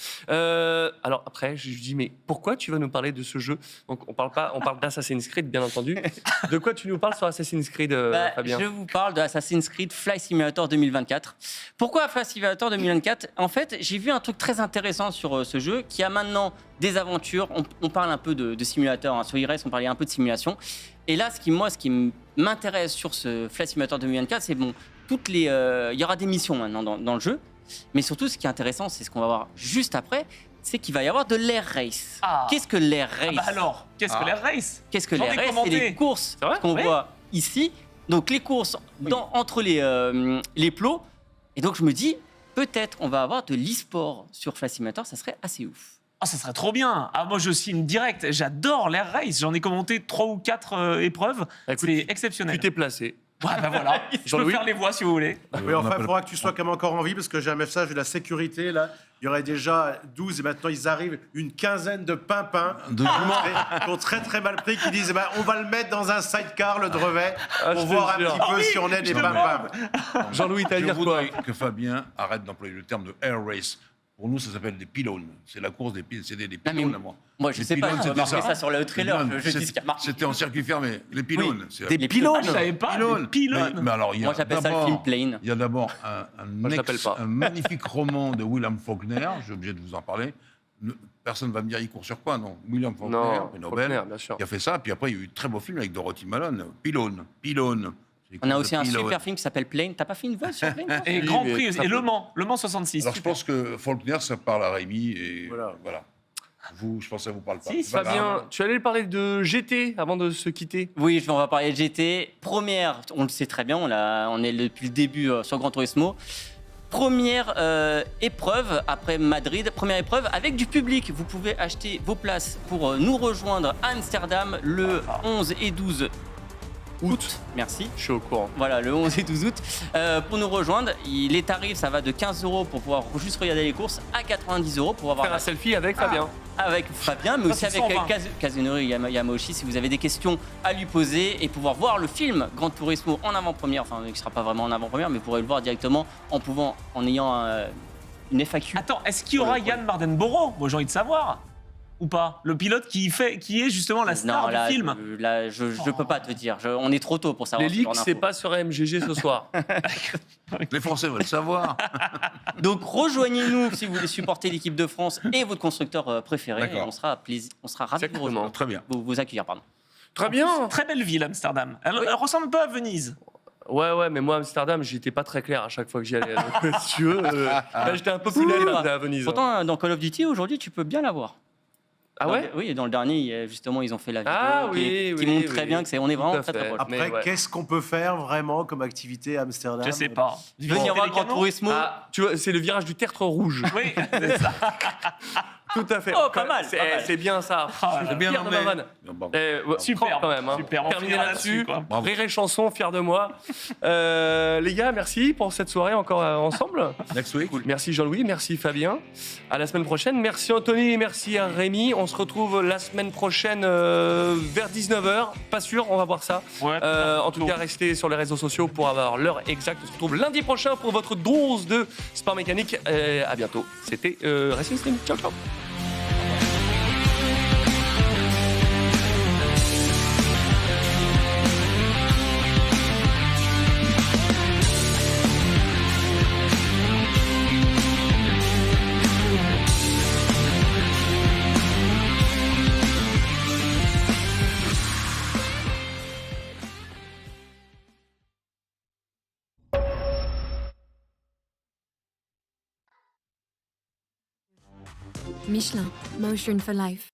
Speaker 2: Alors après, je dis, mais pourquoi tu vas nous parler de ce jeu? Donc, on parle d'Assassin's Creed, bien entendu. De quoi tu nous parles sur Assassin's Creed, Fabien?
Speaker 3: Je vous parle de Assassin's Creed Flight Simulator 2024. Pourquoi Flight Simulator 2024? En fait, j'ai vu un truc très intéressant sur ce jeu qui a maintenant des aventures. On parle un peu de simulateur. Sur iRace, on parlait un peu de simulation. Et là, ce qui m'intéresse sur ce Flight Simulator 2024, c'est bon, il y aura des missions maintenant dans le jeu. Mais surtout, ce qui est intéressant, c'est ce qu'on va voir juste après, c'est qu'il va y avoir de l'air race.
Speaker 4: Ah.
Speaker 3: Qu'est-ce que l'air race?
Speaker 4: Ah bah alors, qu'est-ce que l'air race?
Speaker 3: Qu'est-ce que
Speaker 4: J'en
Speaker 3: l'air
Speaker 4: ai
Speaker 3: race? C'est
Speaker 4: commenté.
Speaker 3: les courses
Speaker 2: C'est vrai
Speaker 3: qu'on
Speaker 4: Oui.
Speaker 3: voit ici. Donc les courses entre les plots. Et donc je me dis, peut-être on va avoir de l'e-sport sur Flight Simulator, ça serait assez ouf.
Speaker 4: Ah, ça serait trop bien. Ah, moi, je signe direct. J'adore l'air race. J'en ai commenté 3 ou 4 épreuves.
Speaker 2: Écoute,
Speaker 4: C'est exceptionnel.
Speaker 2: Tu t'es placé.
Speaker 4: Ouais, bah voilà. Je peux
Speaker 2: Jean-Louis
Speaker 4: faire les voix si vous voulez.
Speaker 5: Oui, enfin, il faudra que tu sois quand même encore en vie parce que j'ai un message de la sécurité là. Il y aurait déjà 12 et maintenant ils arrivent une quinzaine de pimpins qui ont très très mal pris, qui disent eh ben, on va le mettre dans un sidecar, le Drevet,
Speaker 2: Ah,
Speaker 5: pour
Speaker 2: je te
Speaker 5: voir un
Speaker 2: jure.
Speaker 5: petit peu si on est des pimpins.
Speaker 2: Jean-Louis, t'as à
Speaker 6: Je
Speaker 2: dire quoi?
Speaker 6: voudrais que Fabien arrête d'employer le terme de air race. Pour nous, ça s'appelle des pylônes. C'est la course des pylônes. C'était des
Speaker 3: Non, mais
Speaker 6: pylônes à moi.
Speaker 3: Moi, je
Speaker 6: Les
Speaker 3: sais pas,
Speaker 6: pylônes,
Speaker 3: j'ai
Speaker 6: c'était
Speaker 3: remarqué ça sur le trailer. Je dis ce qui a marqué.
Speaker 6: C'était en circuit fermé. Les pylônes. c'est-
Speaker 3: Des pylônes.
Speaker 4: Ah, je savais pas.
Speaker 6: Pylônes.
Speaker 4: Des pylônes.
Speaker 6: Mais alors, il y a
Speaker 3: Moi, j'appelle ça le
Speaker 6: d'abord-
Speaker 3: film plane.
Speaker 6: Il y a d'abord
Speaker 2: je l'appelle pas.
Speaker 6: un magnifique roman de William Faulkner. Je suis obligé de vous en parler. Personne ne va me dire il court sur quoi, non. William Faulkner,
Speaker 2: Non,
Speaker 6: prix Nobel,
Speaker 2: Faulkner, bien sûr.
Speaker 6: qui a fait ça. Puis après, il y a eu de très beaux films avec Dorothy Malone. Pylône. Pylône. C'est
Speaker 3: On a
Speaker 6: course
Speaker 3: aussi
Speaker 6: de
Speaker 3: un
Speaker 6: pylônes.
Speaker 3: super film qui s'appelle Plane. T'as pas fait une voix sur Plane toi
Speaker 4: Et
Speaker 2: Oui,
Speaker 4: Grand
Speaker 2: mais
Speaker 4: Prix.
Speaker 2: ça
Speaker 4: Et
Speaker 2: peut-
Speaker 4: Le Mans 66.
Speaker 6: Alors, je
Speaker 4: super.
Speaker 6: pense que Faulkner, ça parle à Rémi. Et
Speaker 5: Voilà.
Speaker 6: voilà. Vous, je pense que ça vous parle pas.
Speaker 4: Si,
Speaker 6: C'est pas grave.
Speaker 2: Fabien, tu allais parler de GT avant de se quitter.
Speaker 3: Oui, on va parler de GT. Première, on le sait très bien, on est depuis le début sur Gran Turismo. Première épreuve après Madrid, première épreuve avec du public. Vous pouvez acheter vos places pour nous rejoindre à Amsterdam le 11 et 12 août. Merci.
Speaker 2: Je suis au courant.
Speaker 3: Voilà, le 11 et 12 août. Pour nous rejoindre, les tarifs, ça va de 15 € pour pouvoir juste regarder les courses à 90 € pour avoir
Speaker 2: Faire un selfie avec Fabien.
Speaker 3: avec Fabien, mais
Speaker 4: Ça,
Speaker 3: aussi
Speaker 4: c'est
Speaker 3: avec
Speaker 4: 120.
Speaker 3: Kazunori Yamauchi, si vous avez des questions à lui poser, et pouvoir voir le film Gran Turismo en avant-première, enfin, qui ne sera pas vraiment en avant-première, mais vous pourrez le voir directement en ayant une FAQ.
Speaker 4: Attends, est-ce qu'il y aura Yann Mardenborough? Moi, j'ai envie de savoir. Ou pas? Le pilote qui est justement la star
Speaker 3: Non, là,
Speaker 4: du film.
Speaker 3: je peux pas te dire. On est trop tôt pour savoir.
Speaker 2: Les
Speaker 3: ce genre
Speaker 2: leaks, c'est
Speaker 3: d'infos.
Speaker 2: pas sur MGG ce soir.
Speaker 6: Les Français veulent savoir.
Speaker 3: Donc rejoignez-nous si vous voulez supporter l'équipe de France et votre constructeur préféré. Et
Speaker 6: D'accord.
Speaker 3: on sera ravis de vous
Speaker 2: Exactement.
Speaker 3: rejoindre.
Speaker 6: Très bien.
Speaker 3: Vous accueillir, pardon.
Speaker 2: Très bien.
Speaker 4: Très belle ville, Amsterdam. Elle ressemble pas à Venise.
Speaker 2: Ouais, mais moi, Amsterdam, j'étais pas très clair à chaque fois que j'y allais. Donc, si tu veux, là, j'étais un peu plus laid à Venise.
Speaker 3: Pourtant, dans Call of Duty, aujourd'hui, tu peux bien l'avoir.
Speaker 2: Ah ouais?
Speaker 3: Oui, dans le dernier, justement, ils ont fait la vidéo
Speaker 2: Ah
Speaker 3: qui
Speaker 2: oui,
Speaker 3: montre
Speaker 2: oui,
Speaker 3: très
Speaker 2: oui.
Speaker 3: bien que on est
Speaker 2: Tout
Speaker 3: vraiment
Speaker 2: à
Speaker 3: très très
Speaker 2: fait.
Speaker 3: proche.
Speaker 5: Après,
Speaker 2: Mais ouais.
Speaker 5: qu'est-ce qu'on peut faire vraiment comme activité à Amsterdam?
Speaker 4: Je sais pas.
Speaker 3: Venir voir Gran Turismo.
Speaker 2: Ah, tu vois, c'est le virage du tertre rouge.
Speaker 4: Oui, c'est ça.
Speaker 2: Tout à fait.
Speaker 3: Oh, pas mal,
Speaker 2: C'est
Speaker 3: pas mal.
Speaker 2: c'est bien ça.
Speaker 4: Ah,
Speaker 2: Je suis
Speaker 6: bien
Speaker 2: fier de
Speaker 6: nommé.
Speaker 2: ma vanne.
Speaker 6: Bon.
Speaker 4: Super,
Speaker 2: quand même. Hein.
Speaker 4: super. On
Speaker 2: Terminé
Speaker 4: finira
Speaker 2: là-dessus.
Speaker 4: quoi.
Speaker 6: Bravo.
Speaker 2: Rire et chanson, fier de moi. Les gars, merci pour cette soirée encore ensemble.
Speaker 6: Next week.
Speaker 2: Merci Jean-Louis, merci Fabien. À la semaine prochaine. Merci Anthony et merci à Rémi. On se retrouve la semaine prochaine vers 19h. Pas sûr, on va voir ça.
Speaker 4: Ouais,
Speaker 2: En tout cas, restez sur les réseaux sociaux pour avoir l'heure exacte. On se retrouve lundi prochain pour votre dose de sport mécanique. À bientôt. C'était Racing Stream. Ciao, ciao.
Speaker 1: Michelin, motion for life.